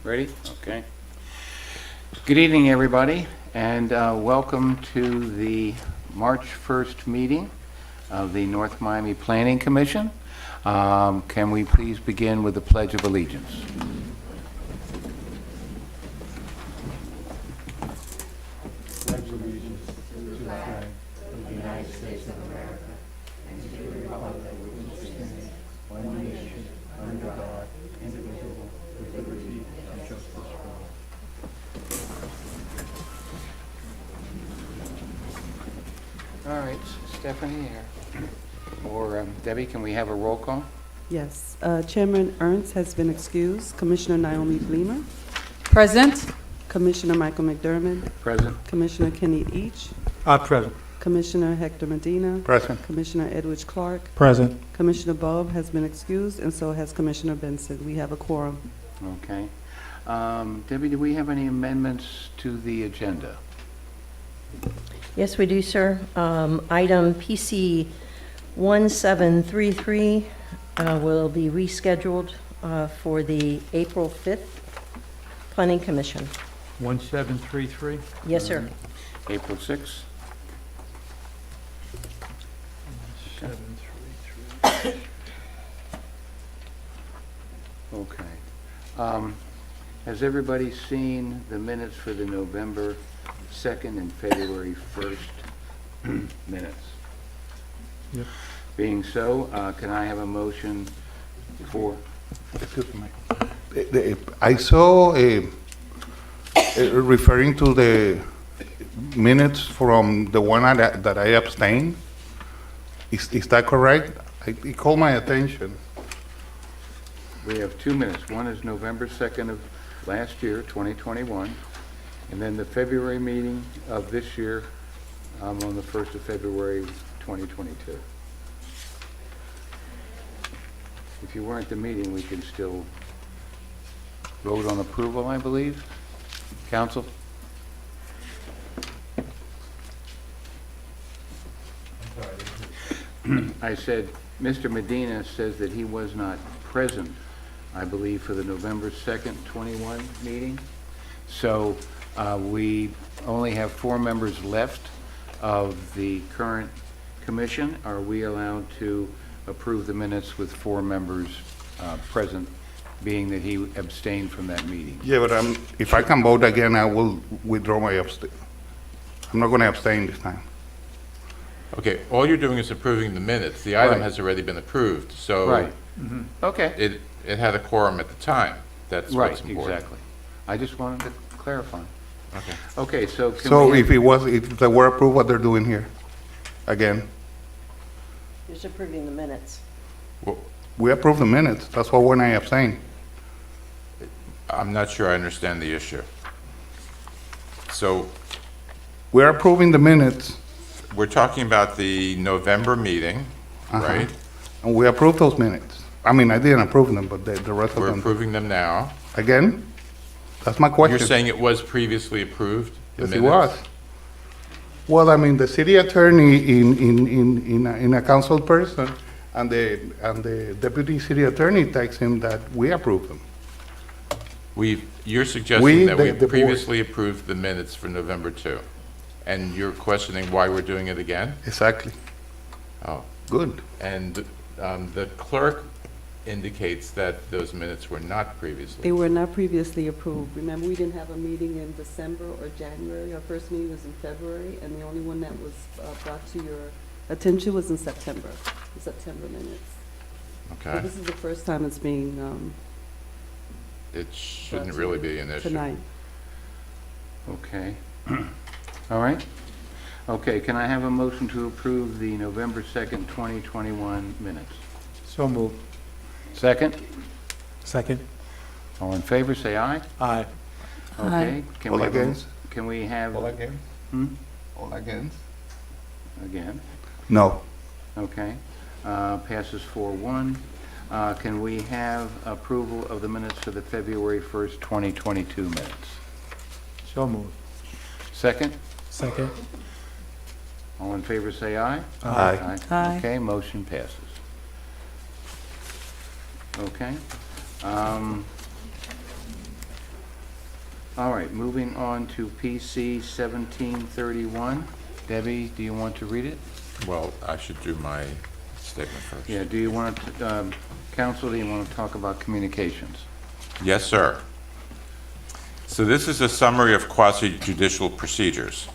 Ready? Okay. Good evening, everybody, and welcome to the March 1st meeting of the North Miami Planning Commission. Can we please begin with the Pledge of Allegiance? Pledge allegiance to the flag of the United States of America and to the republic which stands one nation under God, indivisible, with liberty and justice for all. All right, Stephanie or Debbie, can we have a roll call? Yes. Chairman Ernst has been excused. Commissioner Naomi Bleemer. Present. Commissioner Michael McDermott. Present. Commissioner Kenny Each. Present. Commissioner Hector Medina. Present. Commissioner Edwidge Clark. Present. Commissioner Bob has been excused, and so has Commissioner Benson. We have a quorum. Okay. Debbie, do we have any amendments to the agenda? Yes, we do, sir. Item PC 1733 will be rescheduled for the April 5th Planning Commission. 1733. Yes, sir. April 6th? 1733. Okay. Has everybody seen the minutes for the November 2nd and February 1st minutes? Yep. Being so, can I have a motion for? Excuse me. I saw referring to the minutes from the one that I abstained. Is that correct? It called my attention. We have 2 minutes. One is November 2nd of last year, 2021, and then the February meeting of this year on the 1st of February, 2022. If you weren't at the meeting, we can still vote on approval, I believe. Council? I said, Mr. Medina says that he was not present, I believe, for the November 2nd, 21 meeting. So we only have 4 members left of the current commission. Are we allowed to approve the minutes with 4 members present, being that he abstained from that meeting? Yeah, but if I can vote again, I will withdraw my abstain. I'm not going to abstain this time. Okay, all you're doing is approving the minutes. The item has already been approved, so Right. Okay. it had a quorum at the time. That's Right, what's important. exactly. I just wanted to clarify. Okay. Okay, so can So we have- if they were approved, what they're doing here? Again, Just approving the minutes. Well, we approved the minutes. That's why when I abstain. I'm not sure I understand the issue. So We're approving the minutes, we're talking about the November meeting, right? and we approved those minutes. I mean, I didn't approve them, but the rest of We're them. approving them now. Again? That's my question. You're saying it was previously approved? the Yes, it minutes? was. Well, I mean, the city attorney in a council person and the deputy city attorney takes him that we approve them. You're suggesting that we the board. previously approved the minutes for November 2, and you're questioning why we're doing it again? Exactly. Oh. Good. And the clerk indicates that those minutes were not previously. They were not previously approved. Remember, we didn't have a meeting in December or January. Our first meeting was in February, and the only one that was brought to your attention was in September, the September minutes. So Okay. this is the first time it's being It shouldn't really be an issue. tonight. Okay. All right. Okay, can I have a motion to approve the November 2nd, 2021 minutes? So moved. Second? Second. All in favor, say aye. Aye. Okay. Can All we have a- against? Can we have? against? Hmm? All against? Again? No. Okay. Passes 4-1. Can we have approval of the minutes for the February 1st, 2022 minutes? So moved. Second? Second. All in favor, say aye. Aye. Aye. Okay, motion passes. Okay. All right, moving on to PC 1731. Debbie, do you want to read it? Well, I should do my statement first. Yeah, do you want to, counsel, do you want to talk about communications? Yes, sir. So this is a summary of quasi-judicial procedures.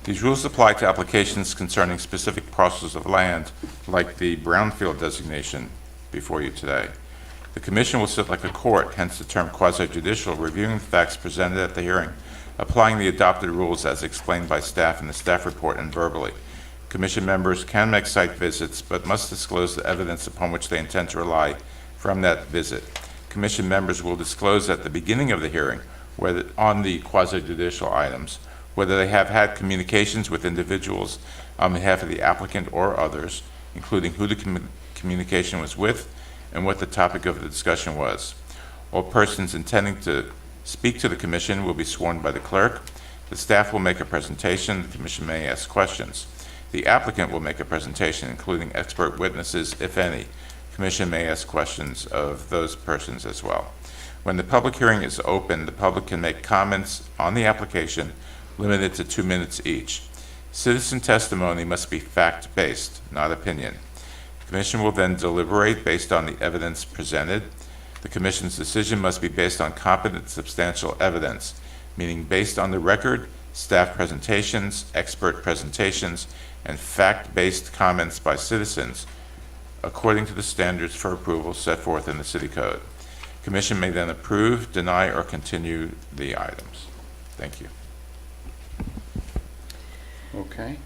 These rules apply to applications concerning specific parcels of land, like the Brownfield designation before you today. The commission will sit like a court, hence the term quasi-judicial, reviewing the facts presented at the hearing, applying the adopted rules as explained by staff in the staff report and verbally. Commission members can make site visits, but must disclose the evidence upon which they intend to rely from that visit. Commission members will disclose at the beginning of the hearing whether on the quasi-judicial items, whether they have had communications with individuals on behalf of the applicant or others, including who the communication was with and what the topic of the discussion was. All persons intending to speak to the commission will be sworn by the clerk. The staff will make a presentation. The commission may ask questions. The applicant will make a presentation, including expert witnesses, if any. Commission may ask questions of those persons as well. When the public hearing is open, the public can make comments on the application limited to 2 minutes each. Citizen testimony must be fact-based, not opinion. The commission will then deliberate based on the evidence presented. The commission's decision must be based on competent, substantial evidence, meaning based on the record, staff presentations, expert presentations, and fact-based comments by citizens, according to the standards for approval set forth in the City Code. Commission may then approve, deny, or continue the items. Thank you. Okay.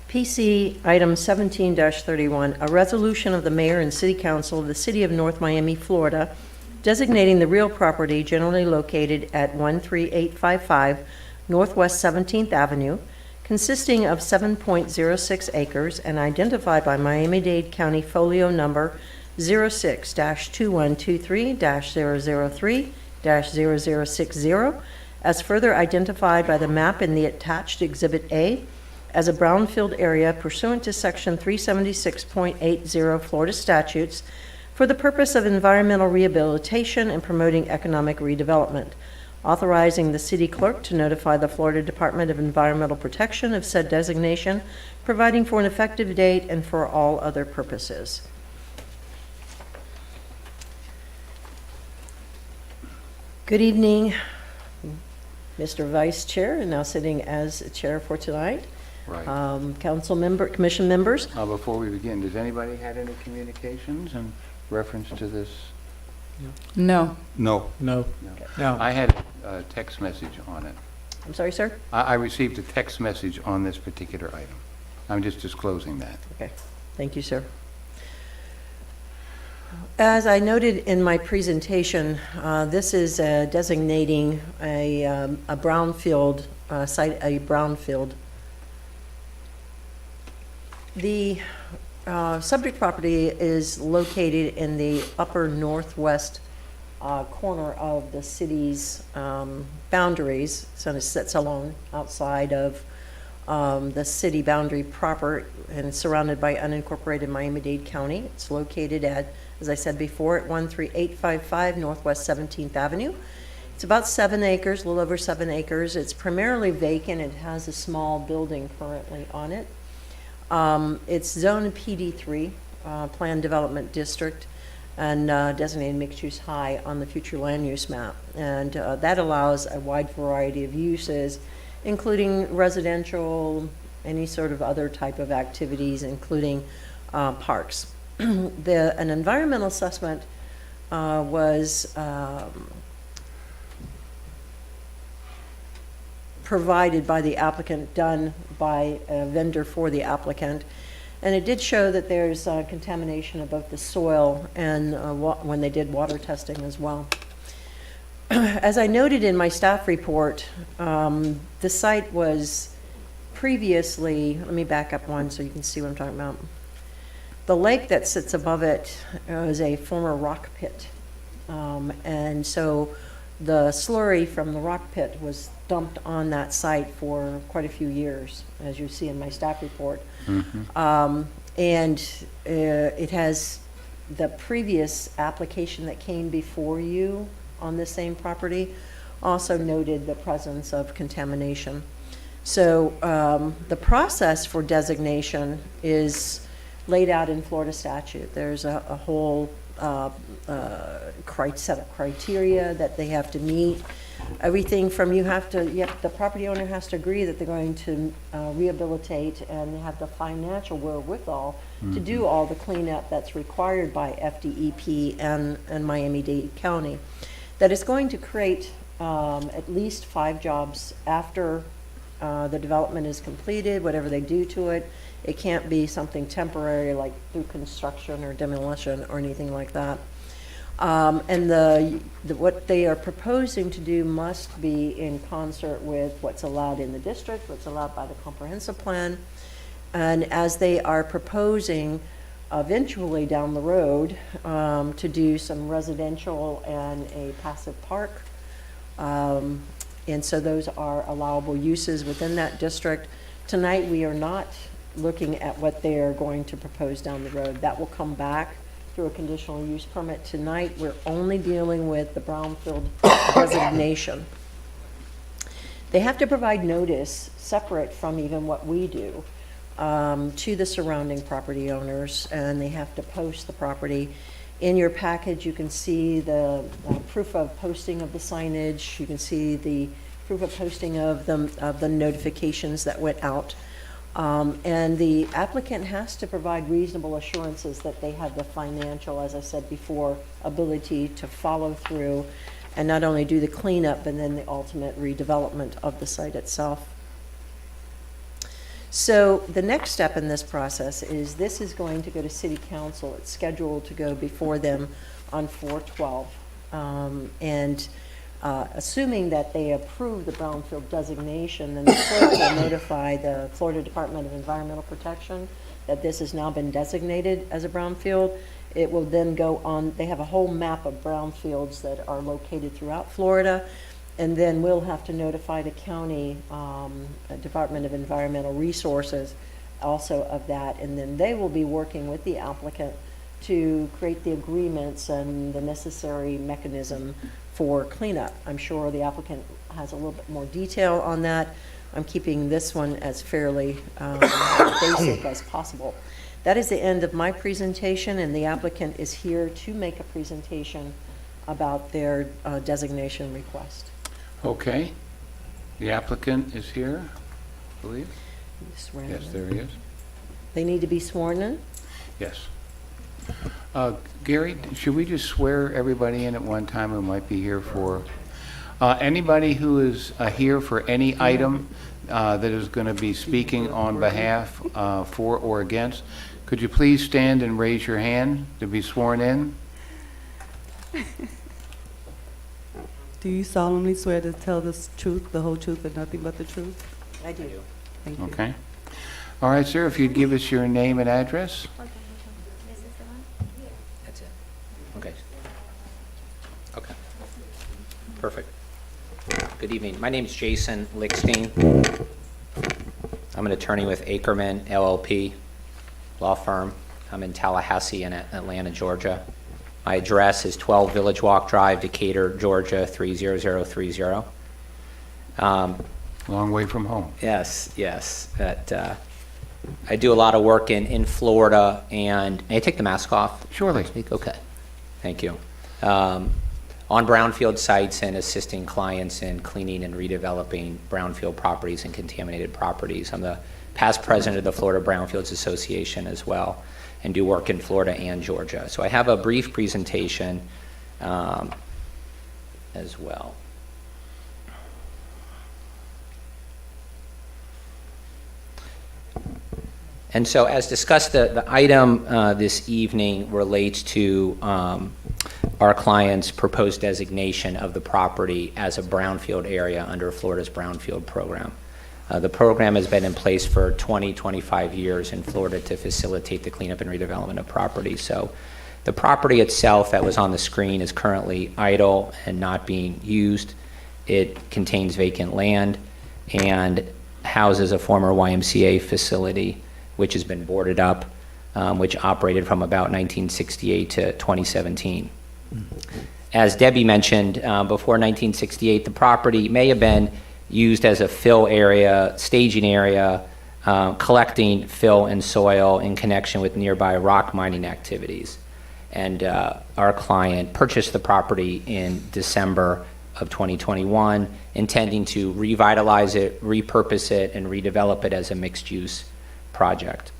PC item 17-31, a resolution of the mayor and city council of the city of North Miami, Florida, designating the real property generally located at 13855 Northwest 17th Avenue, consisting of 7.06 acres and identified by Miami-Dade County Folio Number 06-2123-003-0060, as further identified by the map in the attached Exhibit A, as a brownfield area pursuant to Section 376.80 Florida statutes for the purpose of environmental rehabilitation and promoting economic redevelopment, authorizing the city clerk to notify the Florida Department of Environmental Protection of said designation, providing for an effective date and for all other purposes. Good evening, Mr. Vice Chair, and now sitting as chair for tonight. Right. Commission members. Before we begin, does anybody had any communications in reference to this? No. No. No. No. I had a text message on it. I'm sorry, sir? I received a text message on this particular item. I'm just disclosing that. Okay, thank you, sir. As I noted in my presentation, this is designating a brownfield site, a brownfield. The subject property is located in the upper northwest corner of the city's boundaries, so it sits alone outside of the city boundary proper and surrounded by unincorporated Miami-Dade County. It's located at, as I said before, at 13855 Northwest 17th Avenue. It's about 7 acres, a little over 7 acres. It's primarily vacant. It has a small building currently on it. It's zoned PD3, Planned Development District, and designated mixed-use high on the future land use map. And that allows a wide variety of uses, including residential, any sort of other type of activities, including parks. An environmental assessment was provided by the applicant, done by a vendor for the applicant, and it did show that there's contamination of both the soil and when they did water testing as well. As I noted in my staff report, the site was previously, let me back up one so you can see what I'm talking about. The lake that sits above it is a former rock pit, and so the slurry from the rock pit was dumped on that site for quite a few years, as you see in my staff report. Mm-hmm. It has the previous application that came before you on the same property also noted the presence of contamination. So the process for designation is laid out in Florida statute. There's a whole set of criteria that they have to meet. Everything from the property owner has to agree that they're going to rehabilitate, and they have the financial wherewithal to do all the cleanup that's required by FDEP and Miami-Dade County. That is going to create at least 5 jobs after the development is completed, whatever they do to it. It can't be something temporary like through construction or demolition or anything like that. And what they are proposing to do must be in concert with what's allowed in the district, what's allowed by the comprehensive plan. And as they are proposing eventually down the road to do some residential and a passive park. And so those are allowable uses within that district. Tonight, we are not looking at what they are going to propose down the road. That will come back through a conditional use permit. Tonight, we're only dealing with the Brownfield designation. They have to provide notice separate from even what we do to the surrounding property owners, and they have to post the property. In your package, you can see the proof of posting of the signage. You can see the proof of posting of the notifications that went out. And the applicant has to provide reasonable assurances that they have the financial, as I said before, ability to follow through and not only do the cleanup, but then the ultimate redevelopment of the site itself. So the next step in this process is this is going to go to City Council. It's scheduled to go before them on 4/12. Assuming that they approve the Brownfield designation, then the clerk will notify the Florida Department of Environmental Protection that this has now been designated as a brownfield. It will then go on, they have a whole map of brownfields that are located throughout Florida, and then we'll have to notify the county Department of Environmental Resources also of that, and then they will be working with the applicant to create the agreements and the necessary mechanism for cleanup. I'm sure the applicant has a little bit more detail on that. I'm keeping this one as fairly basic as possible. That is the end of my presentation, and the applicant is here to make a presentation about their designation request. Okay. The applicant is here, I believe. Swear Yes, in. there he is. They need to be sworn in? Yes. Gary, should we just swear everybody in at one time who might be here for? Anybody who is here for any item that is going to be speaking on behalf for or against, could you please stand and raise your hand to be sworn in? Do you solemnly swear to tell the truth, the whole truth, and nothing but the truth? I do. Thank you. Okay. All right, sir, if you'd give us your name and address. This is the one? That's it. Okay. Okay. Perfect. Good evening. My name is Jason Lickstein. I'm an attorney with Ackerman LLP law firm. I'm in Tallahassee and Atlanta, Georgia. My address is 12 Village Walk Drive, Decatur, Georgia, 30030. Long way from home. Yes, yes. But, I do a lot of work in Florida, and may I take the mask off? Surely. Okay, thank you. On brownfield sites and assisting clients in cleaning and redeveloping brownfield properties and contaminated properties. I'm the past president of the Florida Brownfields Association as well, and do work in Florida and Georgia. So I have a brief presentation as well. And so as discussed, the item this evening relates to our client's proposed designation of the property as a brownfield area under Florida's Brownfield program. The program has been in place for 25 years in Florida to facilitate the cleanup and redevelopment of property. So the property itself that was on the screen is currently idle and not being used. It contains vacant land and houses a former YMCA facility, which has been boarded up, which operated from about 1968 to 2017. As Debbie mentioned, before 1968, the property may have been used as a fill area, staging area, collecting fill and soil in connection with nearby rock mining activities. And our client purchased the property in December of 2021, intending to revitalize it, repurpose it, and redevelop it as a mixed-use project.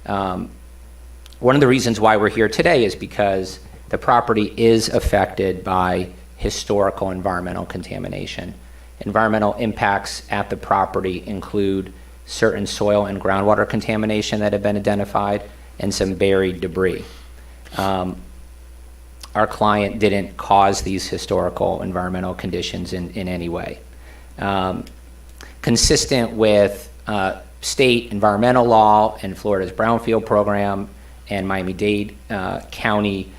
One of the reasons why we're here today is because the property is affected by historical environmental contamination. Environmental impacts at the property include certain soil and groundwater contamination that have been identified and some buried debris. Our client didn't cause these historical environmental conditions in any way. Consistent with state environmental law and Florida's Brownfield program and Miami-Dade County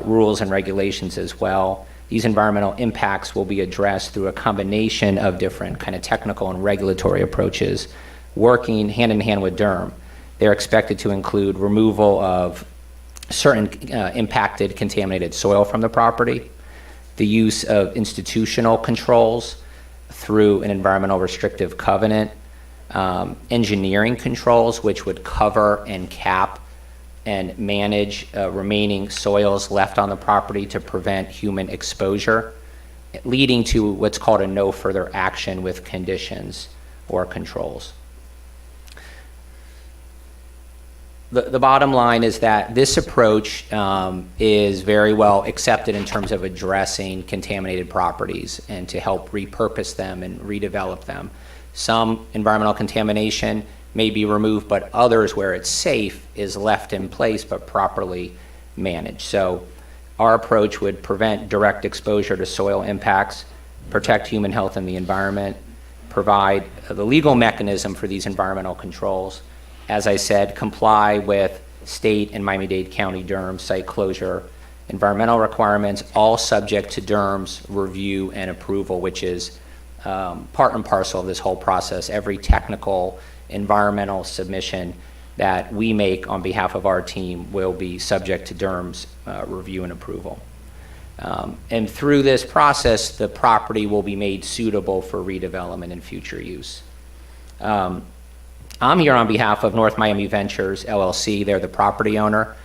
rules and regulations as well, these environmental impacts will be addressed through a combination of different kind of technical and regulatory approaches, working hand in hand with DERM. They're expected to include removal of certain impacted contaminated soil from the property, the use of institutional controls through an environmental restrictive covenant, engineering controls which would cover and cap and manage remaining soils left on the property to prevent human exposure, leading to what's called a no further action with conditions or controls. The bottom line is that this approach is very well accepted in terms of addressing contaminated properties and to help repurpose them and redevelop them. Some environmental contamination may be removed, but others where it's safe is left in place but properly managed. So our approach would prevent direct exposure to soil impacts, protect human health and the environment, provide the legal mechanism for these environmental controls. As I said, comply with state and Miami-Dade County DERM site closure environmental requirements, all subject to DERM's review and approval, which is part and parcel of this whole process. Every technical environmental submission that we make on behalf of our team will be subject to DERM's review and approval. And through this process, the property will be made suitable for redevelopment and future use. I'm here on behalf of North Miami Ventures, LLC. They're the property owner.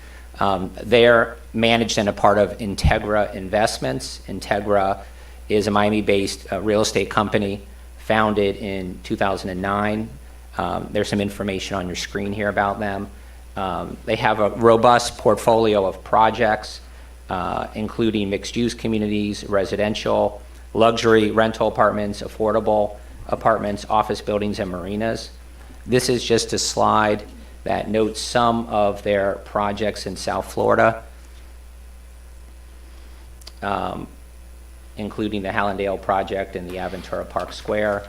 They're managed and a part of Integra Investments. Integra is a Miami-based real estate company founded in 2009. There's some information on your screen here about them. They have a robust portfolio of projects, including mixed-use communities, residential, luxury rental apartments, affordable apartments, office buildings, and marinas. This is just a slide that notes some of their projects in South Florida, including the Hallandale project and the Aventura Park Square.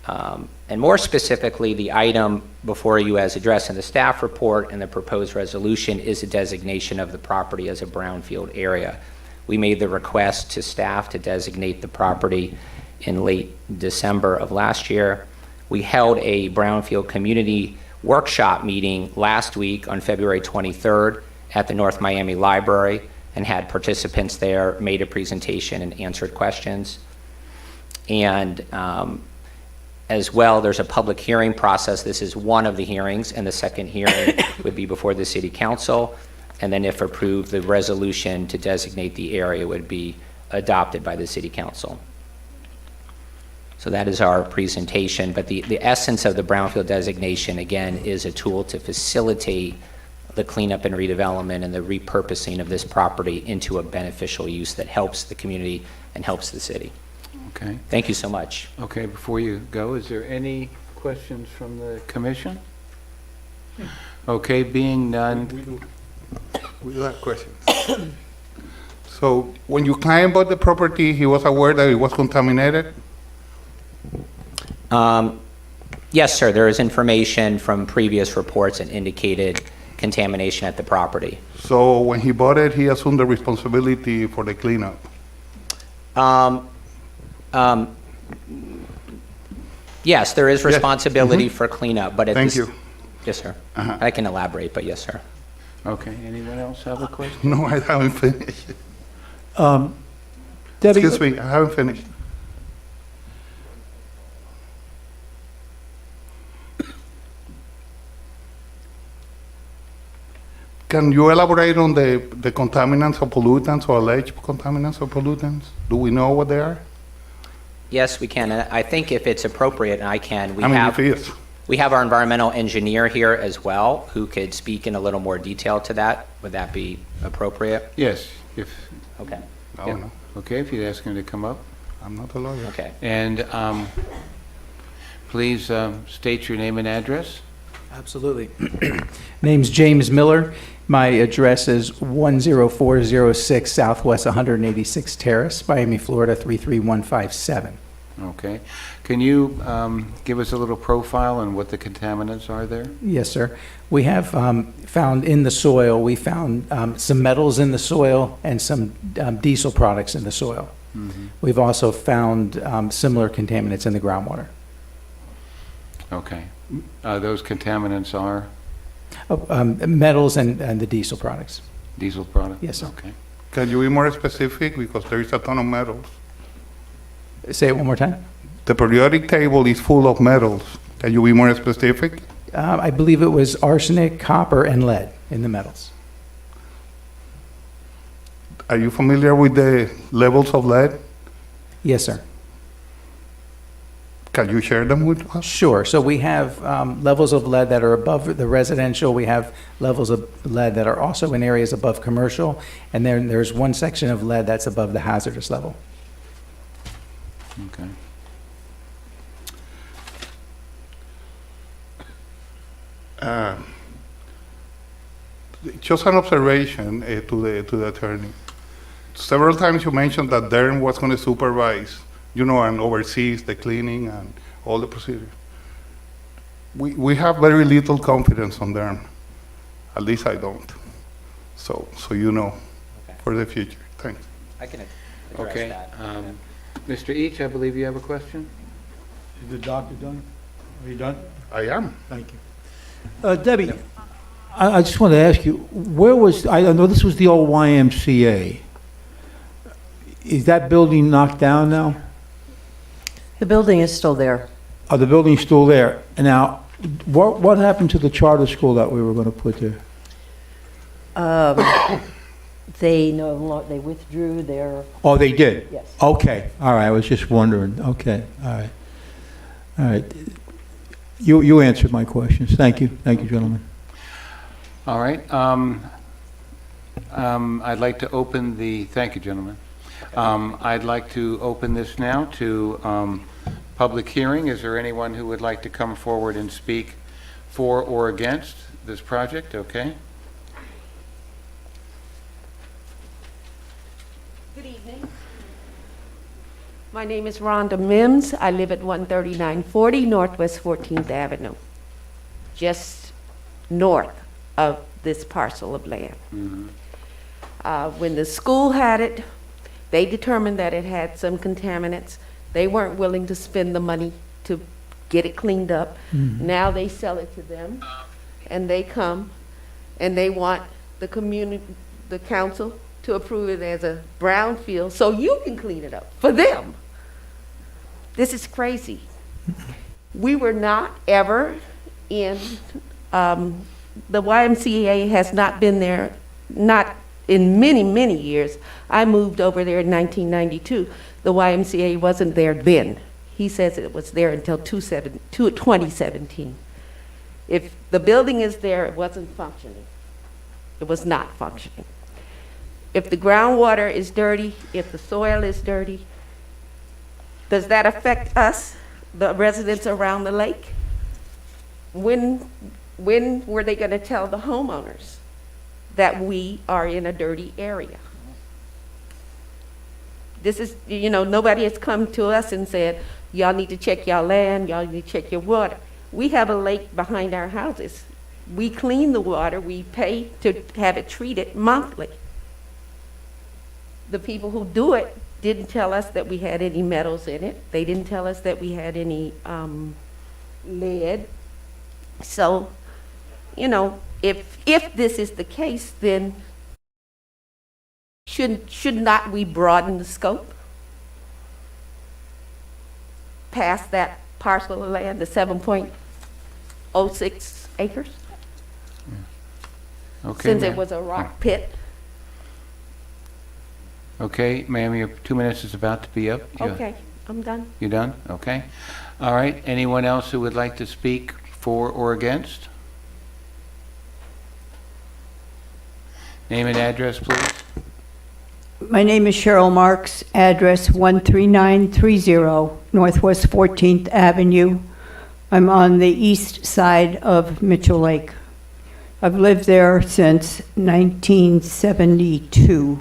And more specifically, the item before you as addressed in the staff report and the proposed resolution is a designation of the property as a brownfield area. We made the request to staff to designate the property in late December of last year. We held a brownfield community workshop meeting last week on February 23rd at the North Miami Library and had participants there, made a presentation and answered questions. And as well, there's a public hearing process. This is one of the hearings, and the second hearing would be before the City Council. And then if approved, the resolution to designate the area would be adopted by the City Council. So that is our presentation, but the essence of the brownfield designation, again, is a tool to facilitate the cleanup and redevelopment and the repurposing of this property into a beneficial use that helps the community and helps the city. Okay. Thank you so much. Okay, before you go, is there any questions from the commission? Okay, being none. We do have questions. So when your client bought the property, he was aware that it was contaminated? Yes, sir, there is information from previous reports that indicated contamination at the property. So when he bought it, he assumed the responsibility for the cleanup? Yes, there is responsibility for cleanup, but at Thank this, you. yes, sir. Uh-huh. I can elaborate, but yes, sir. Okay, anyone else have a question? No, I haven't finished. Debbie, Excuse me, I haven't finished. Can you elaborate on the contaminants or pollutants or alleged contaminants or pollutants? Do we know what they are? Yes, we can. And I think if it's appropriate, and I can, If it is. we have our environmental engineer here as well, who could speak in a little more detail to that. Would that be appropriate? Yes, if, Okay, Oh, Yeah. no, okay, if you'd ask him to come up. I'm not a lawyer. okay. And please state your name and address. absolutely. Name's James Miller. My address is 10406 Southwest 186 Terrace, Miami, Florida 33157. Okay. Can you give us a little profile on what the contaminants are there? Yes, sir. We have found in the soil, we found some metals in the soil and some diesel products in the soil. We've also found similar contaminants in the groundwater. Okay. Those contaminants are Metals and the diesel products. diesel products? Yes, sir. Okay. Can you be more specific? Because there is a ton of metals. Say it one more time. The periodic table is full of metals. Can you be more specific? I believe it was arsenic, copper, and lead in the metals. Are you familiar with the levels of lead? Yes, sir. Can you share them with us? Sure. So we have levels of lead that are above the residential. We have levels of lead that are also in areas above commercial. And then there's one section of lead that's above the hazardous level. Okay. Just an observation to the attorney. Several times you mentioned that Darren was going to supervise, and oversees the cleaning and all the procedures. We have very little confidence on Darren. At least I don't. So Okay. for the future. Thanks. I can address Okay. that. Mr. Each, I believe you have a question? Is the doctor done? Are you done? I am. Thank you. Debbie, I just want to ask you, I know this was the old YMCA. Is that building knocked down now? The building is still there. Are the buildings still there? And now, what happened to the charter school that we were going to put there? They they withdrew their, Oh, they did? yes. Okay, all right, I was just wondering. Okay, all right. All right. You answered my questions. Thank you, gentlemen. All right. I'd like to open thank you, gentlemen. I'd like to open this now to public hearing. Is there anyone who would like to come forward and speak for or against this project? Okay. Good evening. My name is Rhonda Mims. I live at 13940 Northwest 14th Avenue, just north of this parcel of land. When the school had it, they determined that it had some contaminants. They weren't willing to spend the money to get it cleaned up. Now they sell it to them, and they come and they want the council to approve it as a brownfield so you can clean it up for them. This is crazy. We were not ever in, the YMCA has not been there, not in many, many years. I moved over there in 1992. The YMCA wasn't there then. He says it was there until 2017. If the building is there, it wasn't functioning. It was not functioning. If the groundwater is dirty, if the soil is dirty, does that affect us, the residents around the lake? When were they going to tell the homeowners that we are in a dirty area? This is, nobody has come to us and said, y'all need to check y'all land, y'all need to check your water. We have a lake behind our houses. We clean the water, we pay to have it treated monthly. The people who do it didn't tell us that we had any metals in it. They didn't tell us that we had any lead. So, if this is the case, then should not we broaden the scope past that parcel of land, the 7.06 acres? Okay, Since it ma'am. was a rock pit? Okay, ma'am, your 2 minutes is about to be up. Okay, I'm done. You done? Okay. All right, anyone else who would like to speak for or against? Name and address, please. My name is Cheryl Marks, address 13930 Northwest 14th Avenue. I'm on the east side of Mitchell Lake. I've lived there since 1972.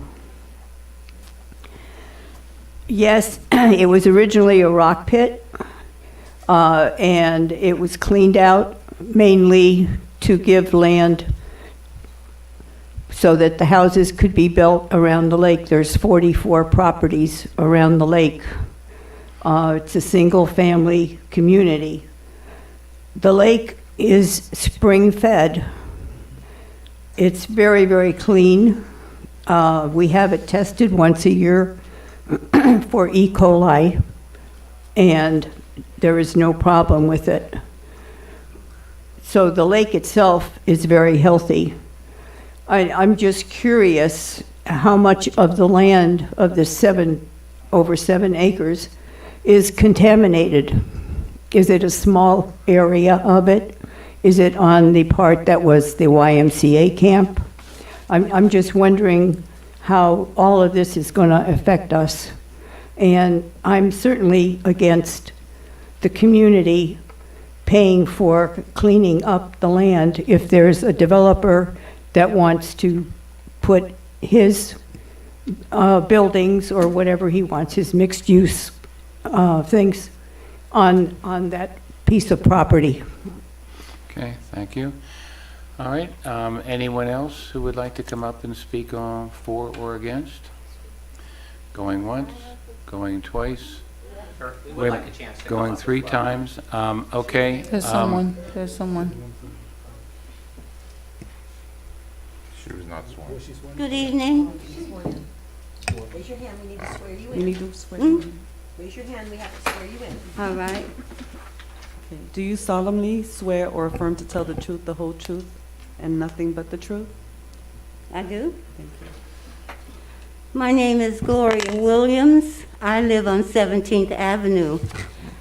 Yes, it was originally a rock pit, and it was cleaned out mainly to give land so that the houses could be built around the lake. There's 44 properties around the lake. It's a single-family community. The lake is spring-fed. It's very, very clean. We have it tested once a year for E. coli, and there is no problem with it. So the lake itself is very healthy. I'm just curious how much of the land of the over 7 acres is contaminated. Is it a small area of it? Is it on the part that was the YMCA camp? I'm just wondering how all of this is going to affect us. And I'm certainly against the community paying for cleaning up the land if there's a developer that wants to put his buildings or whatever he wants, his mixed-use things on that piece of property. Okay, thank you. All right, anyone else who would like to come up and speak on for or against? Going once, going twice, We would like a chance to come going up 3 as well. times. Okay. There's someone, there's someone. She was not sworn. Good evening. Raise your hand, we need to swear you We need to swear. Raise your hand, we have to swear you in. All right. Okay. Do you solemnly swear or affirm to tell the truth, the whole truth, and nothing but the truth? I do. Thank you. My name is Gloria Williams. I live on 17th Avenue.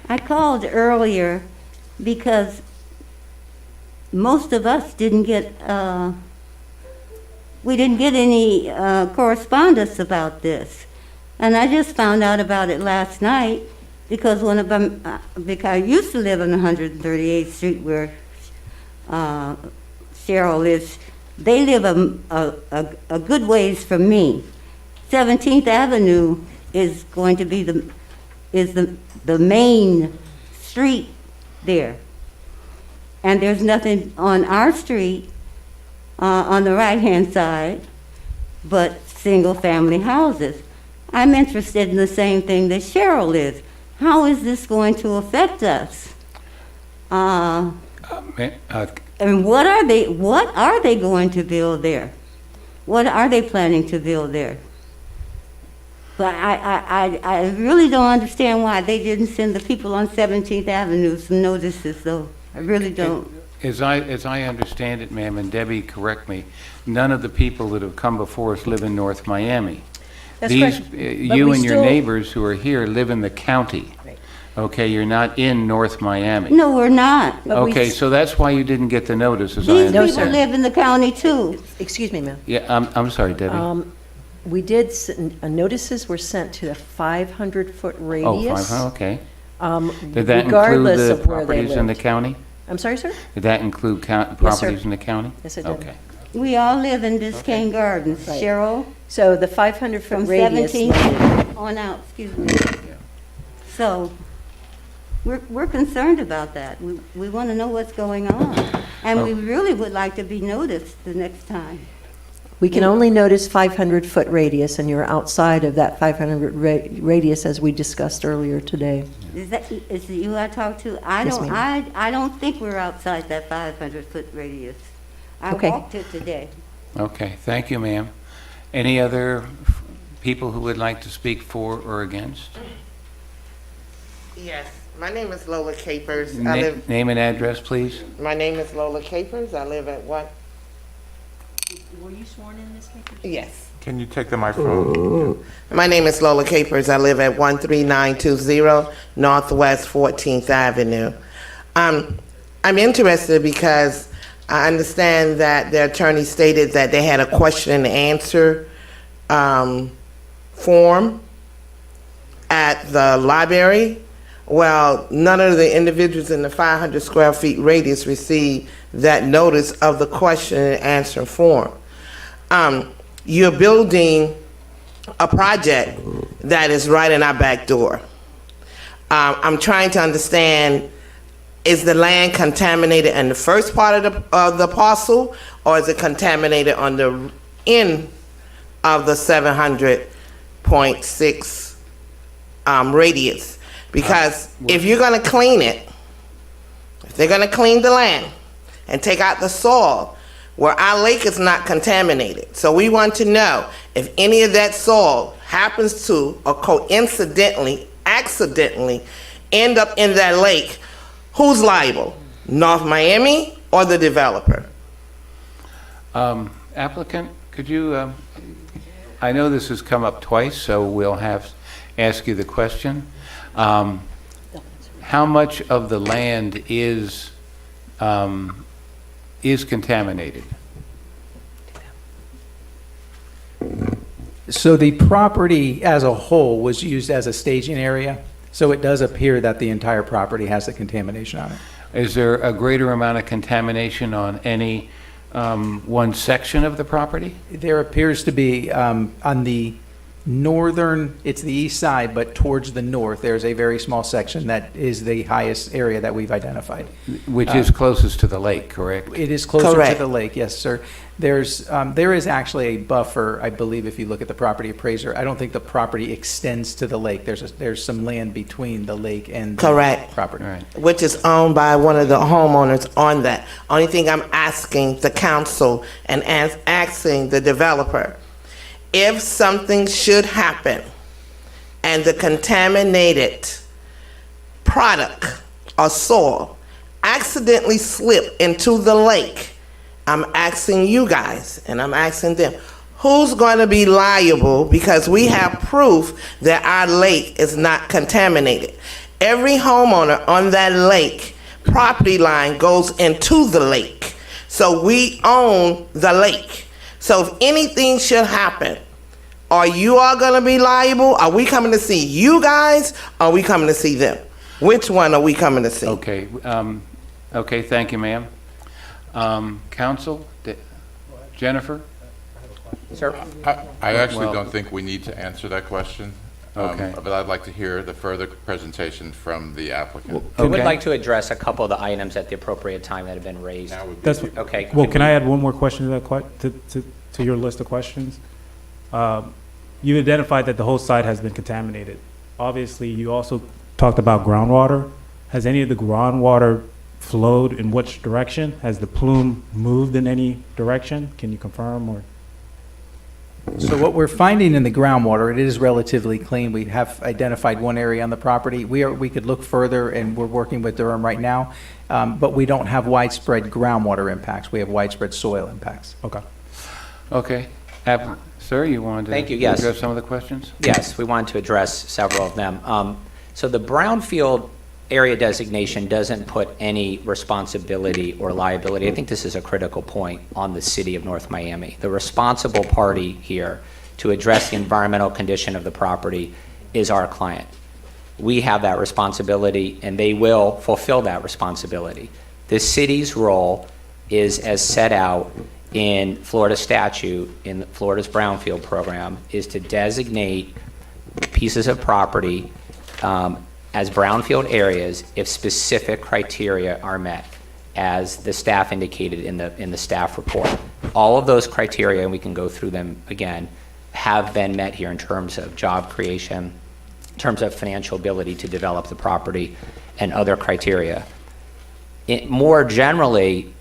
I called earlier because most of us didn't get any correspondence about this. And I just found out about it last night because because I used to live on 138th Street where Cheryl lives. They live a good ways from me. 17th Avenue is going to be the main street there. And there's nothing on our street on the right-hand side but single-family houses. I'm interested in the same thing that Cheryl is. How is this going to affect us? And what are they going to build there? What are they planning to build there? But I really don't understand why they didn't send the people on 17th Avenue some notices, though. I really don't. As I understand it, ma'am, and Debbie, correct me, none of the people that have come before us live in North Miami. That's These, correct. you we and your still- neighbors who are here live in the county. Right. Okay, you're not in North Miami. No, we're not. But we Okay, s- so that's why you didn't get the notice, as I These understand. people sir. live in the county, too. Excuse me, ma'am. Yeah, I'm sorry, Debbie. We did, notices were sent to the 500-foot Oh, radius. 500, okay. Did that include regardless the of where they properties in the lived. county? I'm sorry, sir? Did that include Yes, sir. properties in the county? Yes, it did. Okay. We all live in Biscayne Gardens. Right. Cheryl, So the 500-foot from radius. 17th on out, excuse me. So, we're concerned about that. We want to know what's going on. And we really would like to be noticed the next time. We can only notice 500-foot radius, and you're outside of that 500 radius, as we discussed earlier today. Is it you I talked to? Yes, ma'am. I don't think we're outside that 500-foot radius. I Okay. walked it today. Okay, thank you, ma'am. Any other people who would like to speak for or against? Yes, my name is Lola Capers. I live, Name and address, please. my name is Lola Capers. I live at what? Were you sworn in, Ms. Capers? Yes. Can you take the microphone? My name is Lola Capers. I live at 13920 Northwest 14th Avenue. I'm interested because I understand that the attorney stated that they had a question and answer form at the library. Well, none of the individuals in the 500 square feet radius received that notice of the question and answer form. You're building a project that is right in our back door. I'm trying to understand, is the land contaminated in the first part of the parcel, or is it contaminated on the end of the 700.6 radius? Because if you're gonna clean it, if they're gonna clean the land and take out the soil, where our lake is not contaminated. So we want to know if any of that soil happens to, or coincidentally, accidentally, end up in that lake, who's liable? North Miami or the developer? Applicant, could you, I know this has come up twice, so we'll ask you the question. How much of the land is contaminated? So the property as a whole was used as a staging area, so it does appear that the entire property has the contamination on it. Is there a greater amount of contamination on any one section of the property? There appears to be on the northern, it's the east side, but towards the north, there's a very small section that is the highest area that we've identified. Which is closest to the lake, correct? It is closer to Correct. the lake, yes, sir. There is actually a buffer, I believe, if you look at the property appraiser. I don't think the property extends to the lake. There's some land between the lake and the Correct. property. Right. Which is owned by one of the homeowners on that. Only thing I'm asking the council and asking the developer, if something should happen and the contaminated product or soil accidentally slip into the lake, I'm asking you guys and I'm asking them, who's going to be liable because we have proof that our lake is not contaminated? Every homeowner on that lake property line goes into the lake. So we own the lake. So if anything should happen, are you all gonna be liable? Are we coming to see you guys? Or are we coming to see them? Which one are we coming to see? Okay, okay, thank you, ma'am. Counsel, Jennifer? Sir? I actually Well- don't think we need to answer that question. Okay. But I'd like to hear the further presentation from the applicant. We would Okay. like to address a couple of the items at the appropriate time that have been raised. Now would be That's, Okay. well, can I add one more question to that, to your list of questions? You identified that the whole site has been contaminated. Obviously, you also talked about groundwater. Has any of the groundwater flowed in which direction? Has the plume moved in any direction? Can you confirm or? So what we're finding in the groundwater, it is relatively clean. We have identified one area on the property. We could look further, and we're working with Durham right now, but we don't have widespread groundwater impacts. We have widespread soil impacts. Okay. Okay. Sir, you wanted to Thank you, yes. address some of the questions? Yes, we wanted to address several of them. So the Brownfield area designation doesn't put any responsibility or liability, I think this is a critical point, on the city of North Miami. The responsible party here to address the environmental condition of the property is our client. We have that responsibility, and they will fulfill that responsibility. The city's role is, as set out in Florida statute, in Florida's Brownfield program, is to designate pieces of property as brownfield areas if specific criteria are met, as the staff indicated in the staff report. All of those criteria, and we can go through them again, have been met here in terms of job creation, in terms of financial ability to develop the property, and other criteria. More generally,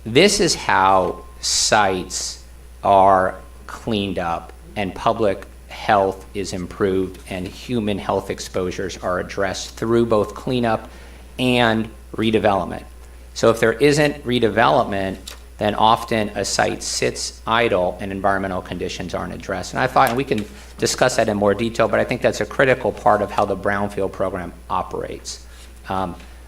This is how sites are cleaned up and public health is improved and human health exposures are addressed through both cleanup and redevelopment. So if there isn't redevelopment, then often a site sits idle and environmental conditions aren't addressed. And I thought, and we can discuss that in more detail, but I think that's a critical part of how the Brownfield program operates.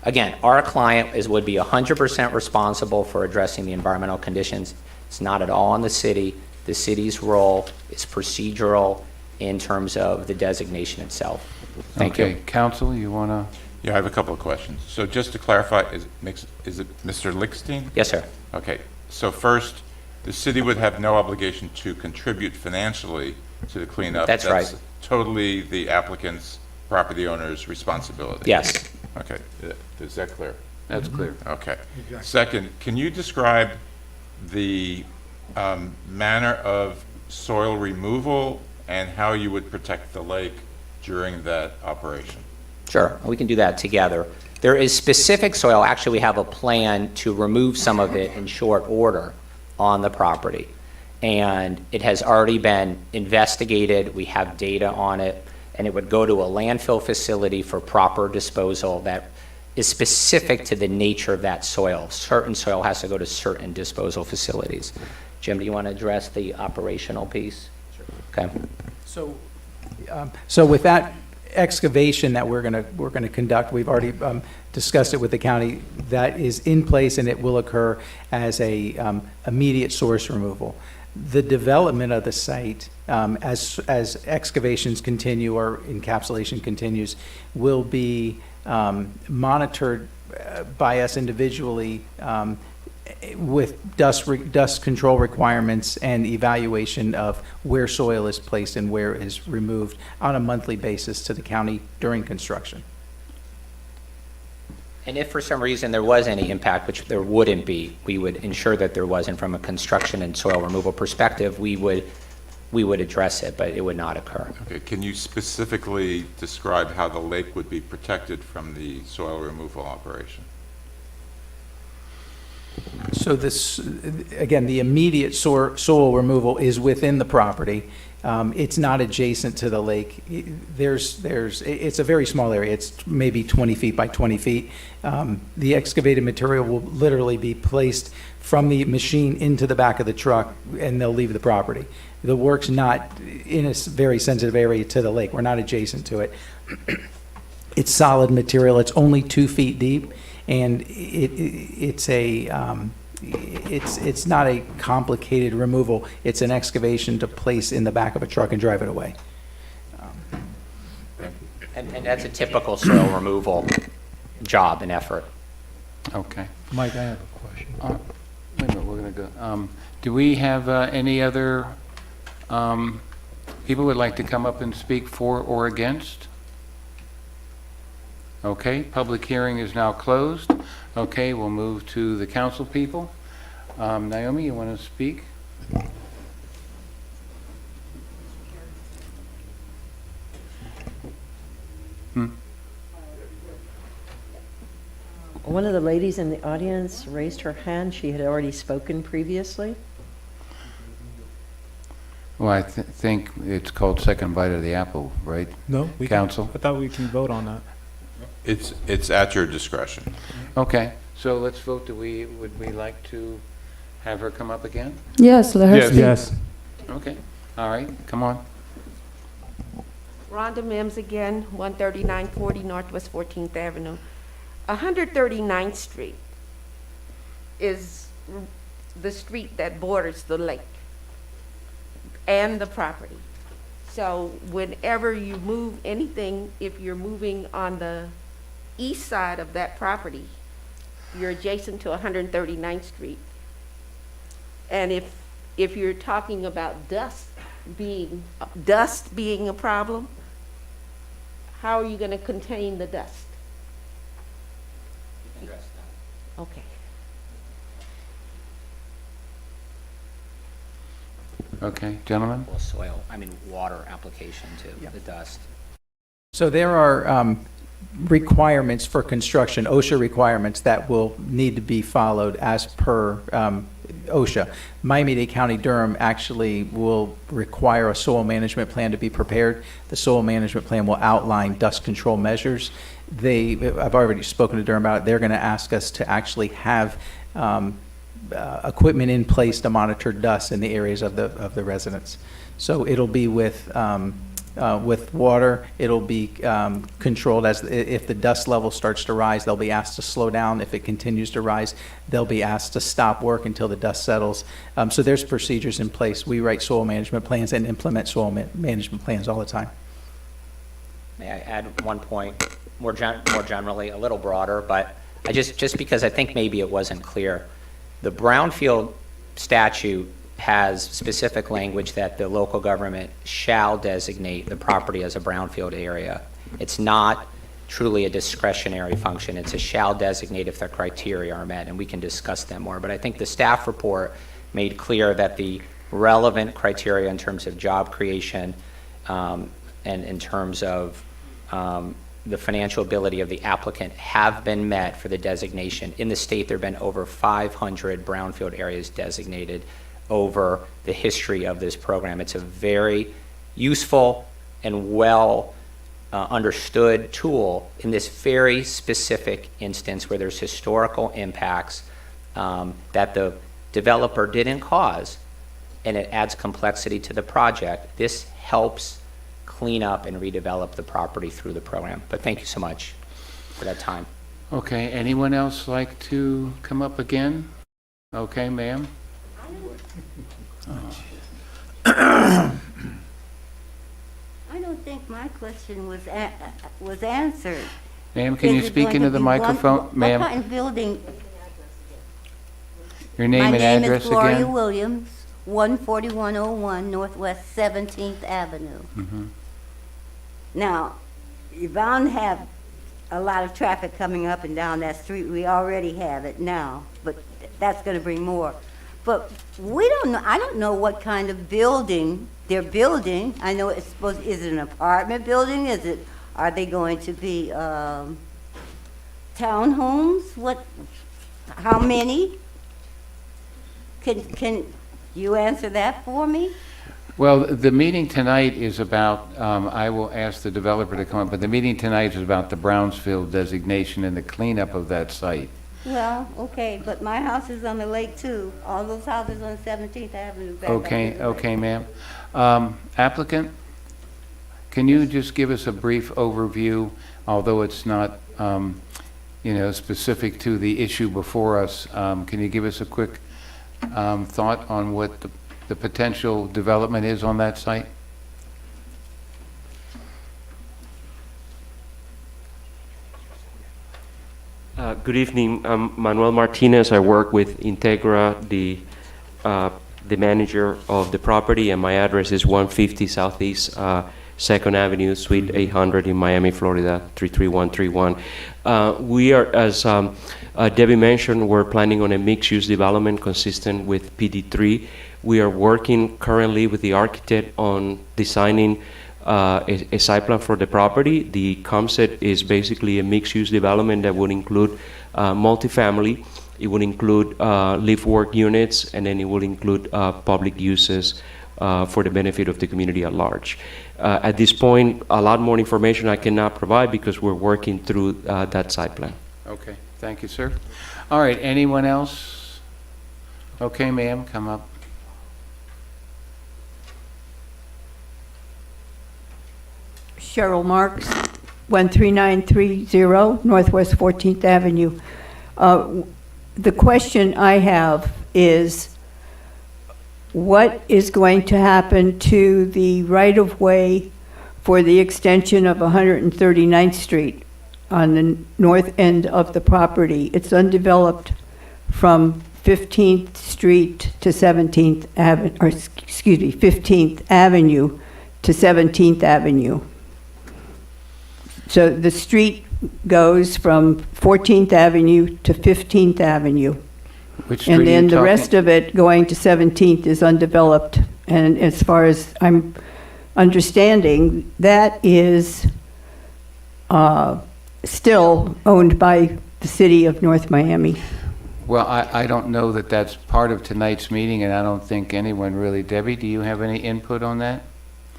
Again, our client would be 100% responsible for addressing the environmental conditions. It's not at all on the city. The city's role is procedural in terms of the designation itself. Thank you. Okay, counsel, you want to? Yeah, I have a couple of questions. So just to clarify, is it Mr. Lickstein? Yes, sir. Okay, so first, the city would have no obligation to contribute financially to the cleanup. That's right. Totally the applicant's, property owner's responsibility. Yes. Okay, is that clear? That's clear. Okay. Second, can you describe the manner of soil removal and how you would protect the lake during that operation? Sure, we can do that together. There is specific soil, actually we have a plan to remove some of it in short order on the property. And it has already been investigated, we have data on it, and it would go to a landfill facility for proper disposal that is specific to the nature of that soil. Certain soil has to go to certain disposal facilities. Jim, do you want to address the operational piece? Sure. Okay. So with that excavation that we're going to conduct, we've already discussed it with the county, that is in place and it will occur as a immediate source removal. The development of the site, as excavations continue or encapsulation continues, will be monitored by us individually with dust control requirements and evaluation of where soil is placed and where is removed on a monthly basis to the county during construction. And if for some reason there was any impact, which there wouldn't be, we would ensure that there wasn't from a construction and soil removal perspective, we would address it, but it would not occur. Okay, can you specifically describe how the lake would be protected from the soil removal operation? So this, again, the immediate soil removal is within the property. It's not adjacent to the lake. It's a very small area. It's maybe 20 feet by 20 feet. The excavated material will literally be placed from the machine into the back of the truck, and they'll leave the property. The work's not in a very sensitive area to the lake. We're not adjacent to it. It's solid material. It's only 2 feet deep, and it's not a complicated removal. It's an excavation to place in the back of a truck and drive it away. And that's a typical soil removal job and effort. Okay. Mike, I have a question. Wait a minute, we're going to go. Do we have any other people who would like to come up and speak for or against? Okay, public hearing is now closed. Okay, we'll move to the council people. Naomi, you want to speak? One of the ladies in the audience raised her hand. She had already spoken previously. Well, I think it's called second bite of the apple, right? No, we Council? I thought we can vote on that. It's at your discretion. Okay, so let's vote. Would we like to have her come up again? Yes, let her speak. Yes. Okay, all right, come on. Rhonda Mims again, 13940 Northwest 14th Avenue. 139th Street is the street that borders the lake and the property. So whenever you move anything, if you're moving on the east side of that property, you're adjacent to 139th Street. And if you're talking about dust being a problem, how are you going to contain the dust? Okay. Okay, gentlemen? Water application to the dust. So there are requirements for construction, OSHA requirements that will need to be followed as per OSHA. Miami-Dade County, Durham actually will require a soil management plan to be prepared. The soil management plan will outline dust control measures. I've already spoken to Durham about it. They're going to ask us to actually have equipment in place to monitor dust in the areas of the residents. So it'll be with water. It'll be controlled as if the dust level starts to rise, they'll be asked to slow down. If it continues to rise, they'll be asked to stop work until the dust settles. So there's procedures in place. We write soil management plans and implement soil management plans all the time. May I add one point, more generally, a little broader, but I just because I think maybe it wasn't clear. The Brownfield statute has specific language that the local government shall designate the property as a brownfield area. It's not truly a discretionary function. It's a shall designate if the criteria are met, and we can discuss them more. But I think the staff report made clear that the relevant criteria in terms of job creation and in terms of the financial ability of the applicant have been met for the designation. In the state, there have been over 500 brownfield areas designated over the history of this program. It's a very useful and well understood tool in this very specific instance where there's historical impacts that the developer didn't cause, and it adds complexity to the project. This helps clean up and redevelop the property through the program. But thank you so much for that time. Okay, anyone else like to come up again? Okay, ma'am. I don't think my question was answered. Ma'am, can you Is it speak going into to the be microphone, What ma'am? kind of building? Your name and address My name is Gloria again? Williams, 14101 Northwest 17th Avenue. Mhm. Now, you're bound to have a lot of traffic coming up and down that street. We already have it now, but that's going to bring more. But we don't know, I don't know what kind of building they're building. I know it's supposed, is it an apartment building? Are they going to be townhomes? How many? Can you answer that for me? Well, the meeting tonight is about, I will ask the developer to come up, but the meeting tonight is about the Brownfield designation and the cleanup of that site. Well, okay, but my house is on the lake too. All those houses on 17th Avenue back up Okay, to the lake. okay, ma'am. Applicant, can you just give us a brief overview, although it's not, specific to the issue before us? Can you give us a quick thought on what the potential development is on that site? Good evening. I'm Manuel Martinez. I work with Integra, the manager of the property, and my address is 150 Southeast 2nd Avenue, Suite 800 in Miami, Florida, 33131. We are, as Debbie mentioned, we're planning on a mixed-use development consistent with PD3. We are working currently with the architect on designing a site plan for the property. The concept is basically a mixed-use development that would include multifamily. It would include live-work units, and then it will include public uses for the benefit of the community at large. At this point, a lot more information I cannot provide because we're working through that site plan. Okay, thank you, sir. All right, anyone else? Okay, ma'am, come up. Cheryl Marks, 13930 Northwest 14th Avenue. The question I have is, what is going to happen to the right-of-way for the extension of 139th Street on the north end of the property? It's undeveloped from 15th Street to 17th Avenue, or excuse me, 15th Avenue to 17th Avenue. So the street goes from 14th Avenue to 15th Avenue. Which street are And you then the talking? rest of it going to 17th is undeveloped. And as far as I'm understanding, that is still owned by the city of North Miami. Well, I don't know that that's part of tonight's meeting, and I don't think anyone really. Debbie, do you have any input on that?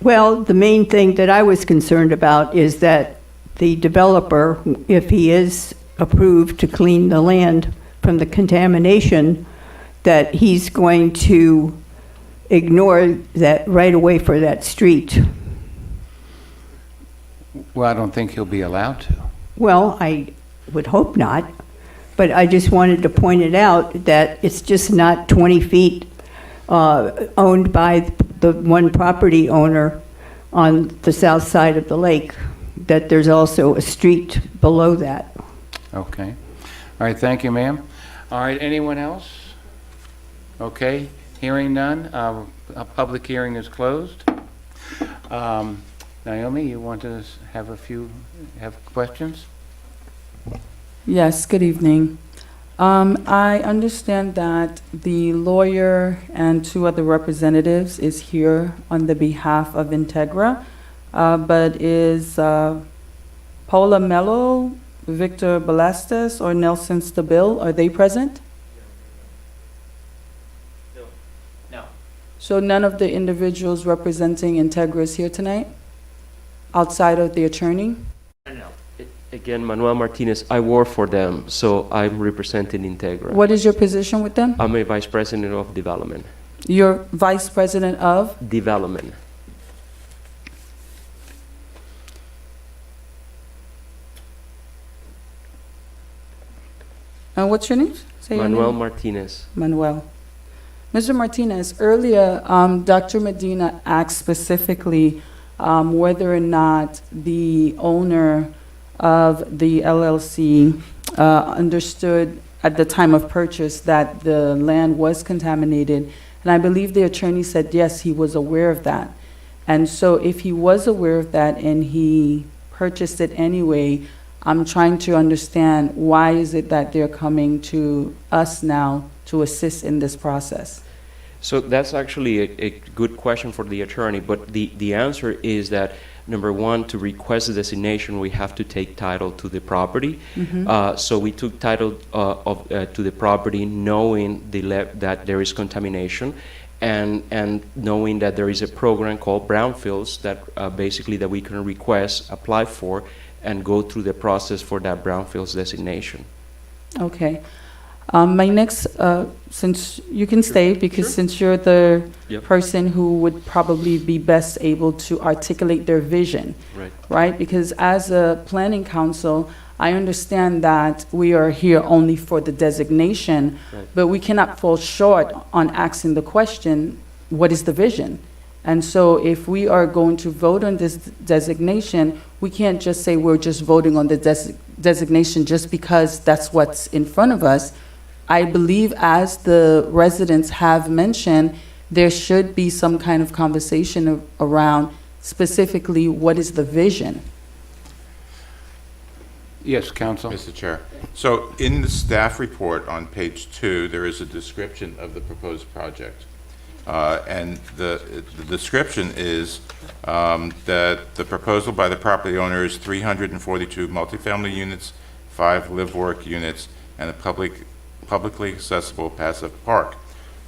Well, the main thing that I was concerned about is that the developer, if he is approved to clean the land from the contamination, that he's going to ignore that right away for that street. Well, I don't think he'll be allowed to. Well, I would hope not, but I just wanted to point it out that it's just not 20 feet owned by the one property owner on the south side of the lake, that there's also a street below that. Okay. All right, thank you, ma'am. All right, anyone else? Okay, hearing none, a public hearing is closed. Naomi, you want to have questions? Yes, good evening. I understand that the lawyer and 2 other representatives is here on the behalf of Integra, but is Paula Mello, Victor Balastes, or Nelson Stabil, are they present? No. So none of the individuals representing Integra is here tonight, outside of the attorney? No. Again, Manuel Martinez, I work for them, so I'm representing Integra. What is your position with them? I'm a vice president of development. You're vice president of? Development. And what's your name? Say your Manuel name. Martinez. Manuel. Mr. Martinez, earlier, Dr. Medina asked specifically whether or not the owner of the LLC understood at the time of purchase that the land was contaminated. And I believe the attorney said, yes, he was aware of that. And so if he was aware of that and he purchased it anyway, I'm trying to understand why is it that they're coming to us now to assist in this process? So that's actually a good question for the attorney, but the answer is that, number one, to request a designation, we have to take title to the property. So we took title to the property knowing that there is contamination and knowing that there is a program called Brownfields that basically that we can request, apply for, and go through the process for that Brownfields designation. Okay. My next, since you can stay, because since you're the Yep. person who would probably be best able to articulate their vision, Right. right? Because as a planning council, I understand that we are here only for the designation, Right. but we cannot fall short on asking the question, what is the vision? And so if we are going to vote on this designation, we can't just say we're just voting on the designation just because that's what's in front of us. I believe, as the residents have mentioned, there should be some kind of conversation around specifically what is the vision. Yes, counsel. Mr. Chair. So in the staff report on page 2, there is a description of the proposed project. And the description is that the proposal by the property owner is 342 multifamily units, 5 live-work units, and a publicly accessible passive park.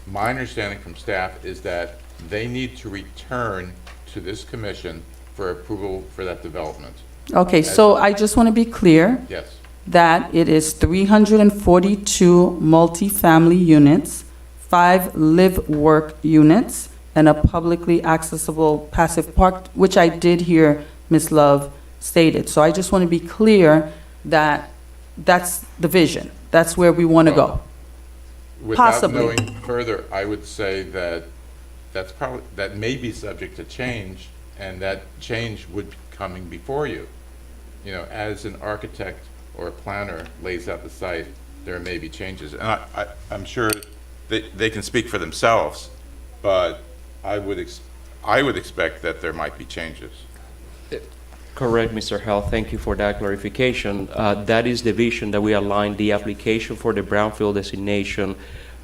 My understanding from staff is that they need to return to this commission for approval for that development. Okay, so I just want to be clear Yes. that it is 342 multifamily units, 5 live-work units, and a publicly accessible passive park, which I did hear Ms. Love stated. So I just want to be clear that that's the vision. That's where we want to go. Possibly. Without knowing further, I would say that that may be subject to change, and that change would be coming before you. You know, as an architect or a planner lays out the site, there may be changes. And I'm sure they can speak for themselves, but I would expect that there might be changes. Correct, Mr. Hell. Thank you for that clarification. That is the vision that we aligned the application for the Brownfield designation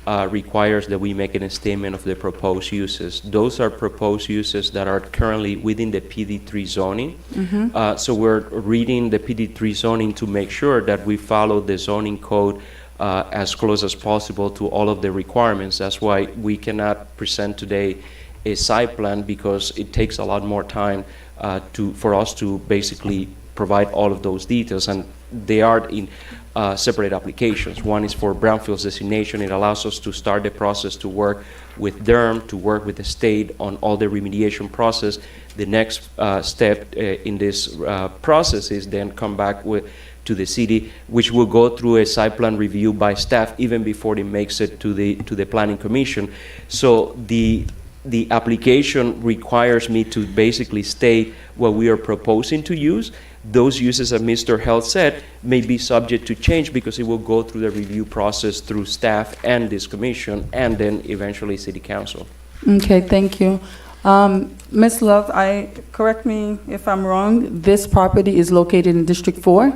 requires that we make a statement of the proposed uses. Those are proposed uses that are currently within the PD3 zoning. So we're reading the PD3 zoning to make sure that we follow the zoning code as close as possible to all of the requirements. That's why we cannot present today a site plan, because it takes a lot more time for us to basically provide all of those details, and they are in separate applications. One is for Brownfield's designation. It allows us to start the process to work with DERM, to work with the state on all the remediation process. The next step in this process is then come back to the city, which will go through a site plan review by staff even before it makes it to the planning commission. So the application requires me to basically state what we are proposing to use. Those uses, as Mr. Held said, may be subject to change because it will go through the review process through staff and this commission, and then eventually city council. Okay, thank you. Ms. Love, correct me if I'm wrong, this property is located in District 4?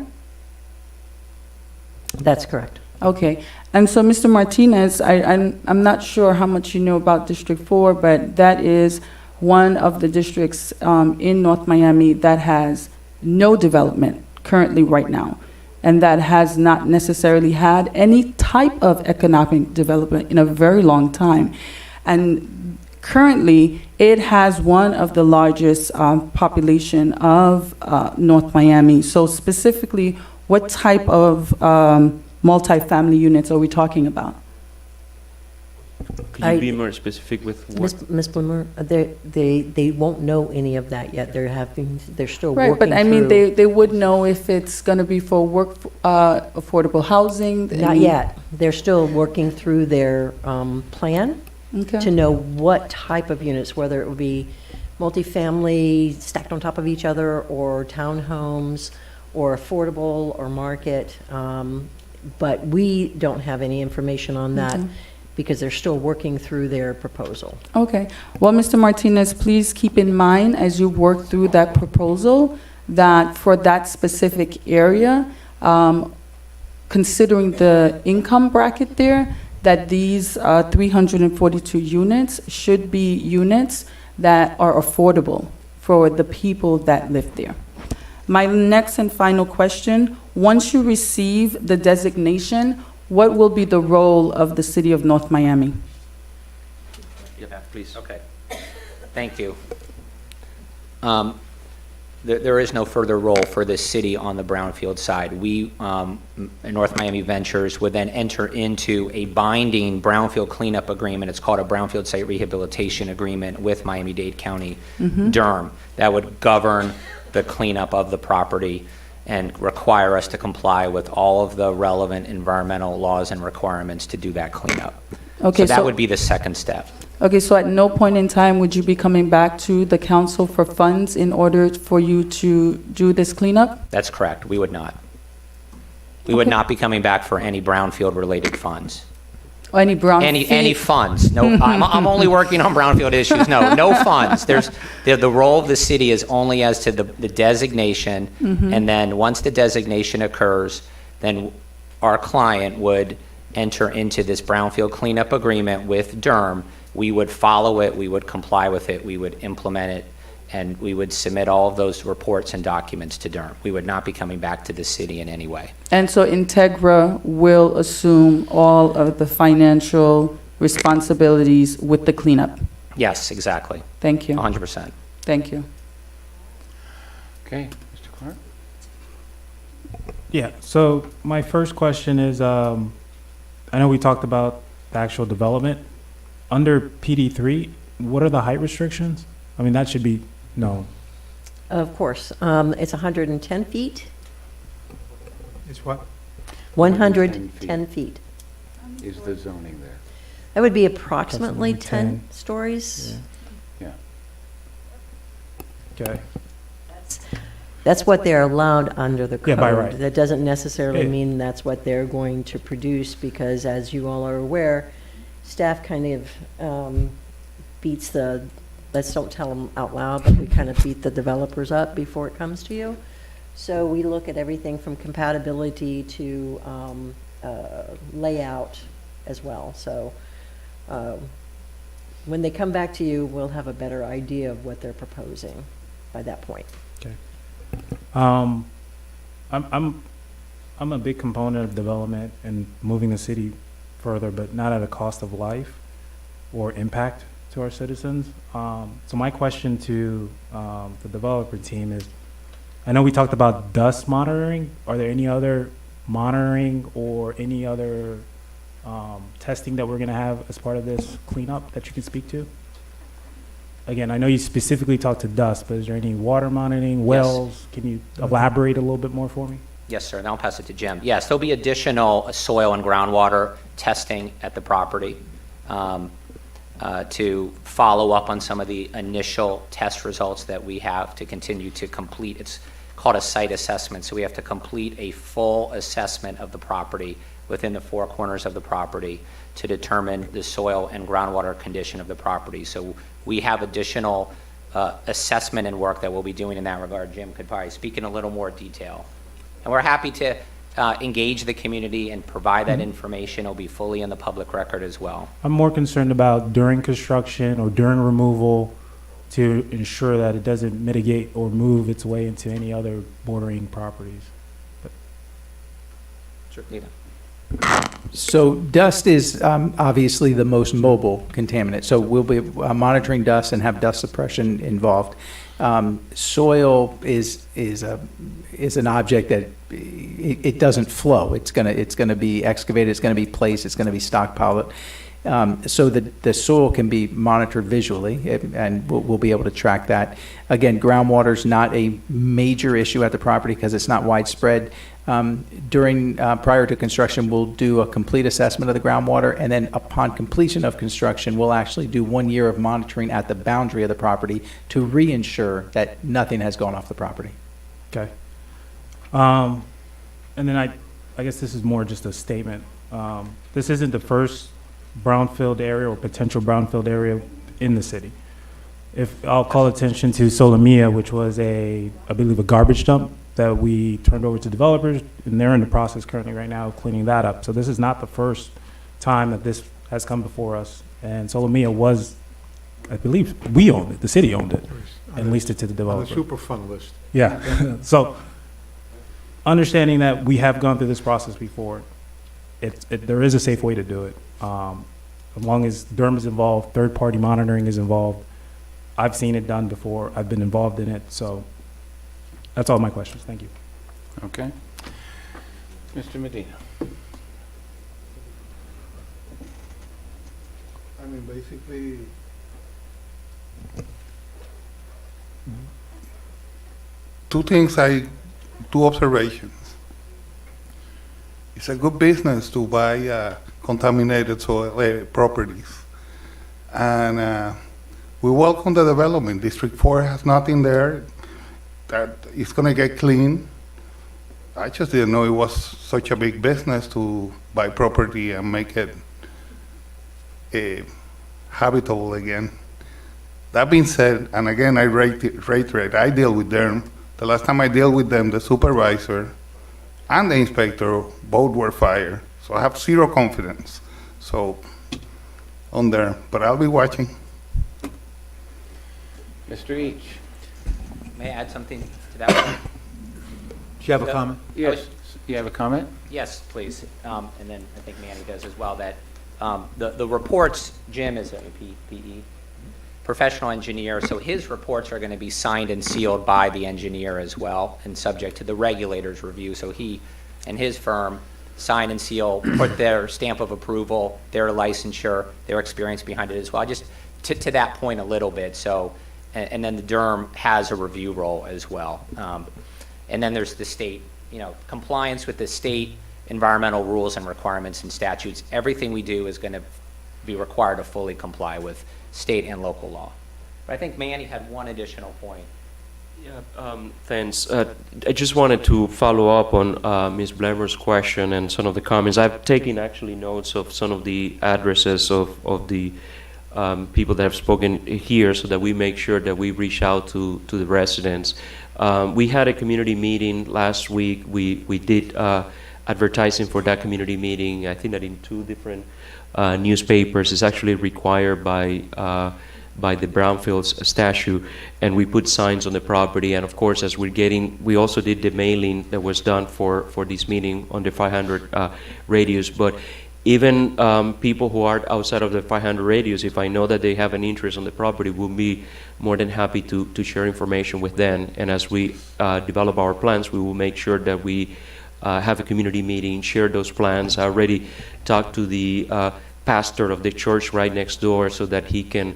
That's correct. Okay, and so Mr. Martinez, I'm not sure how much you know about District 4, but that is one of the districts in North Miami that has no development currently right now, and that has not necessarily had any type of economic development in a very long time. And currently, it has one of the largest population of North Miami. So specifically, what type of multifamily units are we talking about? Could you be more specific with what? Ms. Bloomer, they won't know any of that yet. They're still working Right, but I mean, through- they would know if it's going to be for work, affordable housing? Not yet. They're still working through their plan Okay. to know what type of units, whether it would be multifamily stacked on top of each other, or townhomes, or affordable, or market. But we don't have any information on that because they're still working through their proposal. Okay. Well, Mr. Martinez, please keep in mind as you work through that proposal that for that specific area, considering the income bracket there, that these 342 units should be units that are affordable for the people that live there. My next and final question, once you receive the designation, what will be the role of the city of North Miami? Yeah, please. Okay. Thank you. There is no further role for the city on the Brownfield side. We, North Miami Ventures, would then enter into a binding Brownfield cleanup agreement. It's called a Brownfield Site Rehabilitation Agreement with Miami-Dade County DERM that would govern the cleanup of the property and require us to comply with all of the relevant environmental laws and requirements to do that cleanup. Okay, So that would be the second step. Okay, so at no point in time would you be coming back to the council for funds in order for you to do this cleanup? That's correct. We would not. We would not be coming back for any Brownfield-related funds. Or any brown Any funds. No, I'm only working on Brownfield issues. No funds. The role of the city is only as to the designation, and then once the designation occurs, then our client would enter into this Brownfield cleanup agreement with DERM. We would follow it, we would comply with it, we would implement it, and we would submit all of those reports and documents to DERM. We would not be coming back to the city in any way. And so Integra will assume all of the financial responsibilities with the cleanup? Yes, exactly. Thank you. 100%. Thank you. Okay, Mr. Clark? Yeah, so my first question is, I know we talked about the actual development. Under PD3, what are the height restrictions? I mean, that should be known. Of course, it's 110 feet, It's what? 110 feet. Is the zoning there? That would be approximately Approximately 10 stories. Yeah. Okay. That's what they're allowed under the code. Yeah, by right. That doesn't necessarily Yeah. mean that's what they're going to produce, because as you all are aware, staff kind of beats the, let's don't tell them out loud, but we kind of beat the developers up before it comes to you. So we look at everything from compatibility to layout, as well. So when they come back to you, we'll have a better idea of what they're proposing by that point. Okay. I'm a big component of development and moving the city further, but not at a cost of life or impact to our citizens. So my question to the developer team is, I know we talked about dust monitoring. Are there any other monitoring or any other testing that we're going to have as part of this cleanup that you can speak to? Again, I know you specifically talked to dust, but is there any water monitoring, wells? Can you elaborate a little bit more for me? Yes, sir, and I'll pass it to Jim. Yes, there'll be additional soil and groundwater testing at the property to follow up on some of the initial test results that we have to continue to complete. It's called a site assessment, so we have to complete a full assessment of the property within the four corners of the property to determine the soil and groundwater condition of the property. So we have additional assessment and work that we'll be doing in that regard. Jim could probably speak in a little more detail. And we're happy to engage the community and provide that information. It'll be fully in the public record as well. I'm more concerned about during construction or during removal to ensure that it doesn't mitigate or move its way into any other bordering properties. Sure. Nita. So dust is obviously the most mobile contaminant. So we'll be monitoring dust and have dust suppression involved. Soil is an object that it doesn't flow. It's gonna be excavated. It's gonna be placed. It's gonna be stockpiled. So the soil can be monitored visually, and we'll be able to track that. Again, groundwater is not a major issue at the property because it's not widespread. Prior to construction, we'll do a complete assessment of the groundwater, and then upon completion of construction, we'll actually do 1 year of monitoring at the boundary of the property to reinsure that nothing has gone off the property. Okay. And then I guess this is more just a statement. This isn't the first brownfield area or potential brownfield area in the city. If I'll call attention to Solomia, which was I believe a garbage dump that we turned over to developers, and they're in the process currently right now of cleaning that up. So this is not the first time that this has come before us. And Solomia was, I believe, we owned it, the city owned it, and leased it to the developer. On the Superfund list. Yeah. So understanding that we have gone through this process before, there is a safe way to do it. As long as DERM is involved, third-party monitoring is involved. I've seen it done before. I've been involved in it. So that's all my questions. Thank you. Okay. Mr. Medina. I mean, basically, two observations. It's a good business to buy contaminated soil properties. And we welcome the development. District 4 has nothing there that is going to get clean. I just didn't know it was such a big business to buy property and make it habitable again. That being said, and again, I reiterate, I deal with them. The last time I dealt with them, the supervisor and the inspector both were fired. So I have zero confidence. So on there, but I'll be watching. Mr. Each. May I add something to that one? Do you have a comment? Yes. You have a comment? Yes, please. And then I think Manny does as well, that the reports, Jim is a PE, professional engineer, so his reports are going to be signed and sealed by the engineer as well and subject to the regulator's review. So he and his firm sign and seal, put their stamp of approval, their licensure, their experience behind it as well. Just to that point a little bit. So, and then the DERM has a review role as well. And then there's the state, compliance with the state environmental rules and requirements and statutes. Everything we do is going to be required to fully comply with state and local law. But I think Manny had one additional point. Yeah, thanks. I just wanted to follow up on Ms. Blemmer's question and some of the comments. I've taken actually notes of some of the addresses of the people that have spoken here so that we make sure that we reach out to the residents. We had a community meeting last week. We did advertising for that community meeting. I think that in 2 different newspapers is actually required by the Brownfields statute, and we put signs on the property. And of course, as we also did the mailing that was done for this meeting on the 500 radius. But even people who are outside of the 500 radius, if I know that they have an interest on the property, we'll be more than happy to share information with them. And as we develop our plans, we will make sure that we have a community meeting, share those plans. I already talked to the pastor of the church right next door so that he can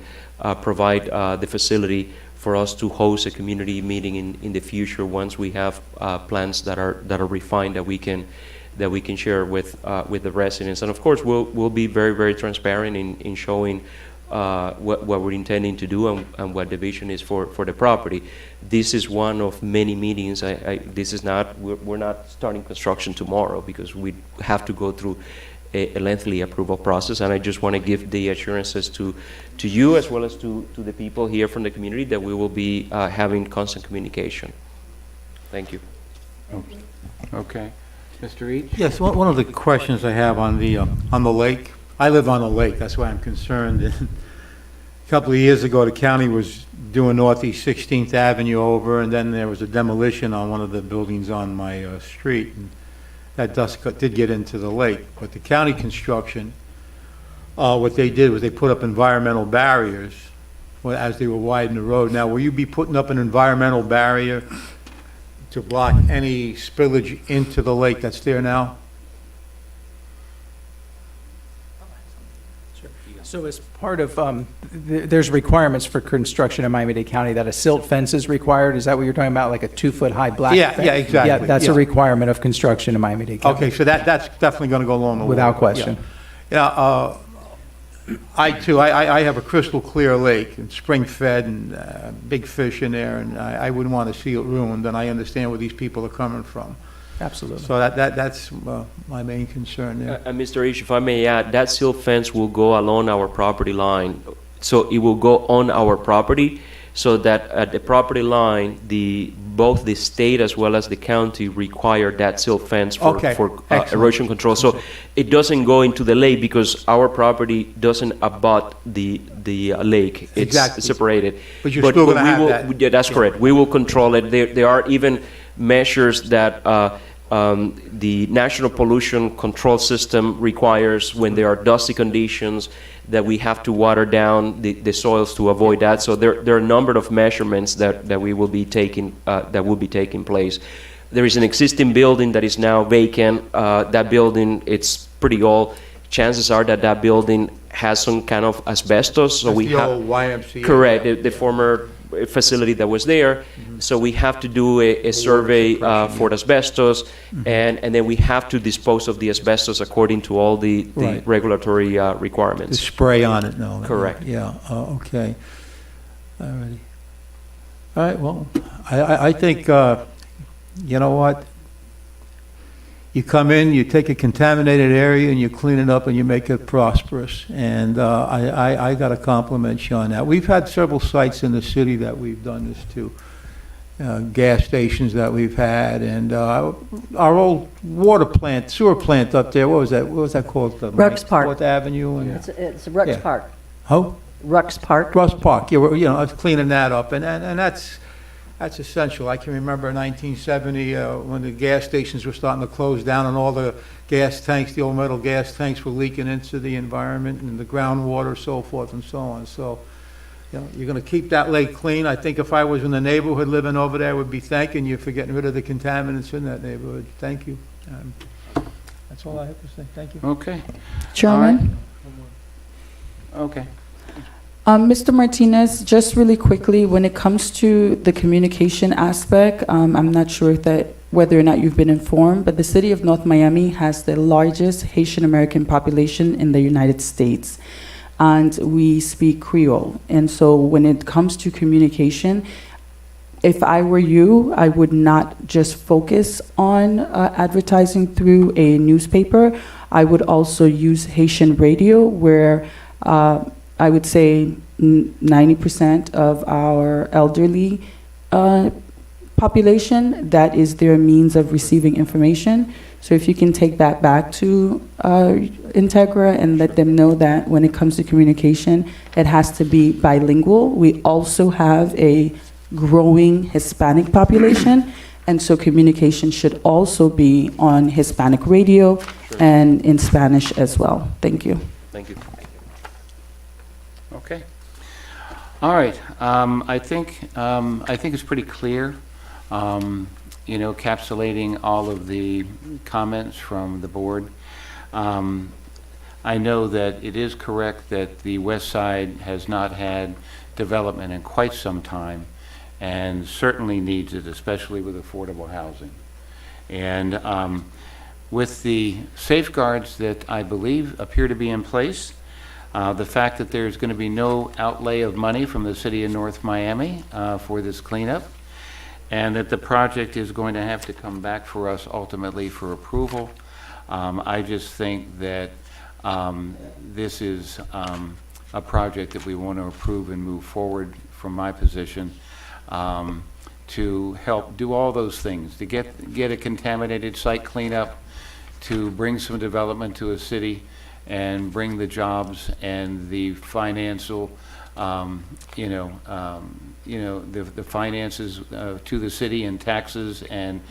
provide the facility for us to host a community meeting in the future once we have plans that are refined that we can share with the residents. And of course, we'll be very, very transparent in showing what we're intending to do and what the vision is for the property. This is one of many meetings. We're not starting construction tomorrow because we have to go through a lengthy approval process, and I just want to give the assurances to you as well as to the people here from the community that we will be having constant communication. Thank you. Okay. Mr. Each? Yes, one of the questions I have on the lake, I live on the lake, that's why I'm concerned. A couple of years ago, the county was doing Northeast 16th Avenue over, and then there was a demolition on one of the buildings on my street. And that dust did get into the lake, but the county construction, what they did was they put up environmental barriers as they were widening the road. Now, will you be putting up an environmental barrier to block any spillage into the lake that's there now? So as part of, there's requirements for construction in Miami-Dade County that a silt fence is required. Is that what you're talking about, like a 2-foot-high black fence? Yeah, exactly. Yeah, that's a requirement of construction in Miami-Dade County. Okay, so that's definitely going to go along the way. Without question. Yeah, I have a crystal clear lake and spring fed and big fish in there, and I wouldn't want to see it ruined, and I understand where these people are coming from. Absolutely. So that's my main concern there. And Mr. Ish, if I may add, that silt fence will go along our property line. So it will go on our property, so that at the property line, both the state as well as the county require that silt fence for erosion control. So it doesn't go into the lake because our property doesn't abut the lake. It's separated. But you're still going to have that. Yeah, that's correct. We will control it. There are even measures that the National Pollution Control System requires when there are dusty conditions that we have to water down the soils to avoid that. So there are a number of measurements that we will be taking that will be taking place. There is an existing building that is now vacant. That building, it's pretty old. Chances are that building has some kind of asbestos. So That's the old YMCA. Correct, the former facility that was there. So we have to do a survey for asbestos, and then we have to dispose of the asbestos according to all the regulatory requirements. The spray on it, no. Correct. Yeah, okay. All righty. All right, well, I think, you know what? You come in, you take a contaminated area, and you clean it up, and you make it prosperous. And I got to compliment you on that. We've had several sites in the city that we've done this to, gas stations that we've had, and our old water plant, sewer plant up there. What was that called? Rux Park. 4th Avenue. And, It's Rux Park. oh, Rux Park. Russ Park. Yeah, I was cleaning that up, and that's essential. I can remember in 1970 when the gas stations were starting to close down and all the gas tanks, the old metal gas tanks, were leaking into the environment and the groundwater, so forth and so on. So, you're going to keep that lake clean. I think if I was in the neighborhood living over there, I would be thanking you for getting rid of the contaminants in that neighborhood. Thank you. That's all I have to say. Thank you. Okay. Chairman? Okay. Mr. Martinez, just really quickly, when it comes to the communication aspect, I'm not sure whether or not you've been informed, but the city of North Miami has the largest Haitian American population in the United States, and we speak Creole. And so when it comes to communication, if I were you, I would not just focus on advertising through a newspaper. I would also use Haitian radio, where I would say 90% of our elderly population, that is their means of receiving information. So if you can take that back to Integra and let them know that when it comes to communication, it has to be bilingual. We also have a growing Hispanic population, and so communication should also be on Hispanic radio and in Spanish as well. Thank you. Thank you. Okay. All right. I think it's pretty clear, encapsulating all of the comments from the board. I know that it is correct that the west side has not had development in quite some time, and certainly needs it, especially with affordable housing. And with the safeguards that I believe appear to be in place, the fact that there's going to be no outlay of money from the city of North Miami for this cleanup, and that the project is going to have to come back for us ultimately for approval. I just think that this is a project that we want to approve and move forward from my position, to help do all those things, to get a contaminated site cleanup, to bring some development to a city, and bring the jobs and the financial, the finances to the city, and taxes and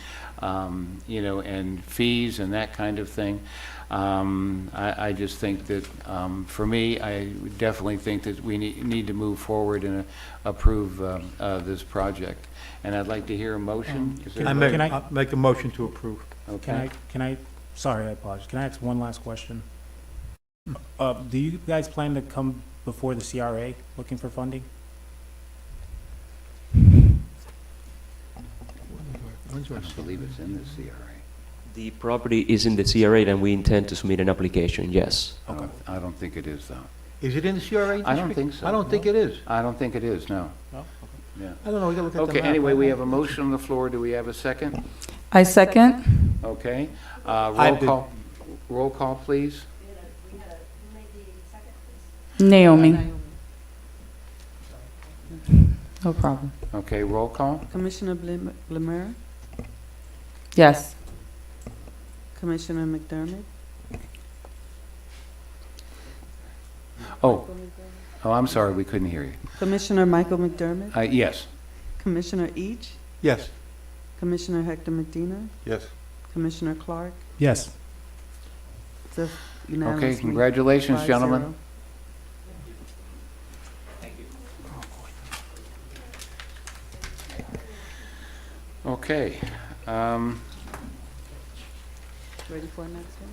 and fees and that kind of thing. I just think that for me, I definitely think that we need to move forward and approve this project. And I'd like to hear a motion. I'll make a motion to approve. Okay. Sorry, I apologize. Can I ask one last question? Do you guys plan to come before the CRA looking for funding? I believe it's in the CRA. The property is in the CRA, and we intend to submit an application, yes. Okay. I don't think it is, though. Is it in the CRA? I don't think so. I don't think it is. I don't think it is, no. No? Yeah. I don't know, we gotta look at the Okay, map. anyway, we have a motion on the floor. Do we have a second? I second. Okay. I did. Roll call, please. Naomi. No problem. Okay, roll call. Commissioner Blemire, Yes. Commissioner McDermott, Oh, I'm sorry, we couldn't hear you. Commissioner Michael McDermott, Yes. Commissioner Each, Yes. Commissioner Hector Medina, Yes. Commissioner Clark. Yes. It's a unanimously Okay, congratulations, 5-0. gentlemen. Okay. Ready for the next one?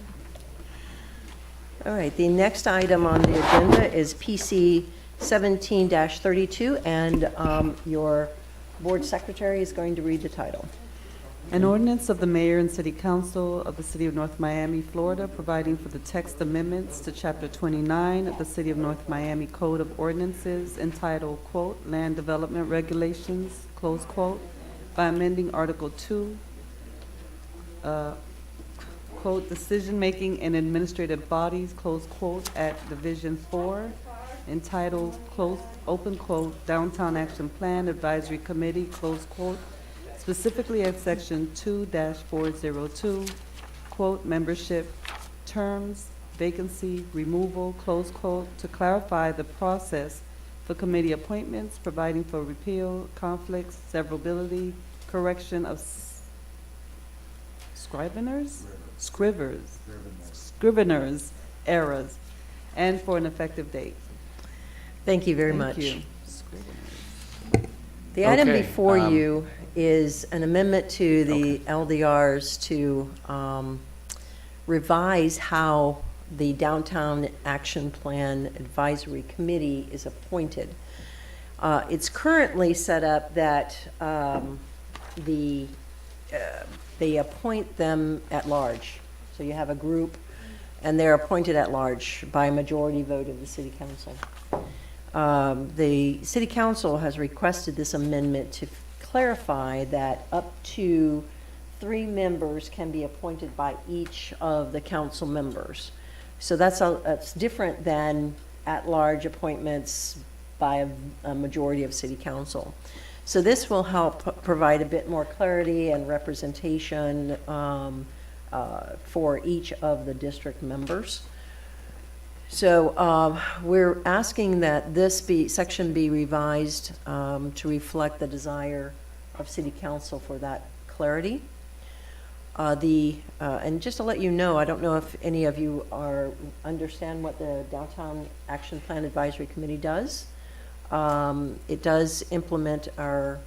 All right, the next item on the agenda is PC 17-32, and your board secretary is going to read the title. An ordinance of the mayor and city council of the city of North Miami, Florida, providing for the text amendments to chapter 29 of the city of North Miami Code of Ordinances entitled, quote, Land Development Regulations, close quote, by amending Article 2, quote, Decision-making in administrative bodies, close quote, at Division 4, entitled, close, open quote, Downtown Action Plan Advisory Committee, close quote, specifically at Section 2-402, quote, membership terms, vacancy, removal, close quote, to clarify the process for committee appointments, providing for repeal, conflicts, severability, correction of scriveners, errors, and for an effective date. Thank you very Thank much. you. The item Okay, before you is an amendment to the Ldrs to revise how the Downtown Action Plan Advisory Committee is appointed. It's currently set up that they appoint them at large. So you have a group, and they're appointed at large by a majority vote of the city council. The city council has requested this amendment to clarify that up to 3 members can be appointed by each of the council members. So that's different than at-large appointments by a majority of city council. So this will help provide a bit more clarity and representation for each of the district members. So we're asking that section be revised to reflect the desire of City Council for that clarity. And just to let you know, I don't know if any of you understand what the Downtown Action Plan Advisory Committee does. It does implement our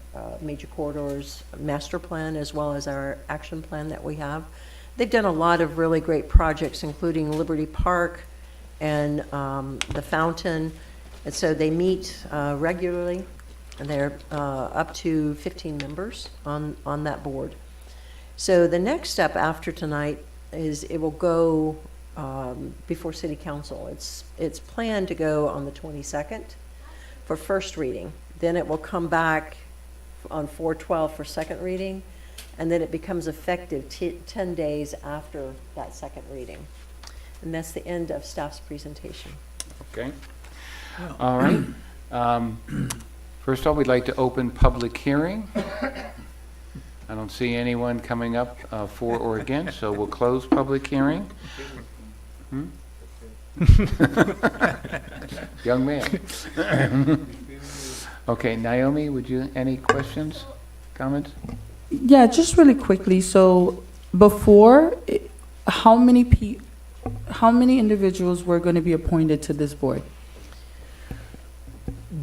major corridors master plan as well as our action plan that we have. They've done a lot of really great projects, including Liberty Park and the fountain. And so they meet regularly, and they're up to 15 members on that board. So the next step after tonight is it will go before City Council. It's planned to go on the 22nd for first reading. Then it will come back on 4/12 for second reading, and then it becomes effective 10 days after that second reading. And that's the end of staff's presentation. Okay. All right. First of all, we'd like to open public hearing. I don't see anyone coming up for or against, so we'll close public hearing. Young man. Okay, Naomi, any questions, comments? Yeah, just really quickly. So before, how many individuals were going to be appointed to this board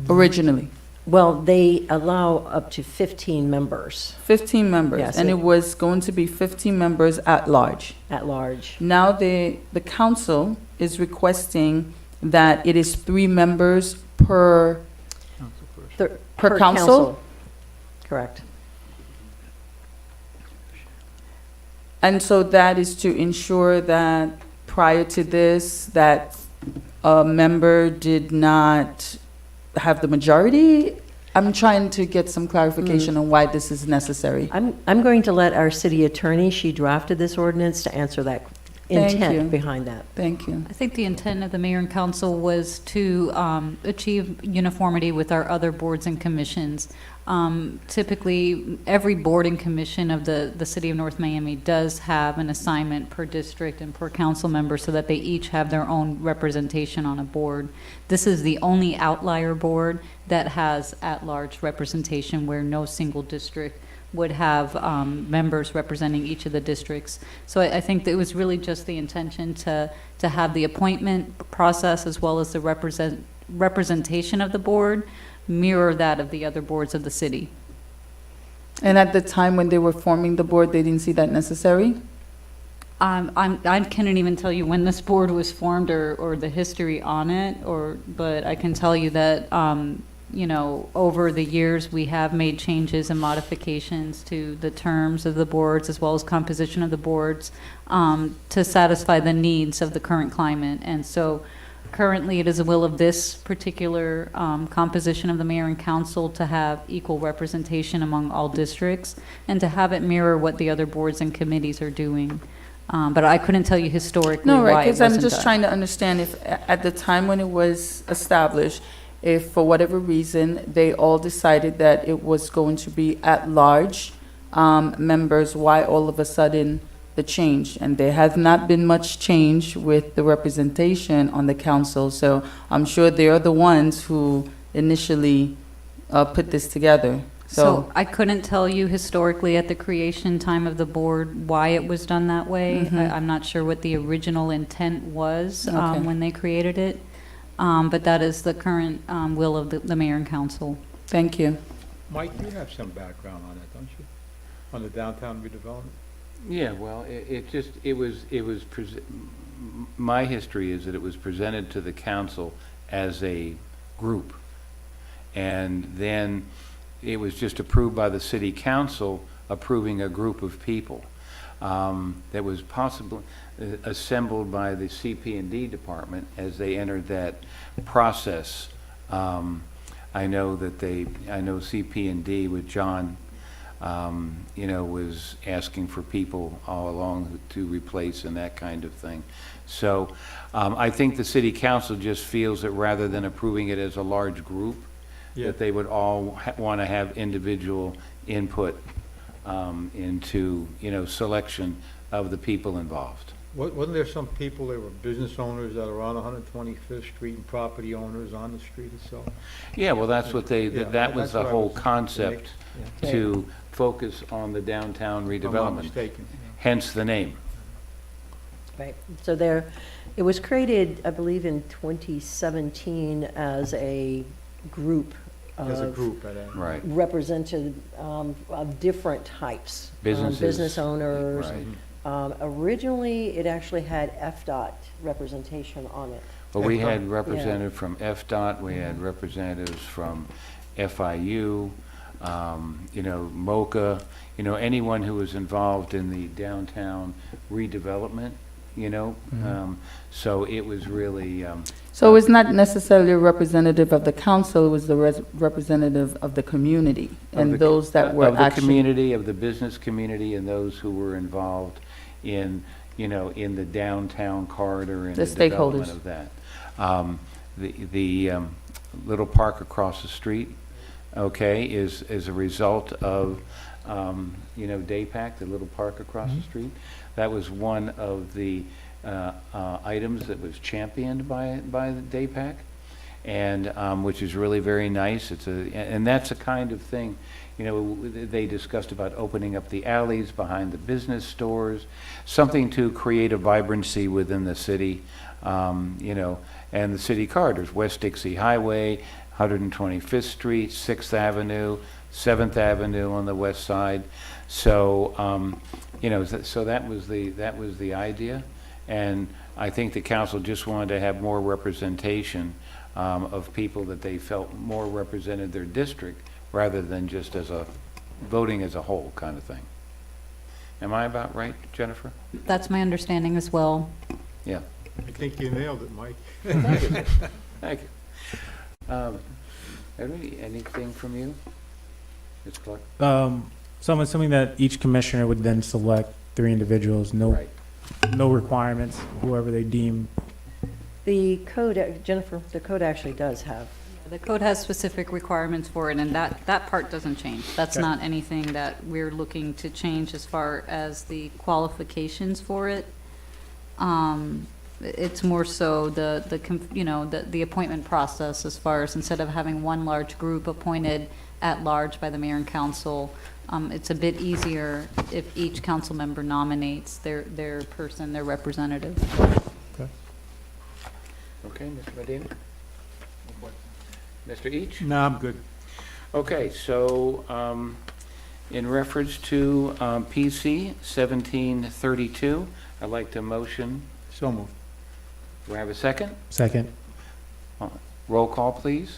originally? Well, they allow up to 15 members 15 members, Yes, and it was going to be 15 members at large. at large. Now the council is requesting that it is 3 members per per council. Correct. And so that is to ensure that prior to this, that a member did not have the majority. I'm trying to get some clarification on why this is necessary. I'm going to let our city attorney, she drafted this ordinance, to answer that Thank you. intent behind that. Thank you. I think the intent of the mayor and council was to achieve uniformity with our other boards and commissions. Typically, every board and commission of the city of North Miami does have an assignment per district and per council member so that they each have their own representation on a board. This is the only outlier board that has at-large representation where no single district would have members representing each of the districts. So I think that it was really just the intention to have the appointment process as well as the representation of the board mirror that of the other boards of the city. And at the time when they were forming the board, they didn't see that necessary? I couldn't even tell you when this board was formed or the history on it, but I can tell you that you know, over the years, we have made changes and modifications to the terms of the boards as well as composition of the boards to satisfy the needs of the current climate. And so currently, it is the will of this particular composition of the mayor and council to have equal representation among all districts and to have it mirror what the other boards and committees are doing. But I couldn't tell you historically No, why right, it because I'm wasn't just done. trying to understand if at the time when it was established, if for whatever reason, they all decided that it was going to be at-large members, why all of a sudden the change? And there has not been much change with the representation on the council, so I'm sure they are the ones who initially put this together. So I couldn't tell you historically at the creation time of the board why it was done that way. I'm not sure what the original intent was Okay. when they created it. But that is the current will of the mayor and council. Thank you. Mike, you have some background on it, don't you? On the downtown redevelopment? Yeah, well, my history is that it was presented to the council as a group. And then it was just approved by the city council approving a group of people that was possibly assembled by the CP&D department as they entered that process. I know CP&D with John, was asking for people all along to replace and that kind of thing. So I think the city council just feels that rather than approving it as a large group, Yeah. that they would all want to have individual input into, selection of the people involved. Wasn't there some people, there were business owners that are on 125th Street and property owners on the street itself? Yeah, well, that's what Yeah, that was that's the what I whole was- concept, Yeah. to focus on the downtown If I'm not redevelopment, mistaken. hence the name. Right, so it was created, I believe, in 2017 as a group As a of group, at that. Right. represented of different types. Businesses. Business owners. Right. Originally, it actually had FDOT representation on it. Well, we FDOT. had representatives from FDOT, we had representatives from FIU, MOCA, anyone who was involved in the downtown redevelopment, so it was really, So it was not necessarily a representative of the council, it was the representative of the community and those that were of the actually. community, of the business community, and those who were involved in, in the downtown corridor and The the development stakeholders. of that. The little park across the street, okay, is a result of, DayPac, the little park across the street. That was one of the items that was championed by the DayPac, and which is really very nice. And that's a kind of thing, they discussed about opening up the alleys behind the business stores, something to create a vibrancy within the city, and the city corridors, West Dixie Highway, 125th Street, 6th Avenue, 7th Avenue on the west side. So, so that was the idea. And I think the council just wanted to have more representation of people that they felt more represented their district rather than just voting as a whole kind of thing. Am I about right, Jennifer? That's my understanding as well. Yeah. I think you nailed it, Mike. Thank you. Thank you. Anything from you, Ms. Clark? So I'm assuming that each commissioner would then select 3 individuals, Right. no requirements, whoever they deem. The code, Jennifer, the code actually does have. The code has specific requirements for it, and that part doesn't change. That's Okay. not anything that we're looking to change as far as the qualifications for it. It's more so the appointment process, as far as instead of having one large group appointed at large by the mayor and council, it's a bit easier if each council member nominates their person, their representative. Okay. Okay, Mr. Medina? Mr. Each? No, I'm good. Okay, so in reference to PC 1732, I'd like to motion. So moved. Do I have a second? Second. Roll call, please.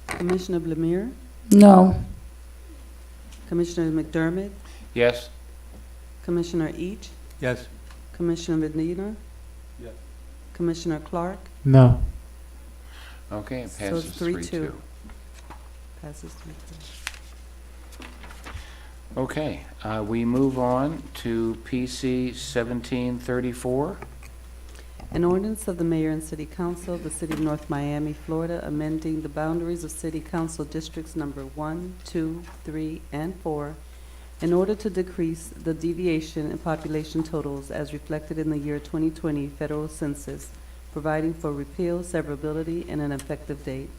Commissioner Blemire, No. Commissioner McDermott, Yes? Commissioner Each, Yes. Commissioner Medina, Yes. Commissioner Clark, No. Okay, it So passes it's 3-2. 3-2. passes 3-2. Okay, we move on to PC 1734. An ordinance of the mayor and city council of the city of North Miami, Florida, amending the boundaries of city council districts number 1, 2, 3, and 4 in order to decrease the deviation in population totals as reflected in the year 2020 federal census, providing for repeal, severability, and an effective date.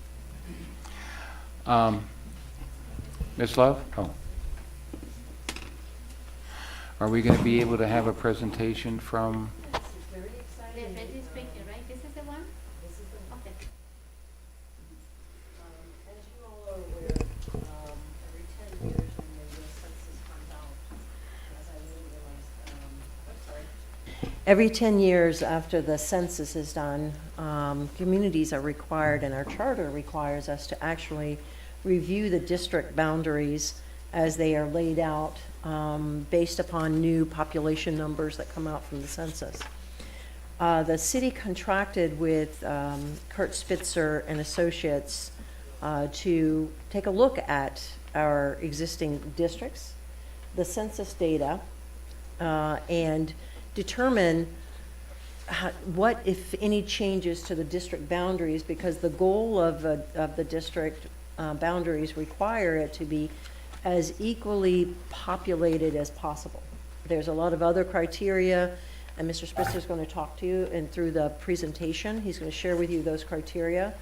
Ms. Love? Oh. Are we going to be able to have a presentation from? This is the one? This is the one. Okay. As you all are aware, every 10 years when the U.S. Census comes out, as I realized, every 10 years after the census is done, communities are required, and our charter requires us to actually review the district boundaries as they are laid out based upon new population numbers that come out from the census. The city contracted with Kurt Spitzer and Associates to take a look at our existing districts, the census data, and determine what, if any, changes to the district boundaries, because the goal of the district boundaries require it to be as equally populated as possible. There's a lot of other criteria, and Mr. Spitzer is going to talk to you, and through the presentation, he's going to share with you those criteria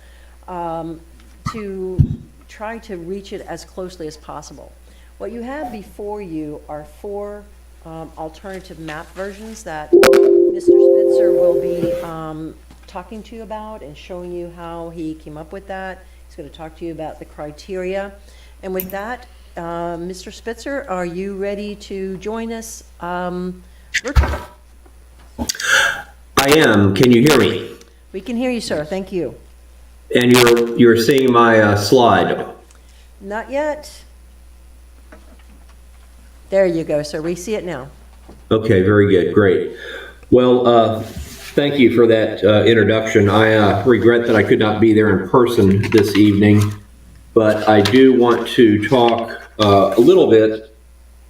to try to reach it as closely as possible. What you have before you are 4 alternative map versions that Mr. Spitzer will be talking to you about and showing you how he came up with that. He's going to talk to you about the criteria. And with that, Mr. Spitzer, are you ready to join us virtually? I am. Can you hear me? We can hear you, sir. Thank you. And you're seeing my slide. Not yet. There you go, sir. We see it now. Okay, very good. Great. Well, thank you for that introduction. I regret that I could not be there in person this evening, but I do want to talk a little bit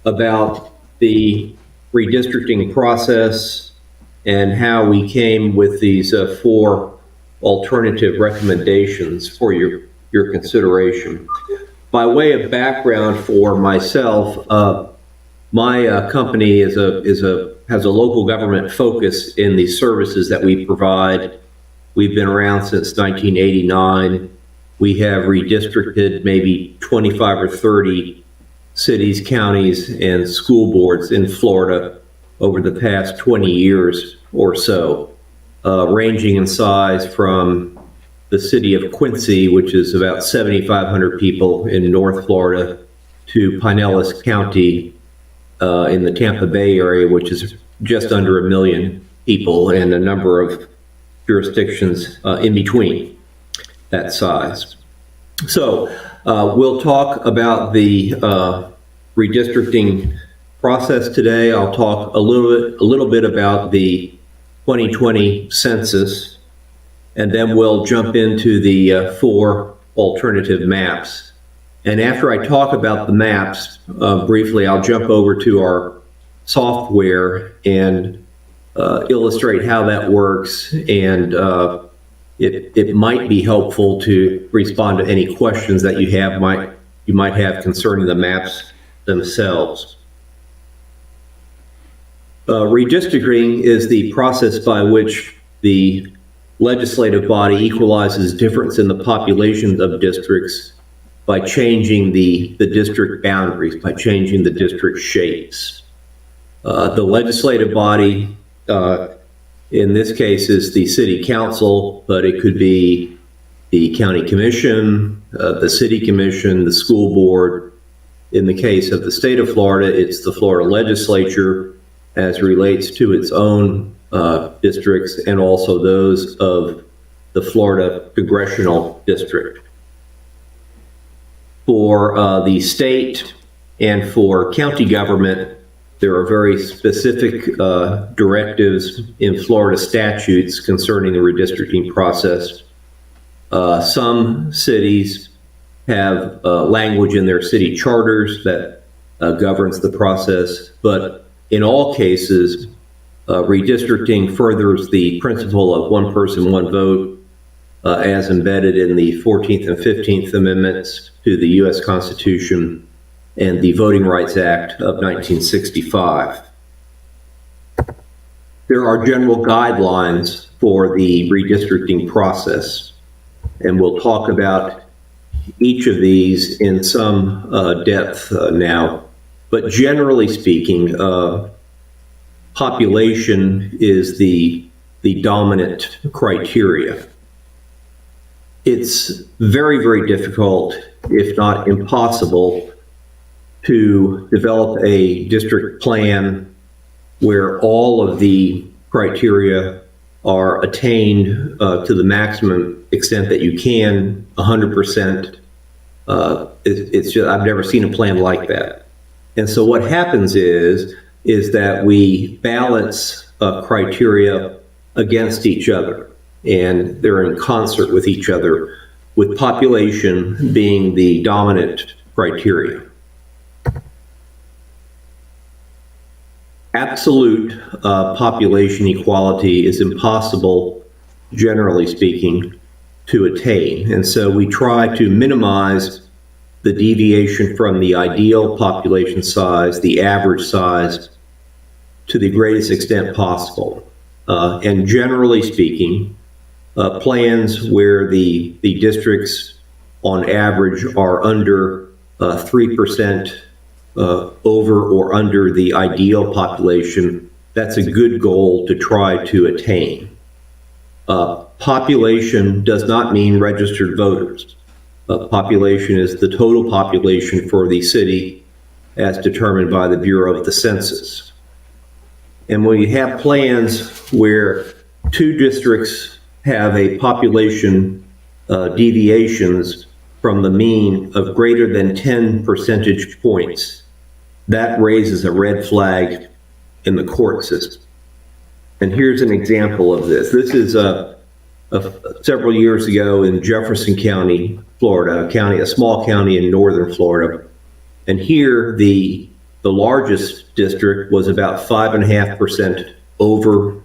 about the redistricting process and how we came with these 4 alternative recommendations for your consideration. By way of background for myself, my company has a local government focus in the services that we provide. We've been around since 1989. We have redistricted maybe 25 or 30 cities, counties, and school boards in Florida over the past 20 years or so, ranging in size from the city of Quincy, which is about 7,500 people in North Florida, to Pinellas County in the Tampa Bay area, which is just under 1 million people, and a number of jurisdictions in between that size. So we'll talk about the redistricting process today. I'll talk a little bit about the 2020 census, and then we'll jump into the 4 alternative maps. And after I talk about the maps briefly, I'll jump over to our software and illustrate how that works, and it might be helpful to respond to any questions that you might have concerning the maps themselves. Redistricting is the process by which the legislative body equalizes difference in the populations of districts by changing the district boundaries, by changing the district shapes. The legislative body, in this case, is the city council, but it could be the county commission, the city commission, the school board. In the case of the state of Florida, it's the Florida legislature as relates to its own districts, and also those of the Florida congressional district. For the state and for county government, there are very specific directives in Florida statutes concerning the redistricting process. Some cities have language in their city charters that governs the process, but in all cases, redistricting furthers the principle of one person, one vote, as embedded in the 14th and 15th Amendments to the U.S. Constitution and the Voting Rights Act of 1965. There are general guidelines for the redistricting process, and we'll talk about each of these in some depth now. But generally speaking, population is the dominant criteria. It's very, very difficult, if not impossible, to develop a district plan where all of the criteria are attained to the maximum extent that you can, 100%. It's just, I've never seen a plan like that. And so what happens is that we balance criteria against each other, and they're in concert with each other, with population being the dominant criteria. absolute population equality is impossible, generally speaking, to attain. And so we try to minimize the deviation from the ideal population size, the average size, to the greatest extent possible. And generally speaking, plans where the districts on average are under 3% over or under the ideal population, that's a good goal to try to attain. Population does not mean registered voters. Population is the total population for the city as determined by the Bureau of the Census. And when you have plans where two districts have a population deviations from the mean of greater than 10 percentage points, that raises a red flag in the court system. And here's an example of this. This is several years ago in Jefferson County, Florida, a small county in northern Florida. And here the largest district was about 5.5% over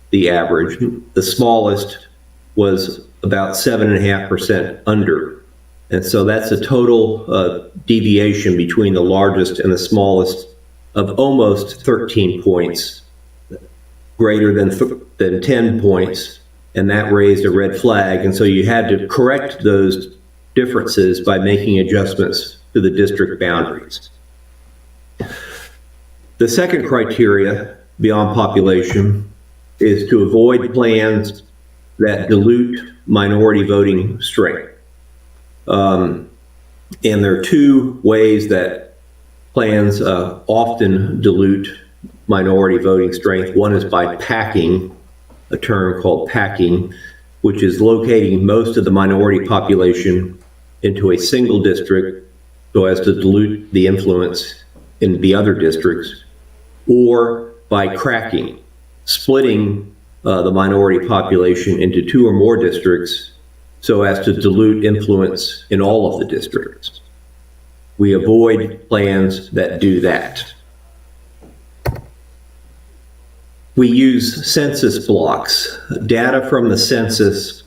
the average. The smallest was about 7.5% under. And so that's a total deviation between the largest and the smallest of almost 13 points, greater than 10 points, and that raised a red flag. And so you had to correct those differences by making adjustments to the district boundaries. The second criteria beyond population is to avoid plans that dilute minority voting strength. And there are two ways that plans often dilute minority voting strength. One is by packing, a term called packing, which is locating most of the minority population into a single district so as to dilute the influence in the other districts, or by cracking, splitting the minority population into two or more districts so as to dilute influence in all of the districts. We avoid plans that do that. We use census blocks. Data from the census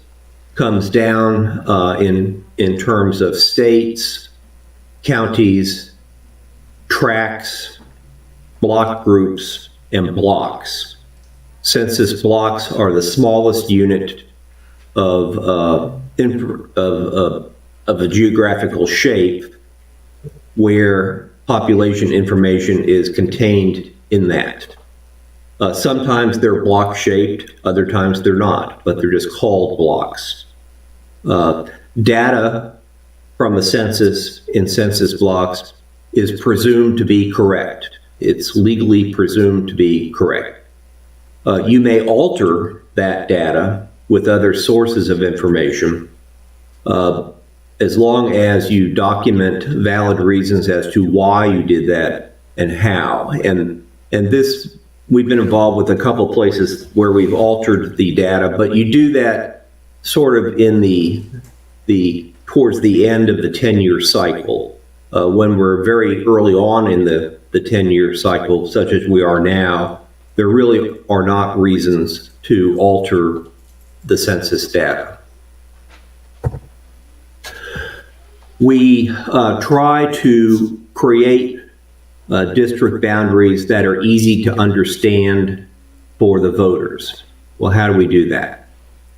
comes down in terms of states, counties, tracts, block groups, and blocks. Census blocks are the smallest unit of a geographical shape where population information is contained in that. Sometimes they're block shaped, other times they're not, but they're just called blocks. Data from the census in census blocks is presumed to be correct. It's legally presumed to be correct. You may alter that data with other sources of information as long as you document valid reasons as to why you did that and how. And this, we've been involved with a couple places where we've altered the data, but you do that sort of in towards the end of the 10-year cycle. When we're very early on in the 10-year cycle, such as we are now, there really are not reasons to alter the census data. We try to create district boundaries that are easy to understand for the voters. Well, how do we do that?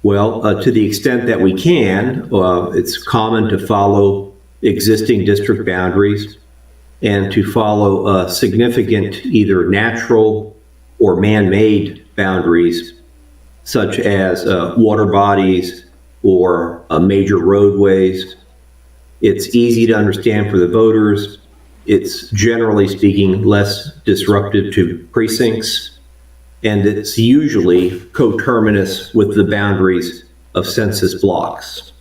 Well, to the extent that we can, it's common to follow existing district boundaries and to follow significant either natural or man-made boundaries, such as water bodies or major roadways. It's easy to understand for the voters. It's generally speaking less disruptive to precincts, and it's usually coterminous with the boundaries of census blocks.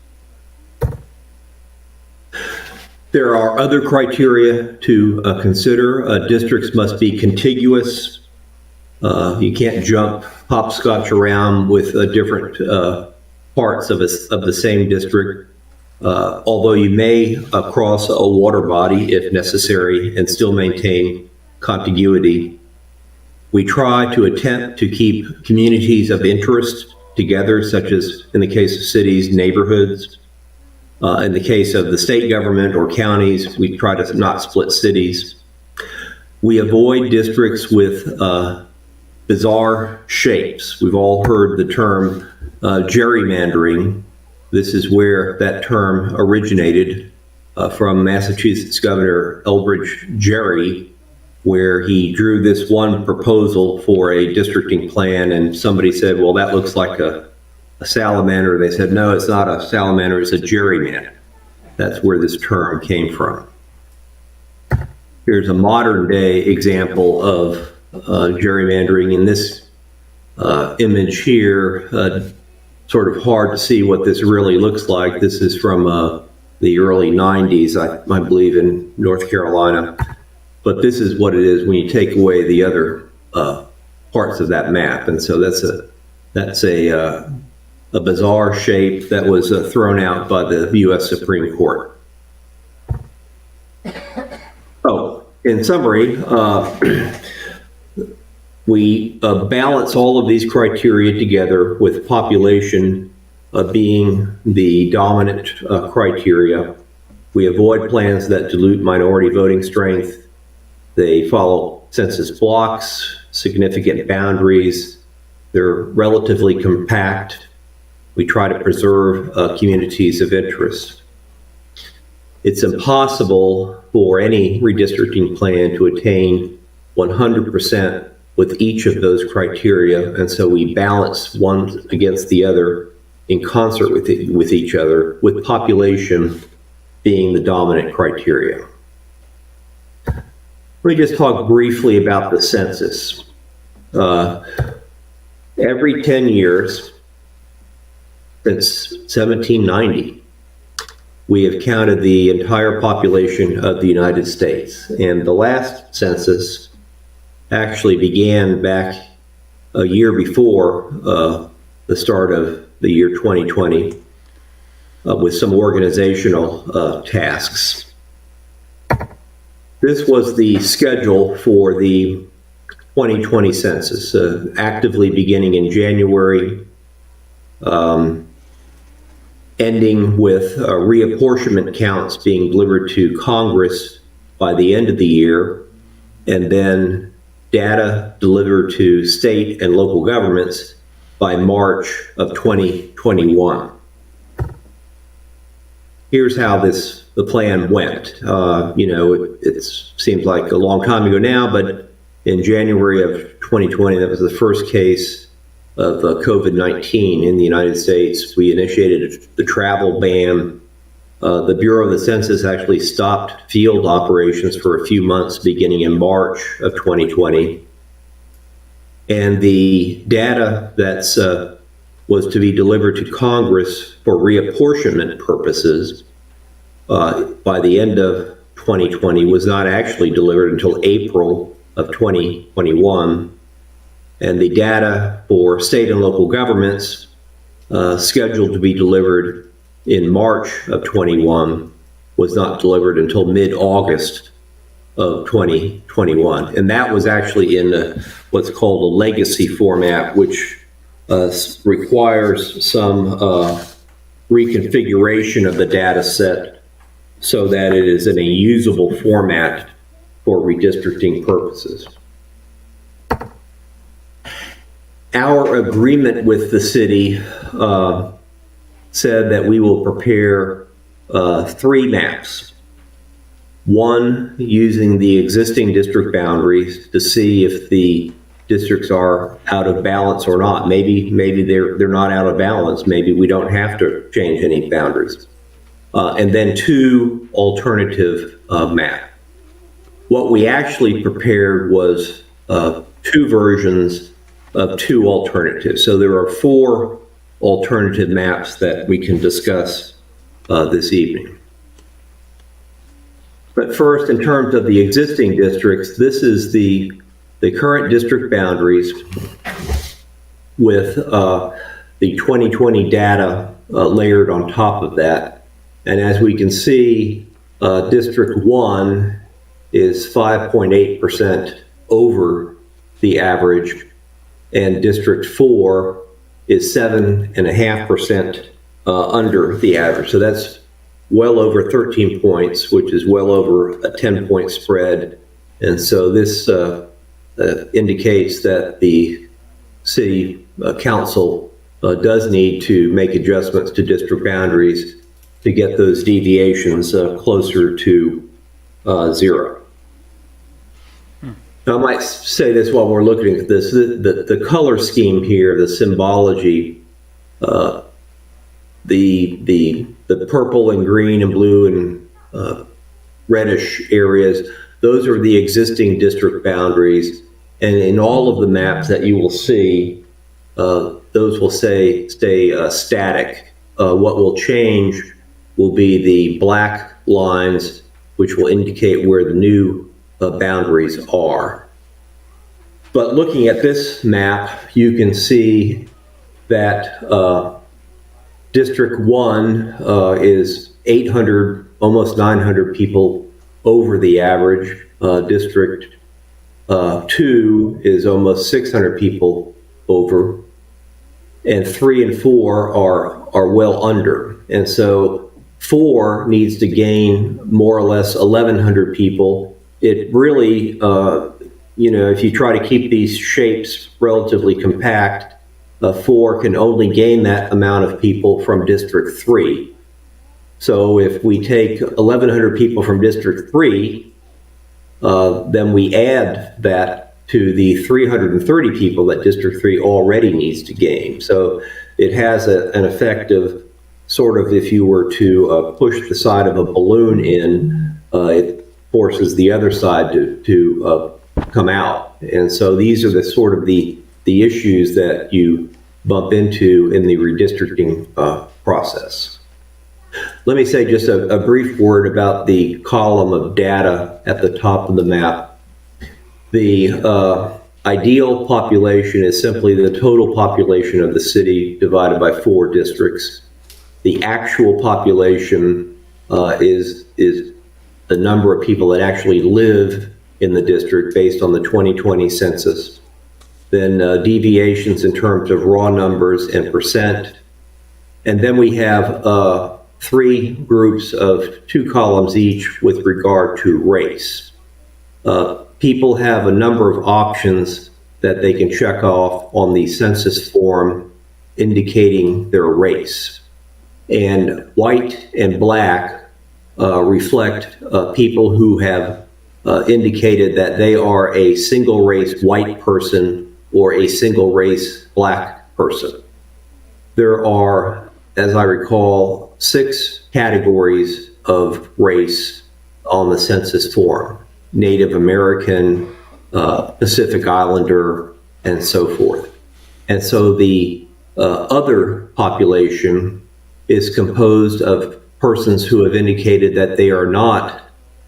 There are other criteria to consider. Districts must be contiguous. You can't jump hopscotch around with different parts of the same district. Although you may cross a water body if necessary and still maintain contiguity. We try to attempt to keep communities of interest together, such as in the case of cities, neighborhoods. In the case of the state government or counties, we try to not split cities. We avoid districts with bizarre shapes. We've all heard the term gerrymandering. This is where that term originated from Massachusetts Governor Elbridge Gerry, where he drew this one proposal for a districting plan, and somebody said, well, that looks like a salamander. They said, no, it's not a salamander, it's a gerrymander. That's where this term came from. Here's a modern day example of gerrymandering. In this image here, sort of hard to see what this really looks like. This is from the early 90s, I believe, in North Carolina. But this is what it is when you take away the other parts of that map. And so that's a bizarre shape that was thrown out by the U.S. Supreme Court. Oh, in summary, we balance all of these criteria together with population being the dominant criteria. We avoid plans that dilute minority voting strength. They follow census blocks, significant boundaries. They're relatively compact. We try to preserve communities of interest. It's impossible for any redistricting plan to attain 100% with each of those criteria, and so we balance one against the other in concert with each other, with population being the dominant criteria. Let me just talk briefly about the census. Every 10 years, since 1790, we have counted the entire population of the United States. And the last census actually began back a year before the start of the year 2020 with some organizational tasks. This was the schedule for the 2020 census, actively beginning in January, ending with reapportionment counts being delivered to Congress by the end of the year, and then data delivered to state and local governments by March of 2021. Here's how the plan went. It seems like a long time ago now, but in January of 2020, that was the first case of COVID-19 in the United States. We initiated the travel ban. The Bureau of the Census actually stopped field operations for a few months beginning in March of 2020. And the data that's was to be delivered to Congress for reapportionment purposes by the end of 2020 was not actually delivered until April of 2021. And the data for state and local governments scheduled to be delivered in March of 21 was not delivered until mid-August of 2021. And that was actually in what's called a legacy format, which requires some reconfiguration of the data set so that it is in a usable format for redistricting purposes. Our agreement with the city said that we will prepare 3 maps. One, using the existing district boundaries to see if the districts are out of balance or not. Maybe they're not out of balance. Maybe we don't have to change any boundaries. And then 2 alternative maps. What we actually prepared was 2 versions of 2 alternatives. So there are 4 alternative maps that we can discuss this evening. But first, in terms of the existing districts, this is the current district boundaries with the 2020 data layered on top of that. And as we can see, District 1 is 5.8% over the average, and District 4 is 7.5% under the average. So that's well over 13 points, which is well over a 10-point spread. And so this indicates that the city council does need to make adjustments to district boundaries to get those deviations closer to 0. Now, I might say this while we're looking at this, the color scheme here, the symbology, the purple and green and blue and reddish areas, those are the existing district boundaries. And in all of the maps that you will see, those will stay static. What will change will be the black lines, which will indicate where the new boundaries are. But looking at this map, you can see that District 1 is 800, almost 900 people over the average. District 2 is almost 600 people over. And 3 and 4 are well under. And so 4 needs to gain more or less 1,100 people. It really, if you try to keep these shapes relatively compact, 4 can only gain that amount of people from District 3. So if we take 1,100 people from District 3, then we add that to the 330 people that District 3 already needs to gain. So it has an effect of sort of, if you were to push the side of a balloon in, it forces the other side to come out. And so these are the sort of the issues that you bump into in the redistricting process. Let me say just a brief word about the column of data at the top of the map. The ideal population is simply the total population of the city divided by 4 districts. The actual population is the number of people that actually live in the district based on the 2020 census. Then deviations in terms of raw numbers and percent. And then we have 3 groups of 2 columns each with regard to race. People have a number of options that they can check off on the census form indicating their race. And white and black reflect people who have indicated that they are a single race white person or a single race black person. There are, as I recall, 6 categories of race on the census form: Native American, Pacific Islander, and so forth. And so the other population is composed of persons who have indicated that they are not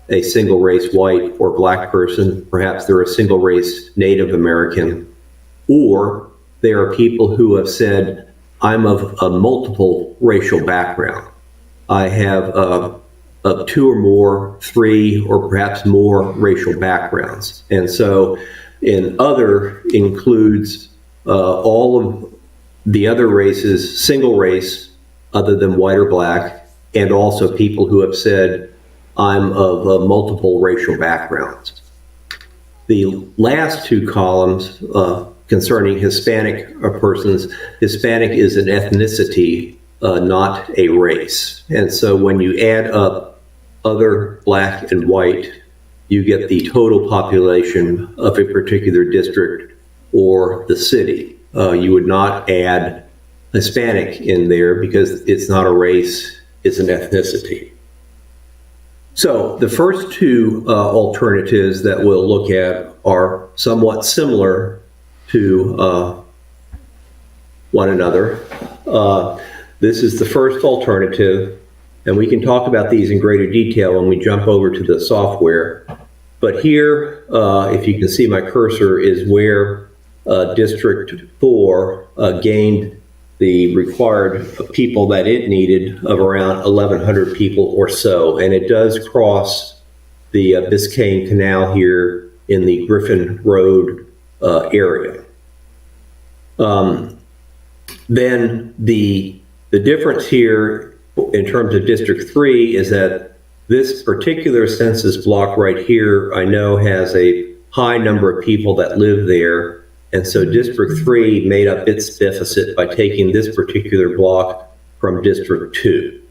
a single race white or black person. Perhaps they're a single race Native American, or they are people who have said, I'm of a multiple racial background. I have 2 or more, 3 or perhaps more racial backgrounds. And so in other includes all of the other races, single race other than white or black, and also people who have said, I'm of multiple racial backgrounds. The last 2 columns concerning Hispanic persons, Hispanic is an ethnicity, not a race. And so when you add up other black and white, you get the total population of a particular district or the city. You would not add Hispanic in there because it's not a race, it's an ethnicity. So the first 2 alternatives that we'll look at are somewhat similar to one another. This is the first alternative, and we can talk about these in greater detail when we jump over to the software. But here, if you can see my cursor, is where District 4 gained the required people that it needed of around 1,100 people or so. And it does cross the Biscayne Canal here in the Griffin Road area. Then the difference here in terms of District 3 is that this particular census block right here, I know has a high number of people that live there. And so District 3 made up its deficit by taking this particular block from District 2.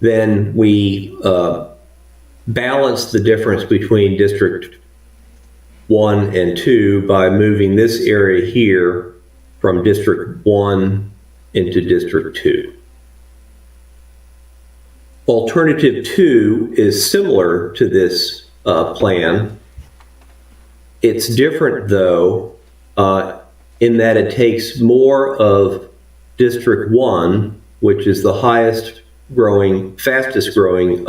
Then we balanced the difference between District 1 and 2 by moving this area here from District 1 into District 2. Alternative 2 is similar to this plan. It's different, though, in that it takes more of District 1, which is the fastest growing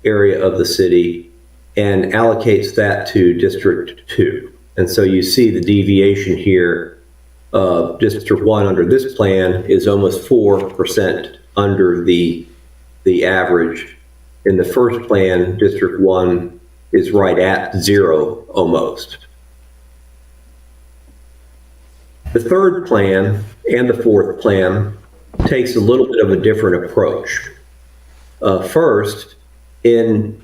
area of the city, and allocates that to District 2. And so you see the deviation here. District 1 under this plan is almost 4% under the average. In the first plan, District 1 is right at 0 almost. The third plan and the fourth plan takes a little bit of a different approach. First, in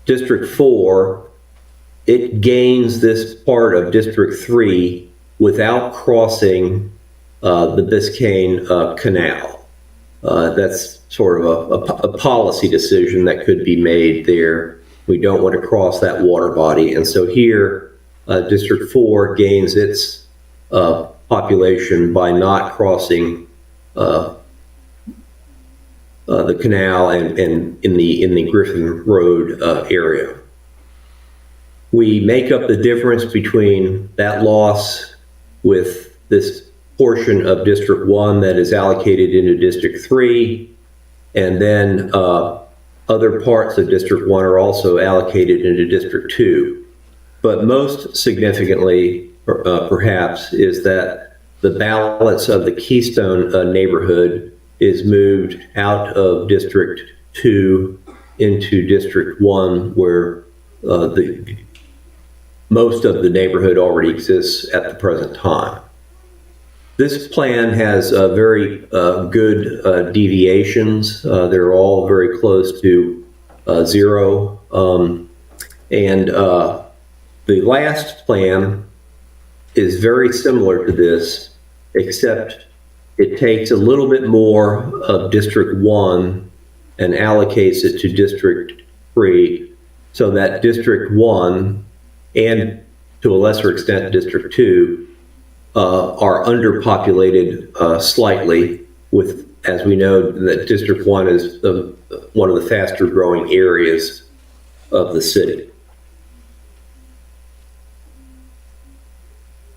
District 4, it gains this part of District 3 without crossing the Biscayne Canal. That's sort of a policy decision that could be made there. We don't want to cross that water body. And so here, District 4 gains its population by not crossing the canal and in the Griffin Road area. We make up the difference between that loss with this portion of District 1 that is allocated into District 3, and then other parts of District 1 are also allocated into District 2. But most significantly, perhaps, is that the balance of the Keystone neighborhood is moved out of District 2 into District 1, where most of the neighborhood already exists at the present time. This plan has very good deviations. They're all very close to 0. And the last plan is very similar to this, except it takes a little bit more of District 1 and allocates it to District 3, so that District 1 and to a lesser extent District 2 are underpopulated slightly, with, as we know, that District 1 is one of the faster growing areas of the city.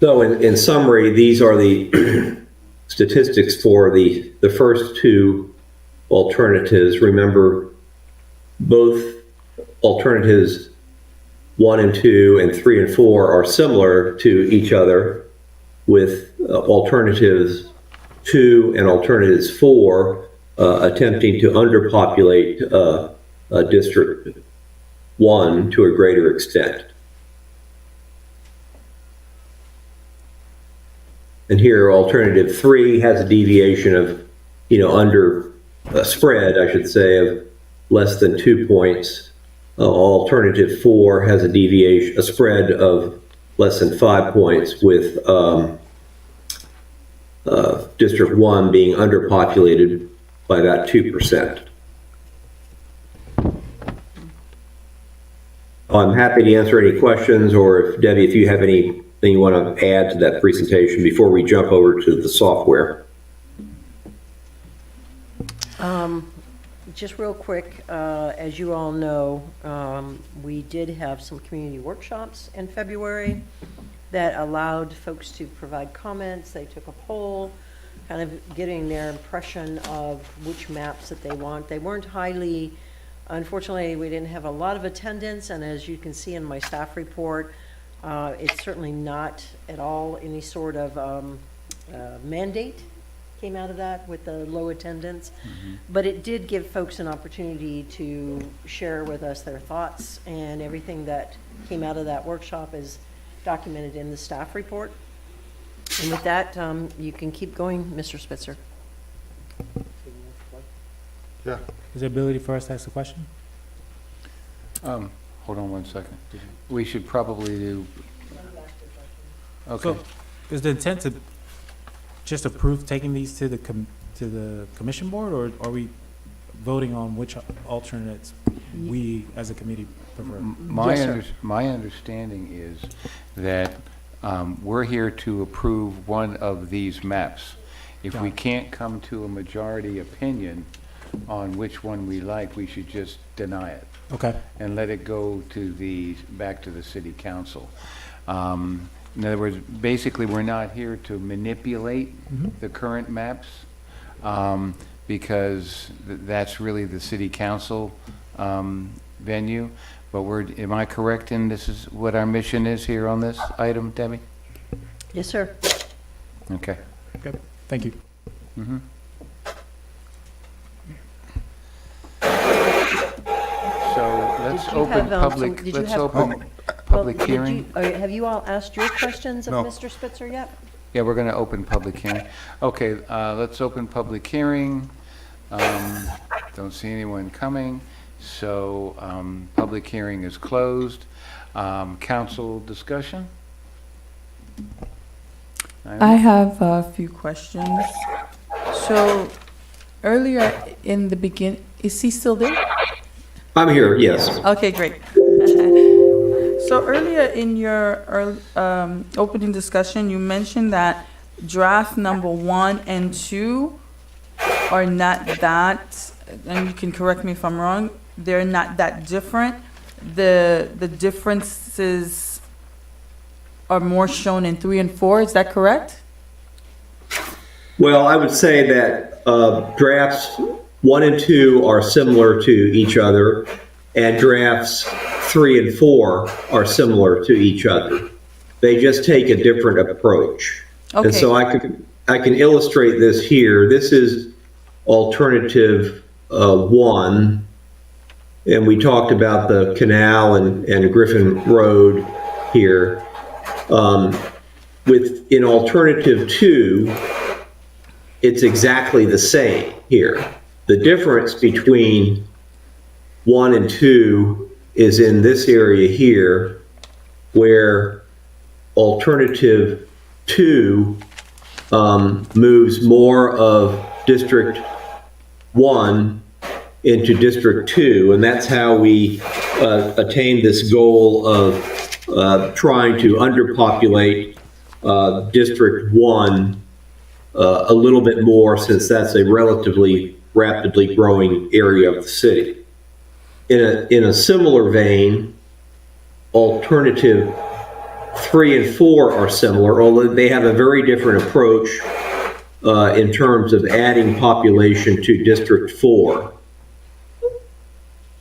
So in summary, these are the statistics for the first two alternatives. Remember, both alternatives 1 and 2 and 3 and 4 are similar to each other, with alternatives 2 and alternatives 4 attempting to underpopulate District 1 to a greater extent. And here, alternative 3 has a deviation of, under a spread, I should say, of less than 2 points. Alternative 4 has a spread of less than 5 points, with District 1 being underpopulated by about 2%. I'm happy to answer any questions, or if Debbie, if you have anything you want to add to that presentation before we jump over to the software. Just real quick, as you all know, we did have some community workshops in February that allowed folks to provide comments. They took a poll, kind of getting their impression of which maps that they want. They weren't unfortunately, we didn't have a lot of attendance, and as you can see in my staff report, it's certainly not at all any sort of mandate came out of that with the low attendance. But it did give folks an opportunity to share with us their thoughts, and everything that came out of that workshop is documented in the staff report. And with that, you can keep going, Mr. Spitzer. Yeah. Is there ability for us to ask a question? Hold on one second. We should probably do, okay. So, is the intent to just approve taking these to the commission board, or are we voting on which alternates we as a committee prefer? My understanding is that we're here to approve one of these maps. If we can't come to a majority opinion on which one we like, we should just deny it. Okay. And let it go to back to the city council. In other words, basically, we're not here to manipulate the current maps, because that's really the city council venue. But am I correct in this is what our mission is here on this item, Debbie? Yes, sir. Okay. Okay, thank you. So let's Did you open have, public, did you let's have- open Well, public did hearing. have you all asked your questions of No. Mr. Spitzer yet? Yeah, we're going to open public hearing. Okay, let's open public hearing. Don't see anyone coming, so public hearing is closed. Council discussion? I have a few questions. So earlier in the is he still there? I'm here, yes. Okay, great. So earlier in your opening discussion, you mentioned that draft number 1 and 2 are not that, and you can correct me if I'm wrong, they're not that different. The differences are more shown in 3 and 4, is that correct? Well, I would say that drafts 1 and 2 are similar to each other, and drafts 3 and 4 are similar to each other. They just take a different approach. Okay. And so I can illustrate this here. This is alternative 1, and we talked about the canal and Griffin Road here. In alternative 2, it's exactly the same here. The difference between 1 and 2 is in this area here, where alternative 2 moves more of District 1 into District 2, and that's how we attain this goal of trying to underpopulate District 1 a little bit more, since that's a relatively rapidly growing area of the city. In a similar vein, alternative 3 and 4 are similar, although they have a very different approach in terms of adding population to District 4.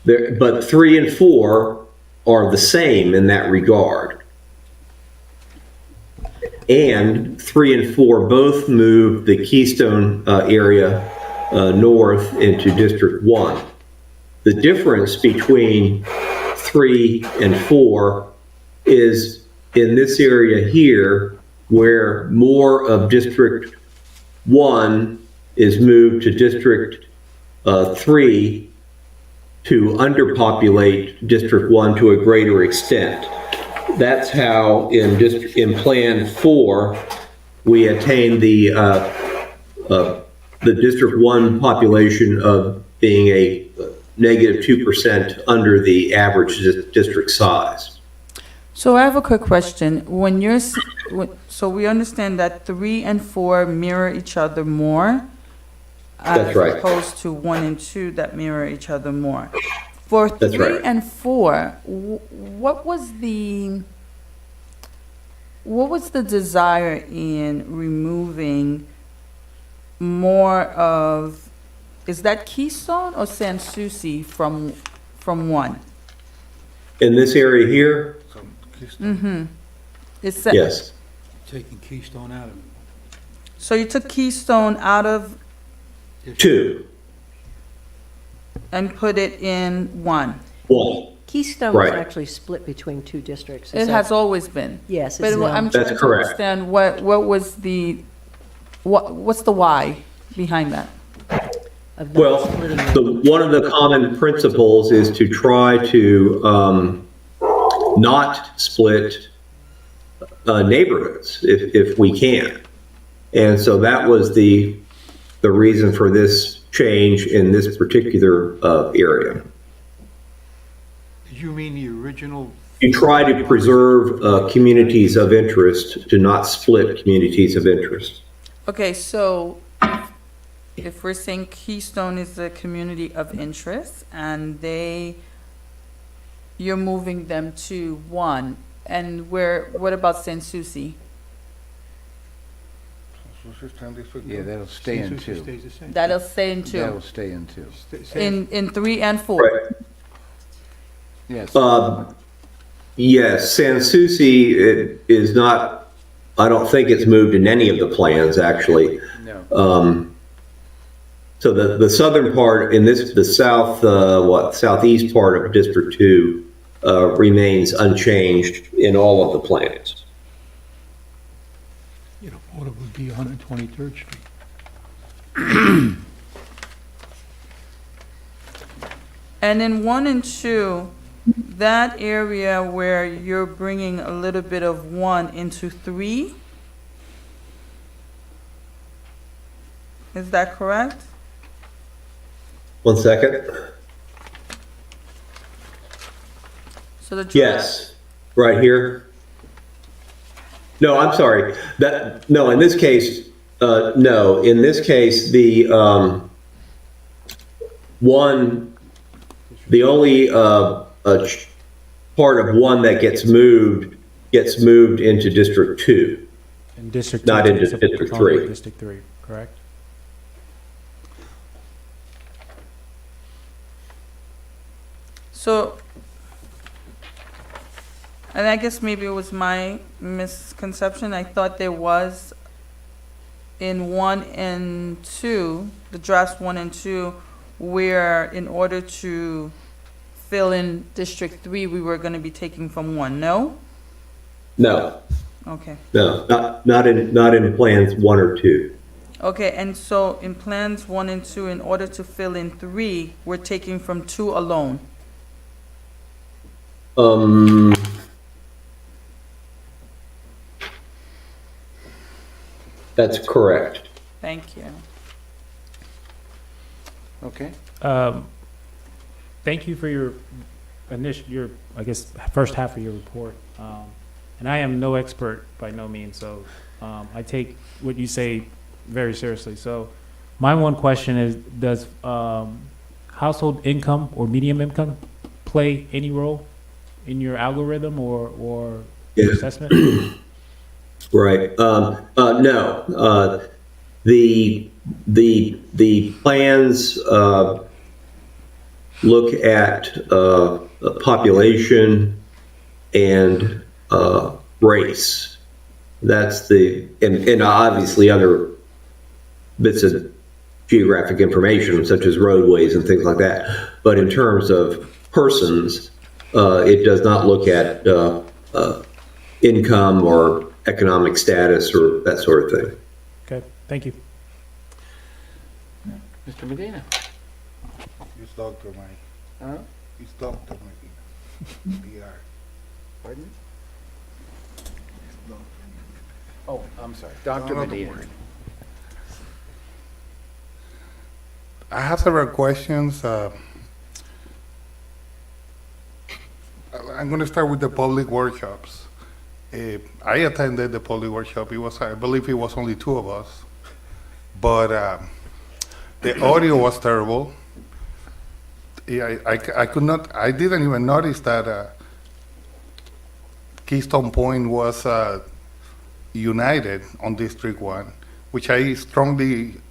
But 3 and 4 are the same in that regard. And 3 and 4 both move the Keystone area north into District 1. The difference between 3 and 4 is in this area here, where more of District 1 is moved to District 3 to underpopulate District 1 to a greater extent. That's how in Plan 4 we attain the District 1 population of being a negative 2% under the average district size. So I have a quick question. So we understand that 3 and 4 mirror each other more, That's right. as opposed to 1 and 2 that mirror each other more. For That's 3 right. and 4, what was the desire in removing more of, is that Keystone or Sans Souci from 1? In this area here, Mm-hmm. yes. Taking Keystone out of it. So you took Keystone out of 2. and put it in 1. 1. Keystone was Right. actually split between two districts. It has always been. Yes, But it's now. I'm That's trying to correct. understand what was what's the why behind that? of not Well, splitting it. one of the common principles is to try to not split neighborhoods if we can. And so that was the reason for this change in this particular area. Did you mean the original? You try to preserve communities of interest, to not split communities of interest. Okay, so if we're saying Keystone is a community of interest and you're moving them to one, and what about San Souci? Yeah, that'll stay in Census two. stays the same. That'll stay in That'll two, stay in two. in 3 and 4. Right. Yes. Yes, San Souci is not, I don't think it's moved in any of the plans, actually. No. So the southern part, in the southeast part of District 2 remains unchanged in all of the plans. You know, what it would be 123rd Street. And in 1 and 2, that area where you're bringing a little bit of 1 into 3, is that correct? 1 second. So the Yes, right here. No, I'm sorry. No, in this case, no. In this case, the only part of 1 that gets moved into District 2, In District not 2, into it's District on 3. District 3, correct? So, and I guess maybe it was my misconception. I thought there was in 1 and 2, the drafts 1 and 2, where in order to fill in District 3, we were going to be taking from 1. No? No, Okay. no, not in plans 1 or 2. Okay, and so in plans 1 and 2, in order to fill in 3, we're taking from 2 alone. That's correct. Thank you. Okay. Thank you for your I guess, first half of your report. And I am no expert by no means, so I take what you say very seriously. So my one question is, does household income or medium income play any role in your algorithm or Yeah. assessment? Right. No. The plans look at population and race. That's and obviously other bits of geographic information such as roadways and things like that. But in terms of persons, it does not look at income or economic status or that sort of thing. Okay, thank you. Mr. Medina? It's Dr. Mike. Huh? It's Dr. Medina. DR. Pardon? Oh, I'm sorry. Dr. No, don't Medina. worry. I have several questions. I'm going to start with the public workshops. I attended the public workshop. I believe it was only 2 of us, but the audio was terrible. I didn't even notice that Keystone Point was united on District 1, which I strongly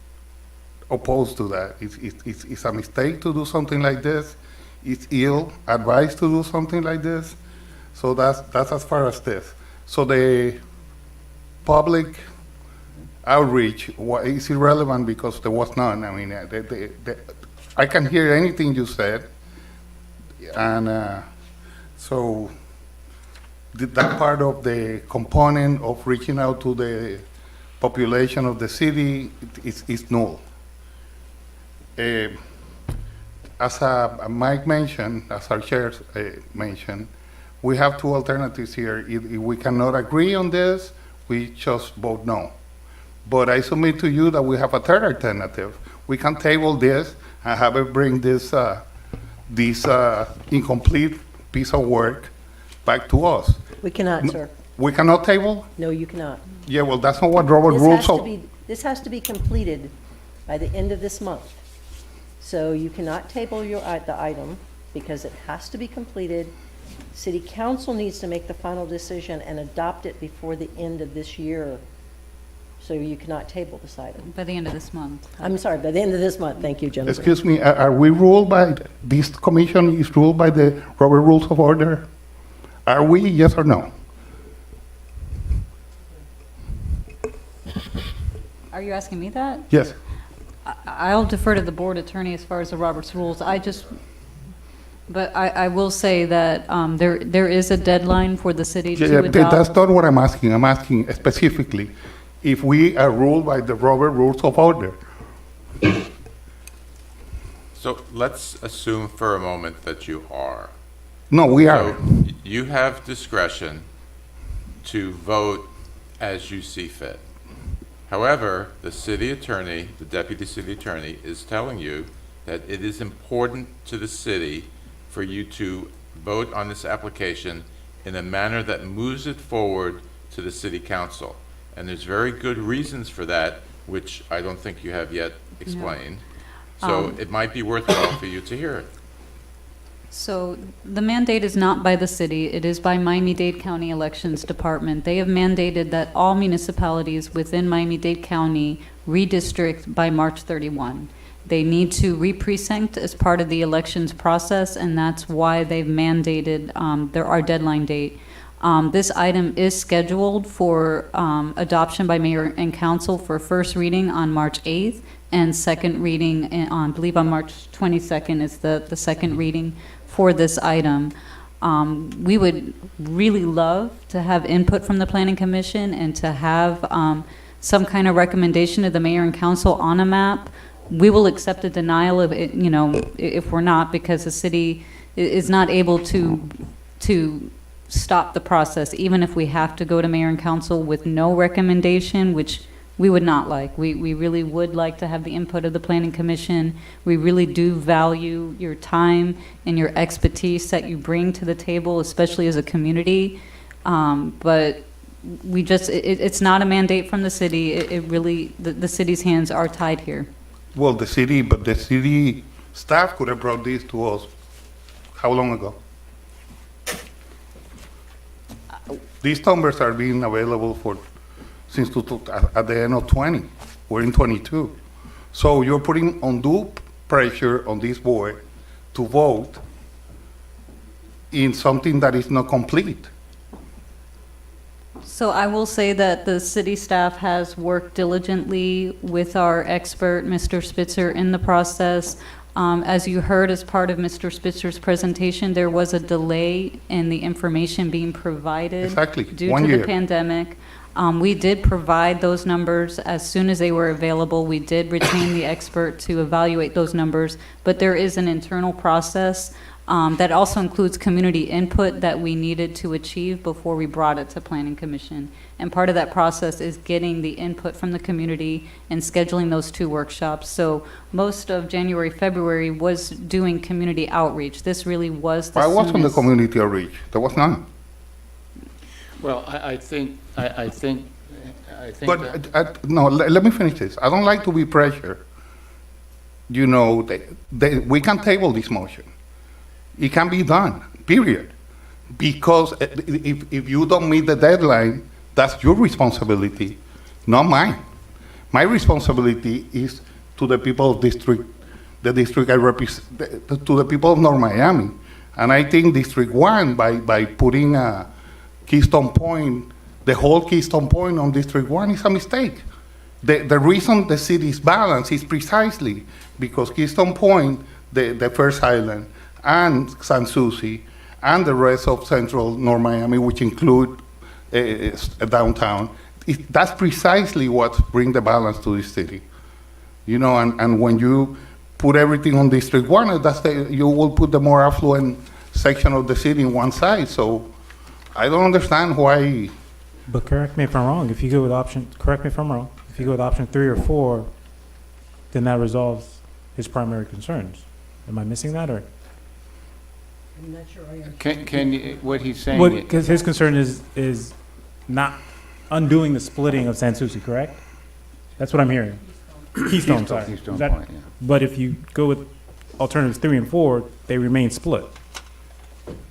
oppose to that. It's a mistake to do something like this. It's ill advised to do something like this. So that's as far as this. So the public outreach is irrelevant because there was none. I mean, I can hear anything you said, and So that part of the component of reaching out to the population of the city is null. As Mike mentioned, as our chair mentioned, we have two alternatives here. If we cannot agree on this, we just vote no. But I submit to you that we have a third alternative. We can table this and have it bring this incomplete piece of work back to us. We cannot, sir. We cannot table? No, you cannot. Yeah, well, that's not what Robert rules of. This has to be completed by the end of this month. So you cannot table the item because it has to be completed. City Council needs to make the final decision and adopt it before the end of this year. So you cannot table this item. By the end of this month. I'm sorry, by the end of this month. Thank you, Jennifer. Excuse me, are we ruled by, this commission is ruled by the Robert Rules of Order? Are we, yes or no? Are you asking me that? Yes. I'll defer to the board attorney as far as the Roberts rules. But I will say that there is a deadline for the city to adopt. That's not what I'm asking. I'm asking specifically if we are ruled by the Robert Rules of Order. So let's assume for a moment that you are. No, we are. So you have discretion to vote as you see fit. However, the city attorney, the deputy city attorney, is telling you that it is important to the city for you to vote on this application in a manner that moves it forward to the city council. And there's very good reasons for that, which I don't think you have yet explained. So it might be worthwhile for you to hear it. So the mandate is not by the city, it is by Miami-Dade County Elections Department. They have mandated that all municipalities within Miami-Dade County redistrict by March 31. They need to re-precinct as part of the elections process, and that's why they've mandated our deadline date. This item is scheduled for adoption by mayor and council for first reading on March 8th and second reading I believe on March 22nd is the second reading for this item. We would really love to have input from the Planning Commission and to have some kind of recommendation to the mayor and council on a map. We will accept a denial of it, if we're not, because the city is not able to stop the process, even if we have to go to mayor and council with no recommendation, which we would not like. We really would like to have the input of the Planning Commission. We really do value your time and your expertise that you bring to the table, especially as a community. But we just, it's not a mandate from the city. It really, the city's hands are tied here. Well, the city staff could have brought this to us how long ago? These numbers are being available since at the end of 20. We're in 22. So you're putting undue pressure on this board to vote in something that is not complete. So I will say that the city staff has worked diligently with our expert, Mr. Spitzer, in the process. As you heard as part of Mr. Spitzer's presentation, there was a delay in the information being provided due to the pandemic. We did provide those numbers as soon as they were available. We did retain the expert to evaluate those numbers, but there is an internal process that also includes community input that we needed to achieve before we brought it to Planning Commission. And part of that process is getting the input from the community and scheduling those 2 workshops. So most of January, February was doing community outreach. This really was the soonest. I was on the community outreach. There was none. Well, I think But no, let me finish this. I don't like to be pressured. We can table this motion. It can be done, period. Because if you don't meet the deadline, that's your responsibility, not mine. My responsibility is to the people of the district I represent, to the people of North Miami. And I think District 1, by putting a Keystone Point, the whole Keystone Point on District 1 is a mistake. The reason the city is balanced is precisely because Keystone Point, the first island, and San Souci, and the rest of central North Miami, which include downtown. That's precisely what brings the balance to the city. You know, and when you put everything on District 1, you will put the more affluent section of the city in one side. So I don't understand why. But correct me if I'm wrong, if you go with correct me if I'm wrong, if you go with option 3 or 4, then that resolves his primary concerns. Am I missing that, or? I'm not sure I understand. Can you, what he's saying? Because his concern is not undoing the splitting of San Souci, correct? That's what I'm hearing. Keystone, sorry. Keystone Is that- Point, yeah. But if you go with alternatives 3 and 4, they remain split.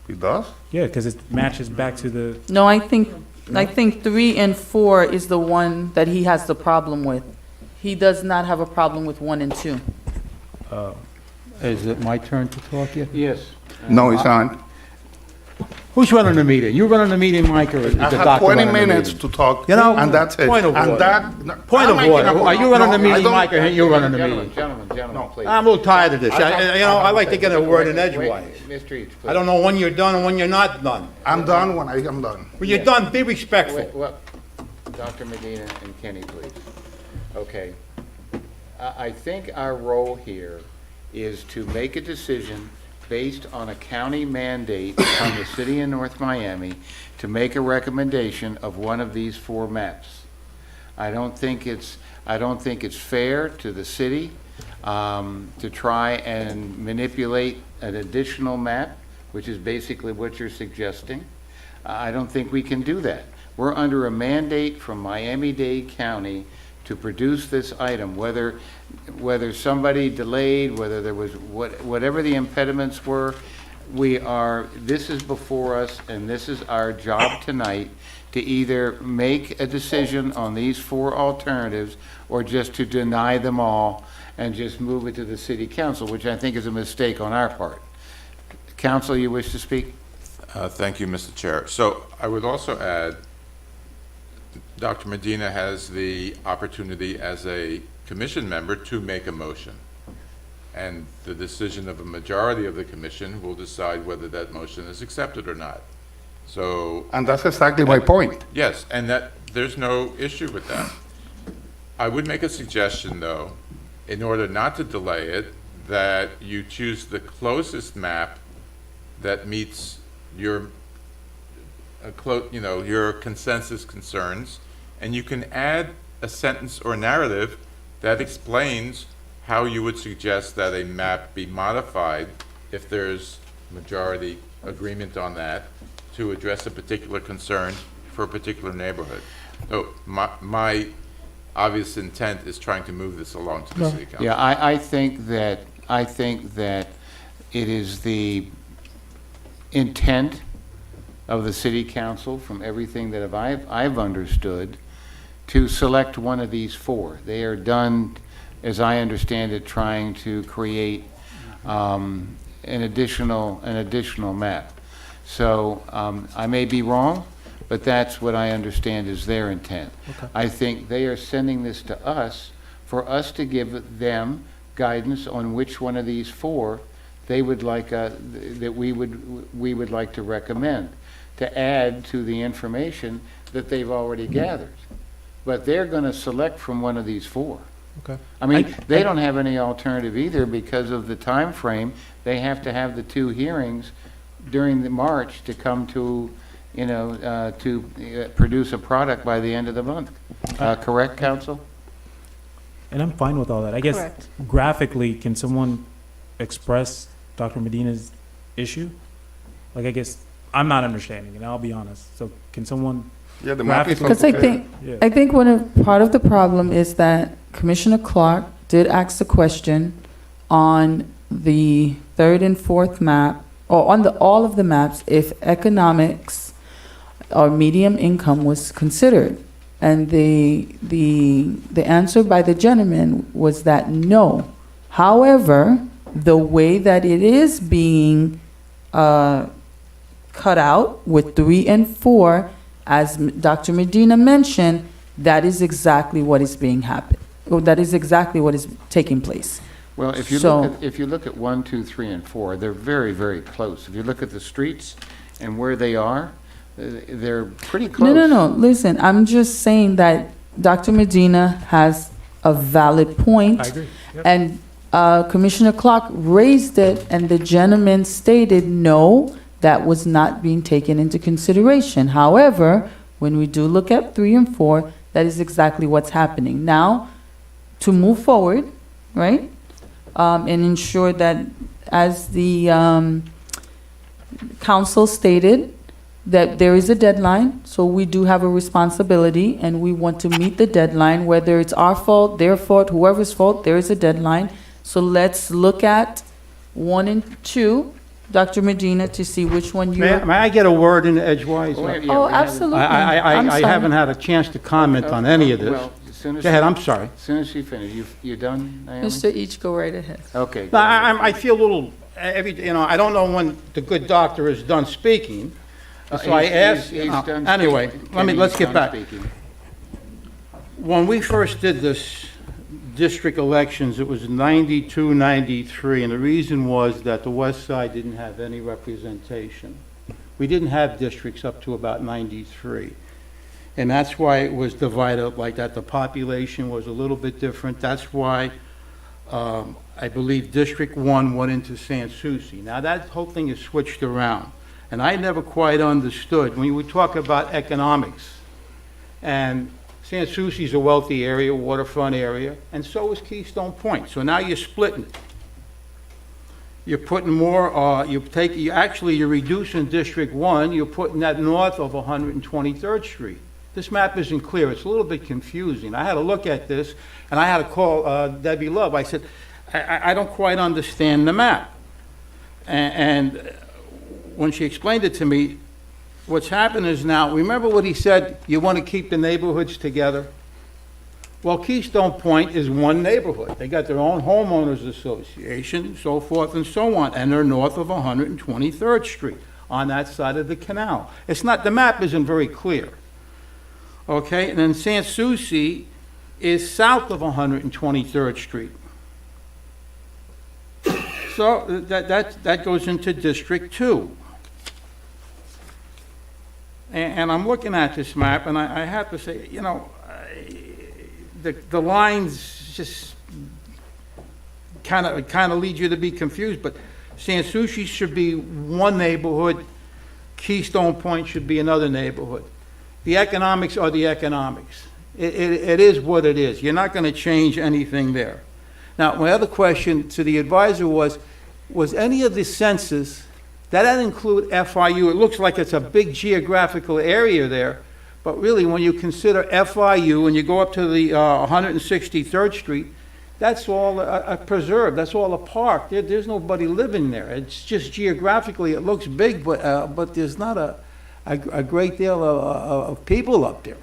It does? Yeah, because it matches back to the. No, I think 3 and 4 is the one that he has the problem with. He does not have a problem with 1 and 2. Is it my turn to talk yet? Yes. No, it's not. Who's running the meeting? You running the meeting, Mike, or is the I have doctor 20 running the minutes meeting? to talk, You know, and that's it. point of and order. that, Point I'm of making order. a point. Are you running No, the I meeting, don't- Mike, or you running the meeting? Gentlemen, please. I'm a little tired of this. I like to get a word in edgewise. Mr. Eads, please. I don't know when you're done and when you're not done. I'm done when I am done. When you're done, be respectful. Wait, well, Dr. Medina and Kenny, please. Okay. I think our role here is to make a decision based on a county mandate from the city of North Miami to make a recommendation of one of these 4 maps. I don't think it's fair to the city to try and manipulate an additional map, which is basically what you're suggesting. I don't think we can do that. We're under a mandate from Miami-Dade County to produce this item, whether somebody delayed, whether there was whatever the impediments were. This is before us, and this is our job tonight to either make a decision on these 4 alternatives or just to deny them all and just move it to the city council, which I think is a mistake on our part. Council, you wish to speak? Thank you, Mr. Chair. So I would also add, Dr. Medina has the opportunity as a commission member to make a motion. And the decision of a majority of the commission will decide whether that motion is accepted or not. So. And that's exactly my point. Yes, and that, there's no issue with that. I would make a suggestion, though, in order not to delay it, that you choose the closest map that meets your, your consensus concerns, and you can add a sentence or narrative that explains how you would suggest that a map be modified if there's majority agreement on that to address a particular concern for a particular neighborhood. So my obvious intent is trying to move this along to the city council. Yeah, I think that it is the intent of the city council, from everything that I've understood, to select one of these 4. They are done, as I understand it, trying to create an additional map. So I may be wrong, but that's what I understand is their intent. Okay. I think they are sending this to us for us to give them guidance on which one of these 4 they would like that we would like to recommend to add to the information that they've already gathered. But they're going to select from one of these 4. Okay. I mean, they don't have any alternative either because of the time frame. They have to have the 2 hearings during the March to come to, produce a product by the end of the month. Correct, counsel? And I'm fine with all that. I guess Correct. graphically, can someone express Dr. Medina's issue? Like, I guess I'm not understanding, and I'll be honest. So can someone? Yeah, the map is Because I think, Yeah. I think part of the problem is that Commissioner Clark did ask the question on the 3rd and 4th map, or on all of the maps, if economics or medium income was considered. And the answer by the gentleman was that no. However, the way that it is being cut out with 3 and 4, as Dr. Medina mentioned, that is exactly what is being happened. That is exactly what is taking place. Well, if you So- look at 1, 2, 3, and 4, they're very, very close. If you look at the streets and where they are, they're pretty close. No. Listen, I'm just saying that Dr. Medina has a valid point. I agree. Yep. And Commissioner Clark raised it, and the gentleman stated, no, that was not being taken into consideration. However, when we do look at 3 and 4, that is exactly what's happening. Now, to move forward, right, and ensure that, as the council stated, that there is a deadline, so we do have a responsibility, and we want to meet the deadline, whether it's our fault, their fault, whoever's fault, there is a deadline. So let's look at 1 and 2, Dr. Medina, to see which one May you're... I get a word in edgewise? Oh, absolutely. I'm I sorry. haven't had a chance to comment on any of this. Well, as soon as Go ahead, she- I'm sorry. As soon as she finishes, you done, Naomi? Mr. Each, go right ahead. Okay. No, I feel a little, I don't know when the good doctor is done speaking, so I asked, He's done anyway, speaking. let's He's get done back. speaking. When we first did this district elections, it was 92, 93, and the reason was that the west side didn't have any representation. We didn't have districts up to about 93. And that's why it was divided up like that. The population was a little bit different. That's why I believe District 1 went into Sans Souci. Now, that whole thing is switched around. And I never quite understood, when we talk about economics, and Sans Souci is a wealthy area, waterfront area, and so is Keystone Point. So now you're splitting it. You're putting more, you're reducing District 1, you're putting that north of 123rd Street. This map isn't clear, it's a little bit confusing. I had to look at this, and I had to call Debbie Love. I said, I don't quite understand the map. And when she explained it to me, what's happened is now, remember what he said, you want to keep the neighborhoods together? Well, Keystone Point is one neighborhood. They got their own homeowners association, so forth and so on, and they're north of 123rd Street, on that side of the canal. It's not, the map isn't very clear. Okay, and then Sans Souci is south of 123rd Street. So that goes into District 2. And I'm looking at this map, and I have to say, the lines just kind of lead you to be confused, but Sans Souci should be one neighborhood, Keystone Point should be another neighborhood. The economics are the economics. It is what it is. You're not going to change anything there. Now, my other question to the advisor was any of the census, that doesn't include FIU. It looks like it's a big geographical area there, but really when you consider FIU and you go up to the 163rd Street, that's all a preserve, that's all a park. There's nobody living there. It's just geographically, it looks big, but there's not a great deal of people up there.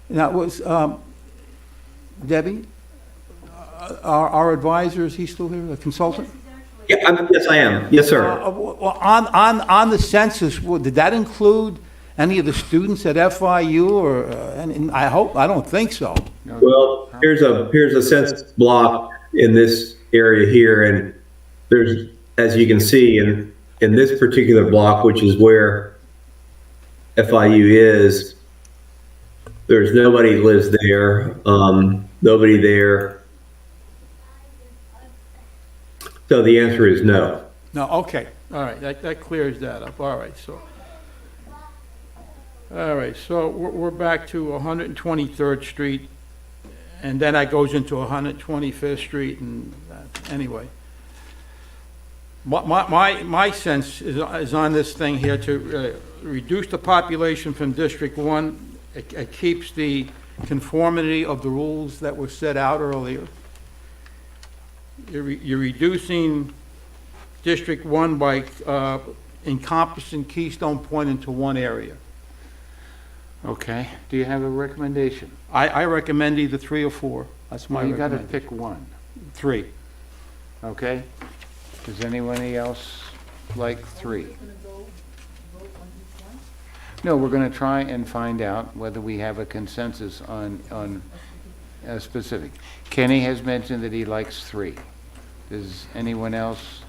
Now, was Debbie, our advisor, is he still here, the consultant? Yeah, yes, I am. Yes, sir. On the census, did that include any of the students at FIU, or, and I don't think so. Well, here's a census block in this area here, and there's, as you can see, in this particular block, which is where FIU is, there's nobody lives there, nobody there. So the answer is no. No, okay, all right, that clears that up, all right, so. All right, so we're back to 123rd Street, and then that goes into 125th Street, and anyway. My sense is on this thing here to reduce the population from District 1. It keeps the conformity of the rules that were set out earlier. You're reducing District 1 by encompassing Keystone Point into one area. Okay, do you have a recommendation? I recommend either 3 or 4. That's my You got to recommendation. pick one, 3. okay? Does anybody else like 3? No, we're going to try and find out whether we have a consensus on specific. Kenny has mentioned that he likes 3. Does anyone else?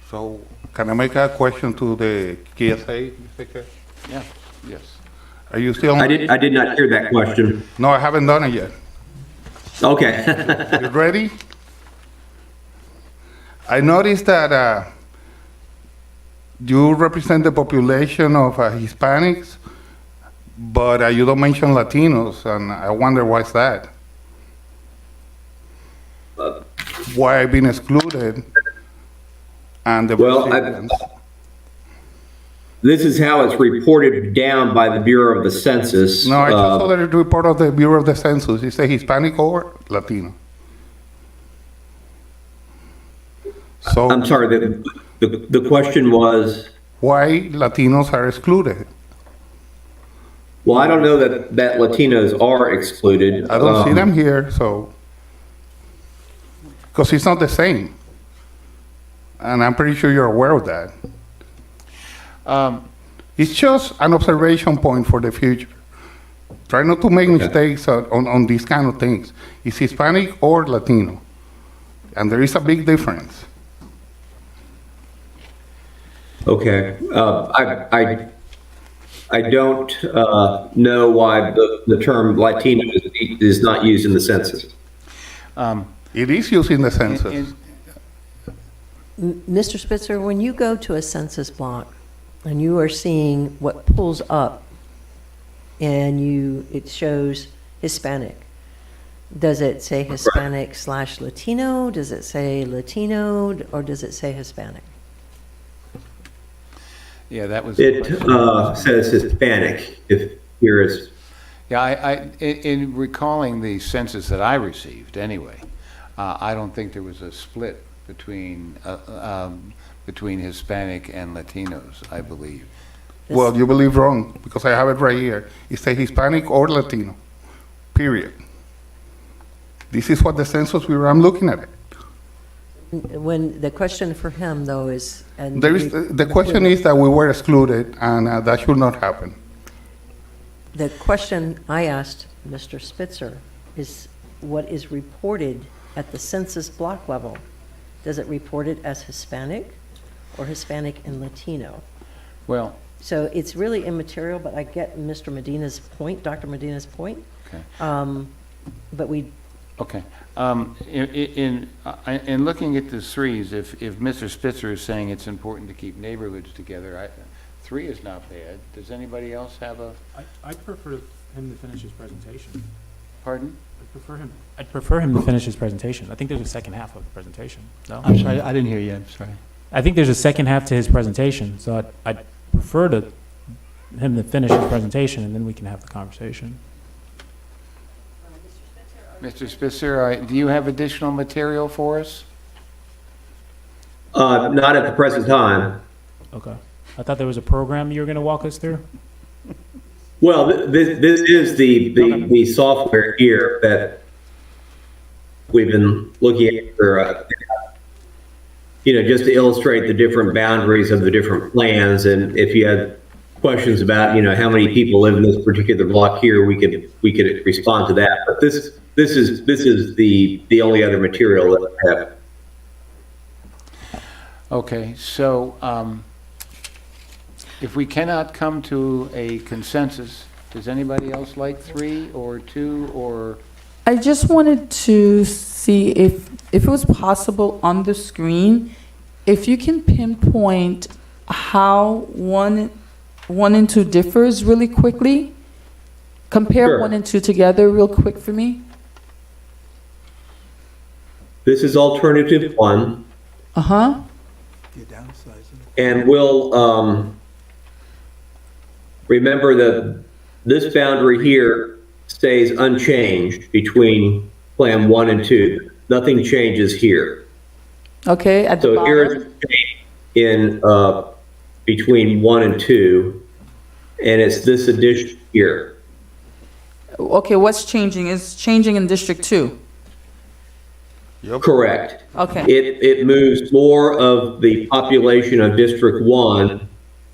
So can I make a question to the KSA, Mr. Chair? Yeah, yes. Are you still? I did not hear that question. No, I haven't done it yet. Okay. You ready? I noticed that you represent the population of Hispanics, but you don't mention Latinos, and I wonder why's that? Why I've been excluded? And the Brazilians. This is how it's reported down by the Bureau of the Census. No, I just saw the report of the Bureau of the Census. It says Hispanic or Latino. So I'm sorry, the question was? Why Latinos are excluded? Well, I don't know that Latinos are excluded. I don't see them here, so. Because it's not the same. And I'm pretty sure you're aware of that. It's just an observation point for the future. Try not to make mistakes on these kind of things. It's Hispanic or Latino. And there is a big difference. Okay. I don't know why the term Latino is not used in the census. It is used in the census. Mr. Spitzer, when you go to a census block and you are seeing what pulls up and it shows Hispanic, does it say Hispanic / Latino? Does it say Latino, or does it say Hispanic? Yeah, that was. It says Hispanic, if here is. Yeah, in recalling the census that I received anyway, I don't think there was a split between Hispanic and Latinos, I believe. Well, you believe wrong, because I have it right here. It says Hispanic or Latino, period. This is what the census Bureau, I'm looking at it. When the question for him, though, is... The question is that we were excluded, and that should not happen. The question I asked Mr. Spitzer is what is reported at the census block level. Does it report it as Hispanic or Hispanic and Latino? Well... So it's really immaterial, but I get Mr. Medina's point, Dr. Medina's point. Okay. But we... Okay. In looking at the 3s, if Mr. Spitzer is saying it's important to keep neighborhoods together, 3 is not bad. Does anybody else have a... I prefer him to finish his presentation. Pardon? I'd prefer him to finish his presentation. I think there's a second half of the presentation. No? I'm sorry, I didn't hear you, I'm sorry. I think there's a second half to his presentation, so I'd prefer him to finish his presentation, and then we can have the conversation. Mr. Spitzer, do you have additional material for us? Not at the present time. Okay. I thought there was a program you were going to walk us through. Well, this is the software here that we've been looking at for, just to illustrate the different boundaries of the different plans. And if you had questions about, how many people live in this particular block here, we could respond to that. But this is the only other material that I have. Okay, so if we cannot come to a consensus, does anybody else like 3 or 2 or? I just wanted to see if it was possible on the screen, if you can pinpoint how 1 and 2 differs really quickly. Compare Sure. 1 and 2 together real quick for me. This is alternative 1. Uh-huh. And we'll remember that this boundary here stays unchanged between Plan 1 and 2. Nothing changes here. Okay, at the So bottom. here is a change in between 1 and 2. and it's this addition here. Okay, what's changing? It's changing in District 2. Correct. Okay. It moves more of the population of District 1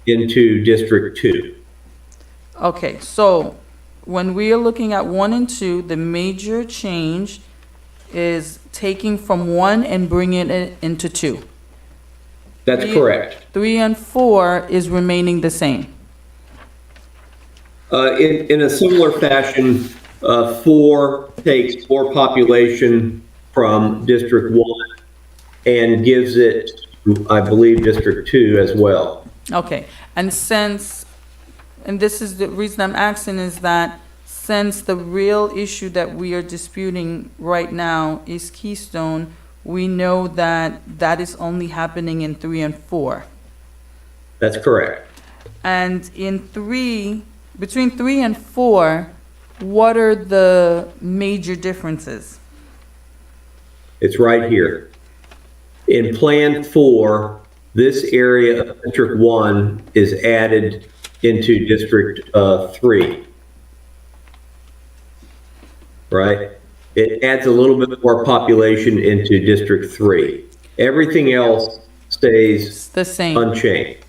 into District 2. Okay, so when we are looking at 1 and 2, the major change is taking from 1 and bringing it into 2. That's correct. 3 and 4 is remaining the same. In a similar fashion, 4 takes more population from District 1 and gives it, I believe, District 2 as well. Okay, and this is the reason I'm asking is that since the real issue that we are disputing right now is Keystone, we know that that is only happening in 3 and 4. That's correct. And between 3 and 4, what are the major differences? It's right here. In Plan 4, this area of District 1 is added into District 3. Right? It adds a little bit more population into District 3. Everything else stays the same, unchanged.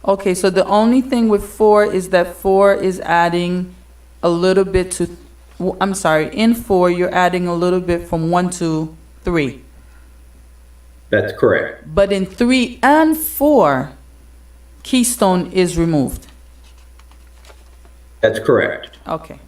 Okay, so the only thing with 4 is that 4 is adding a little bit to, I'm sorry, in 4, you're adding a little bit from 1 to 3. That's correct. But in 3 and 4, Keystone is removed. That's correct. Okay.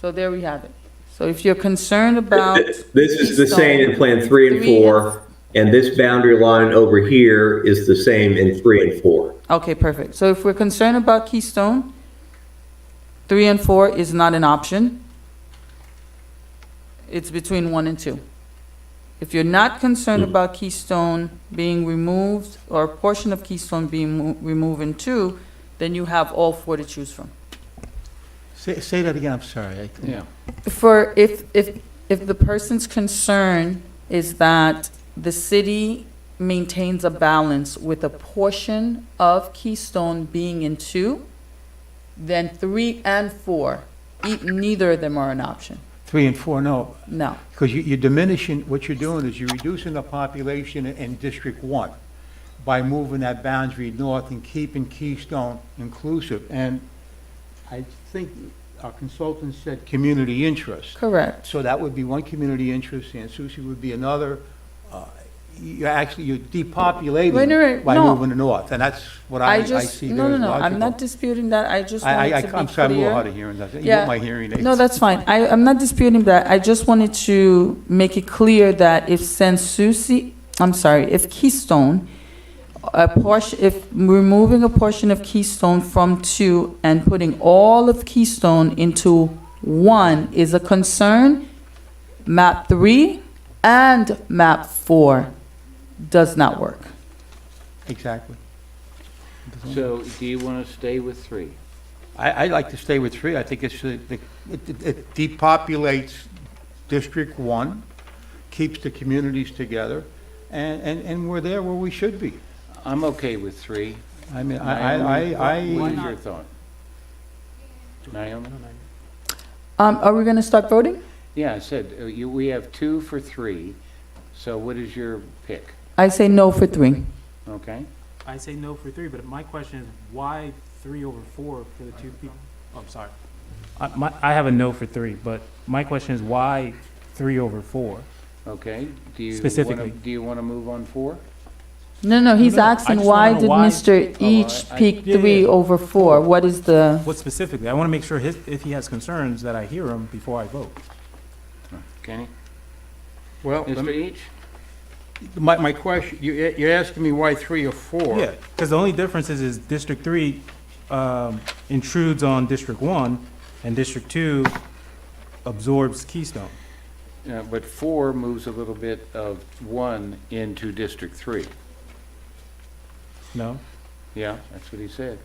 So there we have it. So if you're concerned about This is the same in Plan 3 and 4, and this boundary line over here is the same in 3 and 4. Okay, perfect. So if we're concerned about Keystone, 3 and 4 is not an option. It's between 1 and 2. If you're not concerned about Keystone being removed, or a portion of Keystone being removed in 2, then you have all 4 to choose from. Say that again, I'm sorry. Yeah. For if the person's concern is that the city maintains a balance with a portion of Keystone being in 2, then 3 and 4, neither of them are an option. 3 and 4, no. No. Because you're diminishing, what you're doing is you're reducing the population in District 1 by moving that boundary north and keeping Keystone inclusive. And I think our consultant said community interest. Correct. So that would be one community interest, and Susie would be another. You're depopulating Wait, by no. moving to north, and that's what I see there as No, I'm logical. not disputing that. I just wanted to be I'm sorry, I'm a little clear. hard of hearing that. You Yeah. want my hearing aids. No, that's fine. I'm not disputing that. I just wanted to make it clear that if Keystone, if removing a portion of Keystone from 2 and putting all of Keystone into 1 is a concern, map 3 and map 4 does not work. Exactly. So do you want to stay with 3? I'd like to stay with 3. I think it depopulates District 1, keeps the communities together, and we're there where we should be. I'm okay with 3. I mean, What is your thought? Naomi? Are we going to start voting? Yeah, I said, we have 2 for 3, so what is your pick? I say no for 3. Okay? I say no for 3, but my question is why 3 over 4 for the 2 people? Oh, I'm sorry. I have a no for 3, but my question is why 3 over 4? Okay. Specifically. Do you want to move on 4? No, he's No, I asking just why wanna know did why- Mr. Each pick Yeah, 3 yeah. over 4? What is the? What specifically? I want to make sure if he has concerns that I hear him before I vote. Kenny? Well, Mr. Each? my question, you're asking me why 3 or 4? Yeah, because the only difference is District 3 intrudes on District 1, and District 2 absorbs Keystone. But 4 moves a little bit of 1 into District 3. No? Yeah, that's what he said.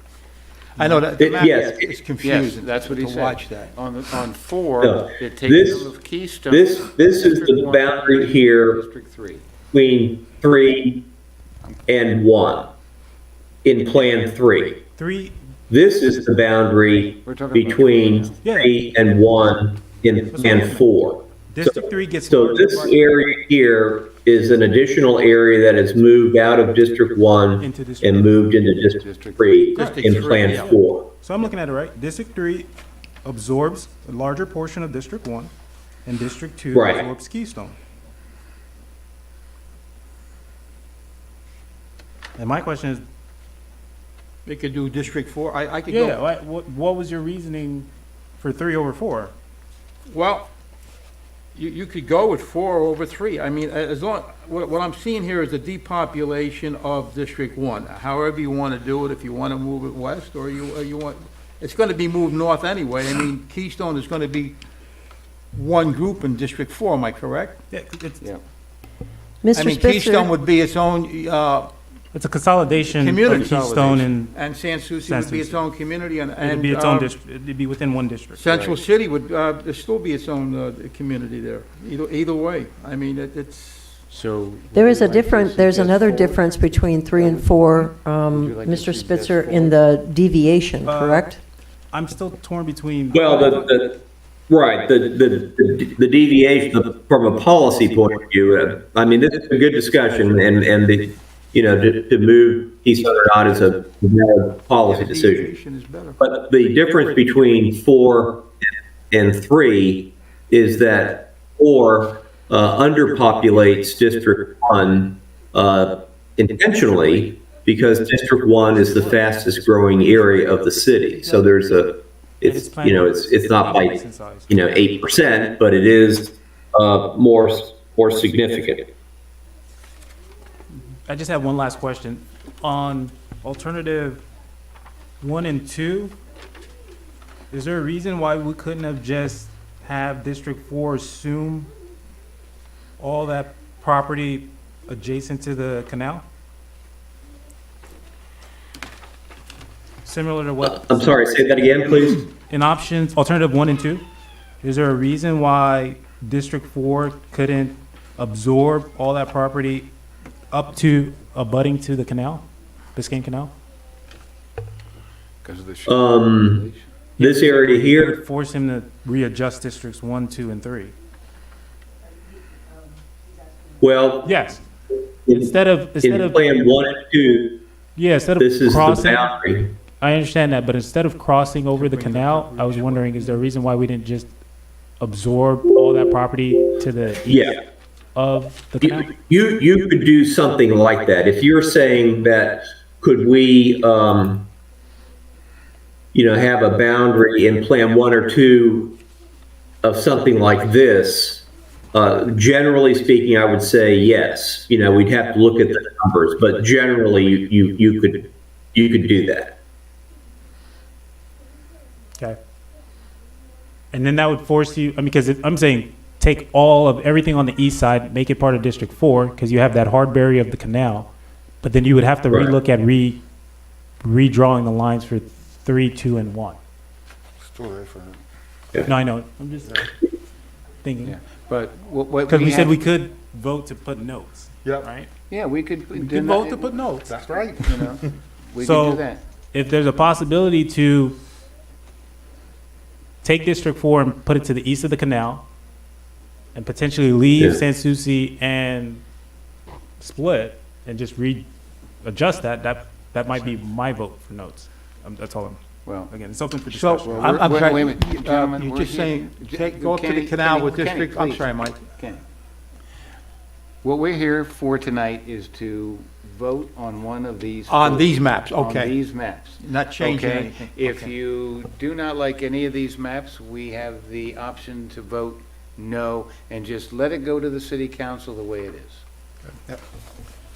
I know that. Yes. It's confusing. Yes, that's what he to said. watch that. On 4, No, it takes some of Keystone. This is District the 1, boundary here District 3. between 3 and 1 in Plan 3. this is the boundary We're talking about between Yeah. 3 and 1 and 4. District 3 gets So larger this by- area here is an additional area that is moved out of District 1 Into District and moved into District 3 District in three, Plan yeah. 4. So I'm looking at it right. District 3 absorbs a larger portion of District 1, and District 2 Right. absorbs Keystone. And my question is, They could do District 4, I could yeah, go. what was your reasoning for 3 over 4? Well, you could go with 4 over 3. I mean, as long, what I'm seeing here is a depopulation of District 1. However you want to do it, if you want to move it west, or you want, it's going to be moved north anyway. I mean, Keystone is going to be one group in District 4, am I correct? Yeah, it's, Yeah. I Mr. mean, Keystone Spitzer, would be its own it's a consolidation community. of Keystone and San Souci would be its own community, it'd be its own district. It'd be within one district. Central City would still be its own community there, either way. I mean, it's, So. there is a would you like to different, there's suggest another 4? difference between 3 and 4, you like to Mr. suggest Spitzer, 4? in the deviation, Uh, correct? I'm still torn between. Well, right, the deviation from a policy point of view, I mean, this is a good discussion, and to move Keystone or not is a valid policy decision. deviation is better. But the difference between 4 and 3 is that 4 underpopulates District 1 intentionally, because District 1 is the fastest growing area of the city. So there's it's not by 8%, but it is more significant. I just have one last question. On alternative 1 and 2, is there a reason why we couldn't have just have District 4 assume all that property adjacent to the canal? Similar to what? I'm sorry, say that again, please. In options, alternative 1 and 2, is there a reason why District 4 couldn't absorb all that property up to abutting to the canal, Biscayne Canal? Because of the. This area It here, would force him to readjust districts 1, 2, and 3. well, Yes. in Instead of Plan 1 and 2, yeah, instead of this is the crossing, boundary. I understand that, but instead of crossing over the canal, I was wondering, is there a reason why we didn't just absorb all that property to the east Yeah. of the canal? You could do something like that. If you're saying that, could we, have a boundary in Plan 1 or 2 of something like this? Generally speaking, I would say yes. We'd have to look at the numbers, but generally, you could do that. Okay. And then that would force you, because I'm saying, take all of everything on the east side, make it part of District 4, because you have that hard barrier of the canal, but then you would have to Right. relook at redrawing the lines for 3, 2, and 1. Still different. No, I know, I'm just thinking. Yeah, but what. Because we said have- we could vote to put notes, Yep. right? Yeah, we could. We could vote to put notes. That's right. We could So- do that. If there's a possibility to take District 4 and put it to the east of the canal, and potentially leave Yeah. San Souci and split, and just readjust that might be my vote for notes. That's all I'm, Well, again, it's open for So, discussion. Well, I'm wait- sorry, wait a minute, gentlemen, you're we're just here- saying, J- go up to the Kenny, canal with Kenny, District, Kenny, I'm sorry, Mike. Kenny. What we're here for tonight is to vote on one of these. On four. these maps, On okay. these maps. Not changing Okay? anything. If Okay. you do not like any of these maps, we have the option to vote no and just let it go to the city council the way it is.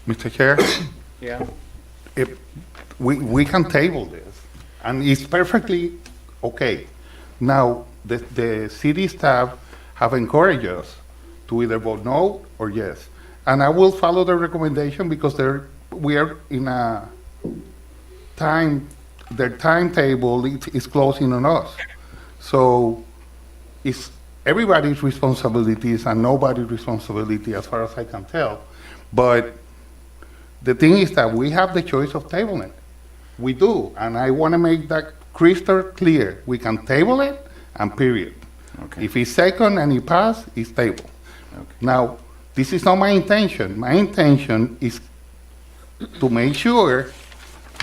Mr. Chair, Yeah? if we can table this, and it's perfectly okay. Now, the city staff have encouraged us to either vote no or yes. And I will follow the recommendation because we are in a their timetable is closing on us. So it's everybody's responsibilities and nobody's responsibility as far as I can tell. But the thing is that we have the choice of tabling. We do, and I want to make that crystal clear. We can table it and period. Okay. If it's second and it pass, it's table. Now, this is not my intention. My intention is to make sure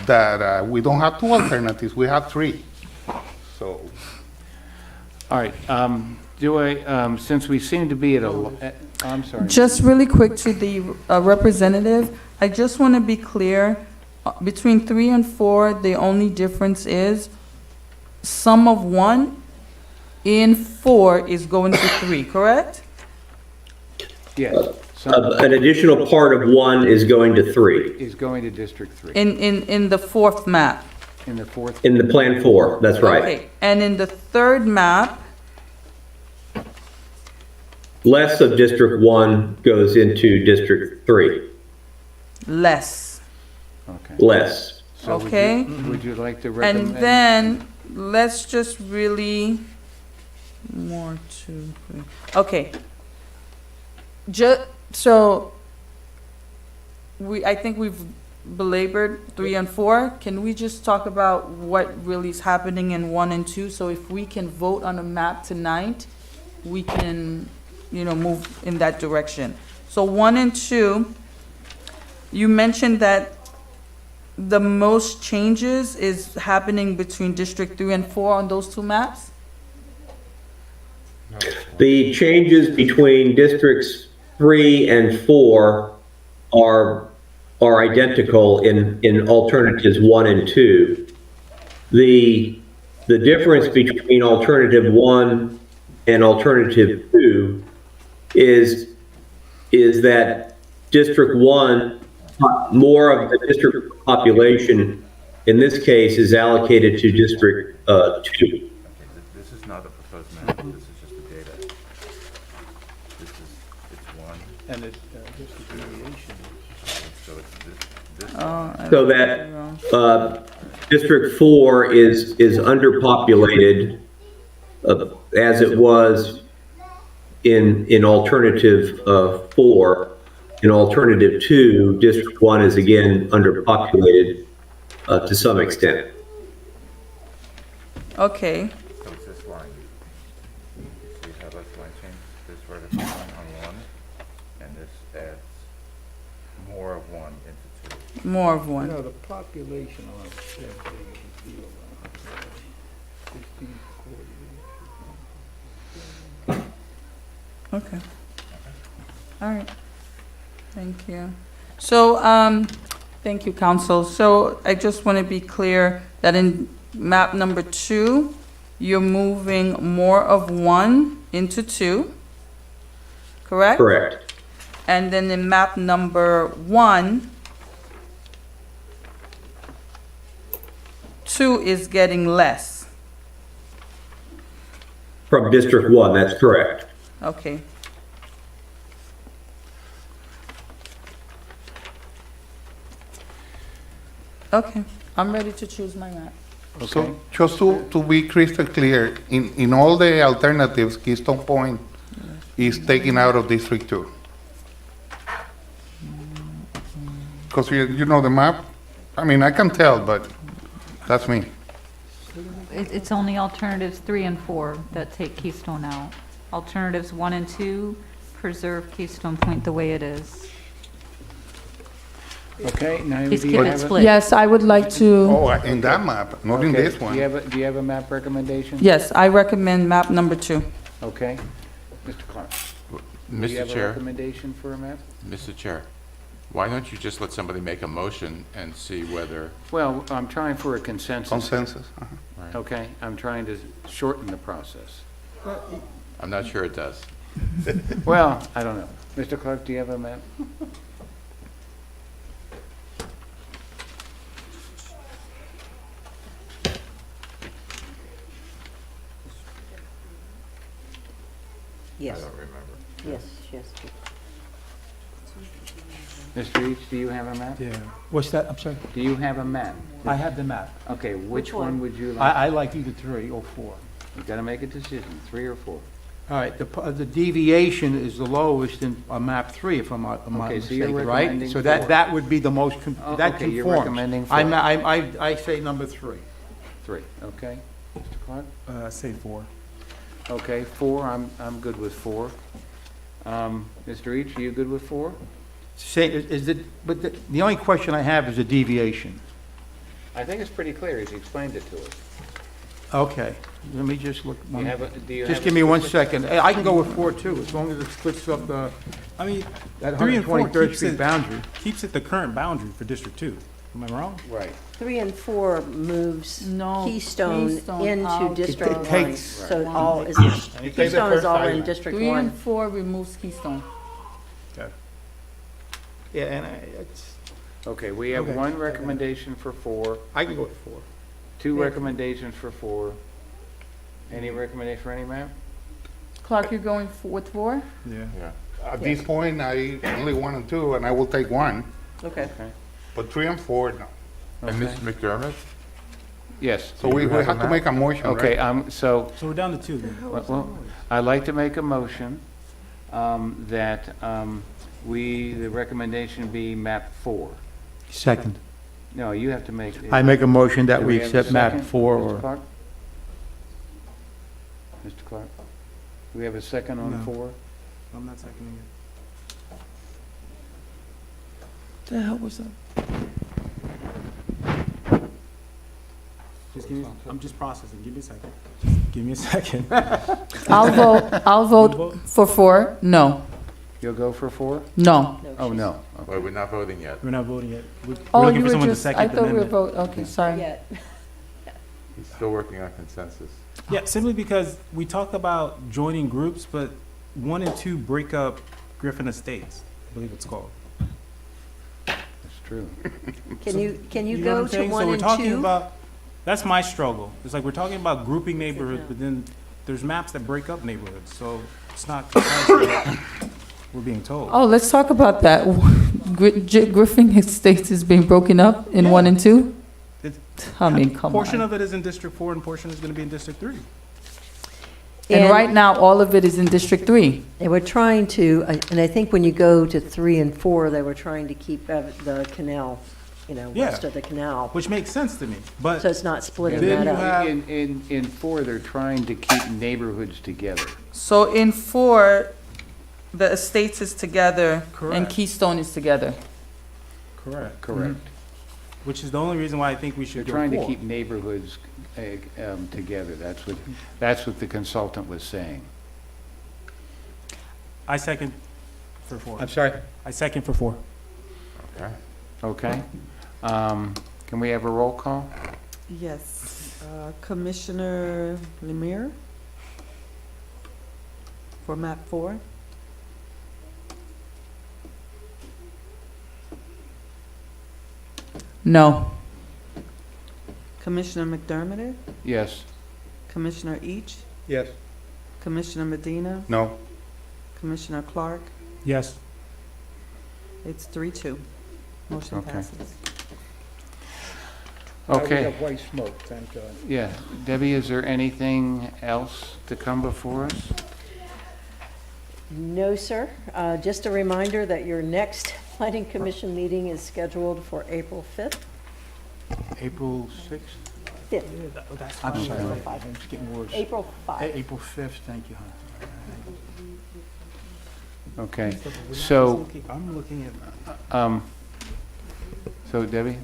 that we don't have two alternatives, we have three. So, All right, since we seem to be at a, I'm sorry. Just really quick to the representative, I just want to be clear, between 3 and 4, the only difference is sum of 1 in 4 is going to 3, correct? Yes. An additional part of 1 is going to 3 Is going to District 3, In the 4th map. in the fourth. in the Plan 4, that's right. Okay, and in the 3rd map, Less of District 1 goes into District 3, less, Okay. less. So would you- okay? Would you like to recommend? And then, let's just really, more 2, 3, okay. So, I think we've belabored 3 and 4. Can we just talk about what really is happening in 1 and 2? So if we can vote on a map tonight, we can, move in that direction. So 1 and 2, you mentioned that the most changes is happening between District 3 and 4 on those 2 maps? The changes between Districts 3 and 4 are identical in alternatives 1 and 2. The difference between alternative 1 and alternative 2 is that District 1, more of the district population in this case is allocated to District 2. This is not a proposed map, this is just the data. It's 1. And it's just a deviation. So it's this. So that District 4 is underpopulated as it was in alternative 4. In alternative 2, District 1 is again underpopulated to some extent. Okay, So it's this line. You see how this line changes? This vertical line on 1, and this adds more of 1 into 2. more of 1. No, the population on that big of a deal. 1640. Okay. All right. Thank you. So, thank you, council. So I just want to be clear that in map number 2, you're moving more of 1 into 2, correct? Correct. And then in map number 1, 2 is getting less. From District 1, that's correct. Okay. Okay, I'm ready to choose my map. So just to be crystal clear, in all the alternatives, Keystone Point is taken out of District 2. Because you know the map, I mean, I can tell, but that's me. It's only alternatives 3 and 4 that take Keystone out. Alternatives 1 and 2 preserve Keystone Point the way it is. Okay, now Please do keep you it have a? split. Yes, I would like to, Oh, in that map, not in Okay, this one. Do you have a map recommendation? yes, I recommend map number 2. Okay. Mr. Clark, do you Mr. have a Chair, recommendation for a map? Mr. Chair, why don't you just let somebody make a motion and see whether, Well, I'm trying for a consensus. Consensus. Okay, I'm trying to shorten the process. I'm not sure it does. Well, I don't know. Mr. Clark, do you have a map? Yes, I don't remember. yes, yes. Mr. Each, do you have a map? Yeah. What's that? I'm sorry. Do you have a map? I have the map. Okay, which one would you like? I like either 3 or 4. You gotta make a decision, 3 or 4. All right, the deviation is the lowest in map 3, if I'm not Okay, so you're mistaken, right? recommending So 4. that would be the most, that okay, you're conforms. recommending 4. I say number 3. 3, okay. Mr. Clark? Say 4. Okay, 4, I'm good with 4. Mr. Each, are you good with 4? But the only question I have is the deviation. I think it's pretty clear, he's explained it to us. Okay, let me just look. Do you have Just a give me 1 specific- second. I can go with 4 too, as long as it splits up the, I mean, that 3 and 4 123rd keeps Street it, boundary. keeps it the current boundary for District 2. Am I wrong? Right. 3 and 4 moves No, Keystone Keystone into out. District It 1. takes- So it all is, And you take the Keystone is first all in island. District 3 and 1. 4 removes Keystone. Yeah, and it's, Okay, we have Okay. 1 recommendation for 4, I can go with 4. 2 recommendations for 4. Any recommendation for any map? Clark, you're going with 4? Yeah. At this point, I only 1 and 2, and I will take 1, Okay. Okay. but 3 and 4, no. And Okay. Mr. McDermott? Yes. So we have to make a motion, right? Okay, so, So we're down to 2 then. well, I'd like to make a motion that the recommendation be map 4. Second. No, you have to make. I make a motion that Do we have a accept map second, 4 Mr. or, Clark? Mr. Clark? Do we have a second on No. 4? I'm not seconding it. The hell was that? Just give me, I'm just processing. Give me a second. Just give me a second. I'll vote for 4, no. You'll go for 4? No. Oh, no. Well, we're not voting yet. We're not voting yet. We're Oh, looking you for were someone to just, I second the thought we were amendment. okay, sorry. Yeah. He's still working on consensus. Yeah, simply because we talked about joining groups, but 1 and 2 break up Griffin Estates, I believe it's called. That's true. Can you know what go I'm to saying? 1 So we're and talking 2? about, that's my struggle. It's like we're talking about grouping neighborhoods, but then there's maps that break up neighborhoods, so it's not precisely what we're being told. Oh, let's talk about that. Griffin Estates is being broken up in 1 and 2? It's- I mean, come Portion on. of it is in District 4 and portion is gonna be in District 3. And right now, all of it is in District 3. They were trying to, and I think when you go to 3 and 4, they were trying to keep the canal, west Yeah. of the canal. Which makes sense to me, So but it's not splitting Then that you up. have- In 4, they're trying to keep neighborhoods together. So in 4, the Estates is together and Correct. Keystone is together. correct, Correct. which is the only reason why I think we They're should go trying to 4. keep neighborhoods together. That's what the consultant was saying. I second for 4. I'm sorry? I second for 4. Okay. Okay? Can we have a roll call? Yes. Commissioner Lemire for map 4. No. Commissioner McDermott, Yes. Commissioner Each, Yes. Commissioner Medina, No. Commissioner Clark. Yes. It's 3-2. Motion Okay. passes. We Okay. have white smoke, thank God. Yeah. Debbie, is there anything else to come before us? No, sir. Just a reminder that your next planning commission meeting is scheduled for April 5th. April 6th? 5th. I'm sorry, April 5th. it's getting worse. April 5th. April 5th, thank you, hon. Okay. So, I'm looking at, so Debbie,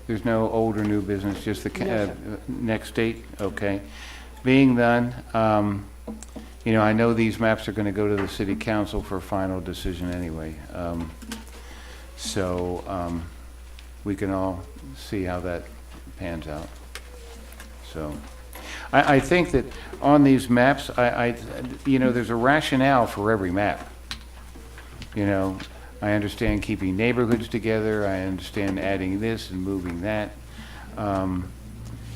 there's no old or new business, just the No, sir. next date? Okay. Being done, I know these maps are going to go to the city council for final decision anyway. So we can all see how that pans out. So I think that on these maps, there's a rationale for every map. I understand keeping neighborhoods together. I understand adding this and moving that.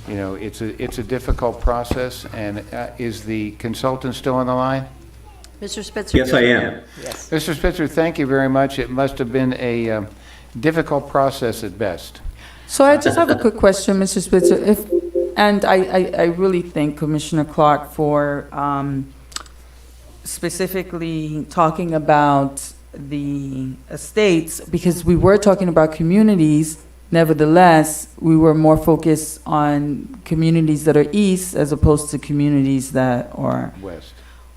It's a difficult process. And is the consultant still on the line? Mr. Spitzer? Yes, I am. Yes. Mr. Spitzer, thank you very much. It must have been a difficult process at best. So I just have a quick question, Mr. Spitzer. And I really thank Commissioner Clark for specifically talking about the estates, because we were talking about communities, nevertheless, we were more focused on communities that are east as opposed to communities that are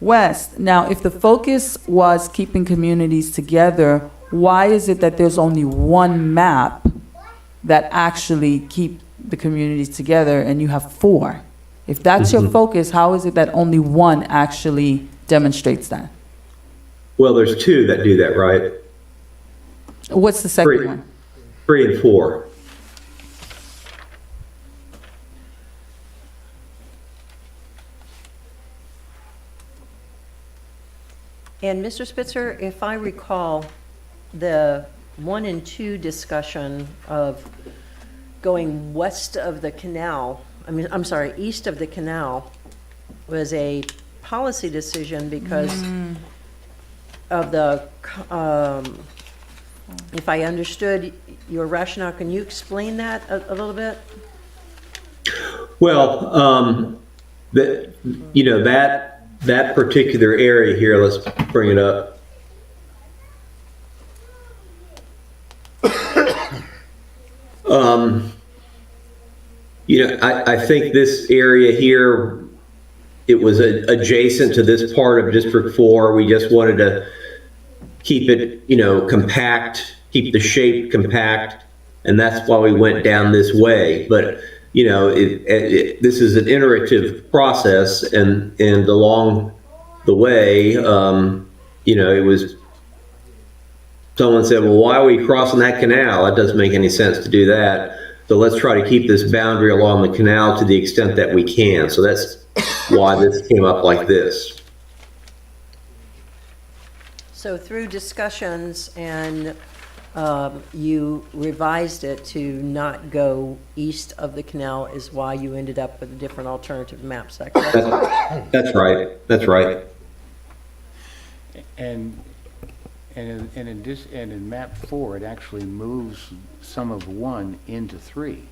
west. Now, if the focus was keeping communities together, why is it that there's only one map that actually keep the communities together and you have 4? If that's your focus, how is it that only one actually demonstrates that? Well, there's 2 that do that, right? What's the second one? 3 and 4. And Mr. Spitzer, if I recall, the 1 and 2 discussion of going west of the canal, I'm sorry, east of the canal, was a policy decision because of the, if I understood your rationale, can you explain that a little bit? Well, that particular area here, let's bring it up. I think this area here, it was adjacent to this part of District 4. We just wanted to keep it, compact, keep the shape compact, and that's why we went down this way. But, this is an iterative process, and along the way, it was, someone said, well, why are we crossing that canal? That doesn't make any sense to do that. So let's try to keep this boundary along the canal to the extent that we can. So that's why this came up like this. So through discussions and you revised it to not go east of the canal is why you ended up with a different alternative map section. That's right. That's right. And in map 4, it actually moves some of 1 into 3.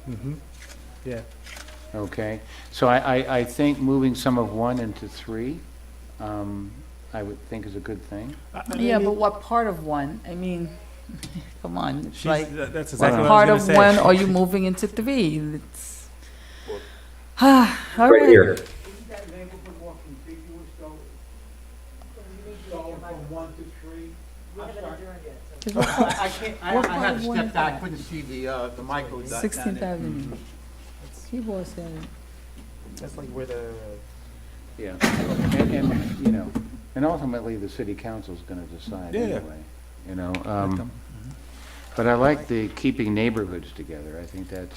Yeah. Okay, so I think moving some of 1 into 3, I would think is a good thing. Yeah, but what part of 1? I mean, come on, it's like, That's exactly what I part was of gonna say. 1, or you moving into 3? It's, all Right right. here. Isn't that neighborhood more contiguous though? Going from 1 to 3? I'm sorry. I can't, I had to step back, I couldn't see the micro. 16th Avenue. He was That's like where the, Yeah, and ultimately, the city council's gonna decide Yeah. anyway, But I like the keeping neighborhoods together. I think that's,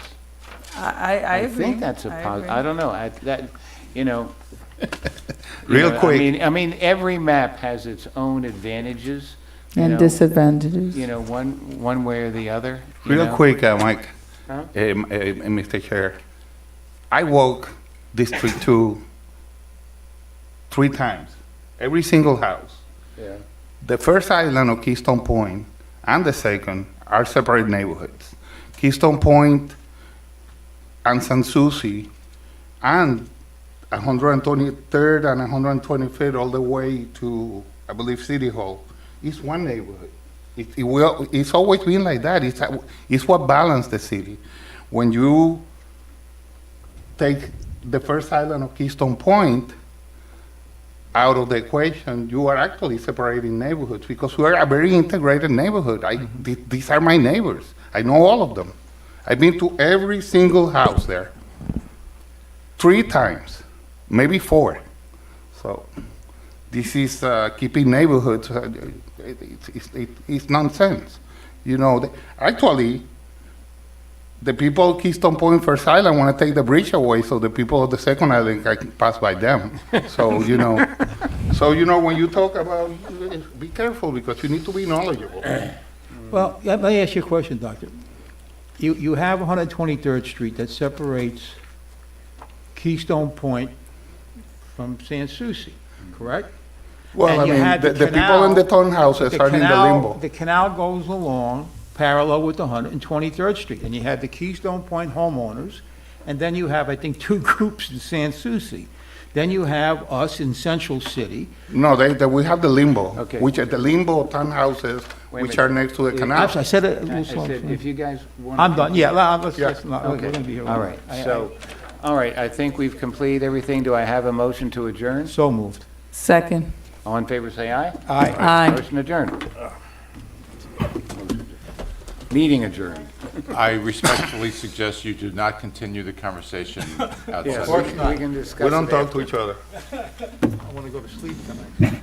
I agree. think that's a I positive. agree. I don't know, Real quick. I mean, every map has its own advantages. And disadvantages. One way or the other. Real quick, Mike, Huh? Mr. Chair. I walk District 2 3 times, every single house. Yeah. The first island of Keystone Point and the second are separate neighborhoods. Keystone Point and San Souci and 123rd and 125th all the way to, I believe, City Hall is one neighborhood. It's always been like that. It's what balanced the city. When you take the first island of Keystone Point out of the equation, you are actually separating neighborhoods because we are a very integrated neighborhood. These are my neighbors. I know all of them. I've been to every single house there 3 times, maybe 4. So this is keeping neighborhoods. It's nonsense. Actually, the people of Keystone Point First Island want to take the bridge away so the people of the second island can pass by them. So, when you talk about, be careful because you need to be knowledgeable. Well, let me ask you a question, Doctor. You have 123rd Street that separates Keystone Point from Sans Souci, correct? Well, And you had the people canal- in the townhouses are in the limbo. The canal goes along parallel with the 123rd Street, and you have the Keystone Point homeowners, and then you have, I think, 2 groups in Sans Souci. Then you have us in Central City. No, we have the limbo, Okay. which are the limbo townhouses, Wait a which minute. are next to the canal. I said it a I little slow. said, if you guys want. I'm done, yeah, let's, Yeah. not, we're gonna be here. All right, so, all right, I think we've completed everything. Do I have a motion to adjourn? So moved. Second. All in favor, say aye. Aye. Aye. Motion adjourned. Meeting adjourned. I respectfully suggest you do not continue the conversation outside. Yes, we can discuss We don't it talk after. to each other. I wanna go to sleep tonight.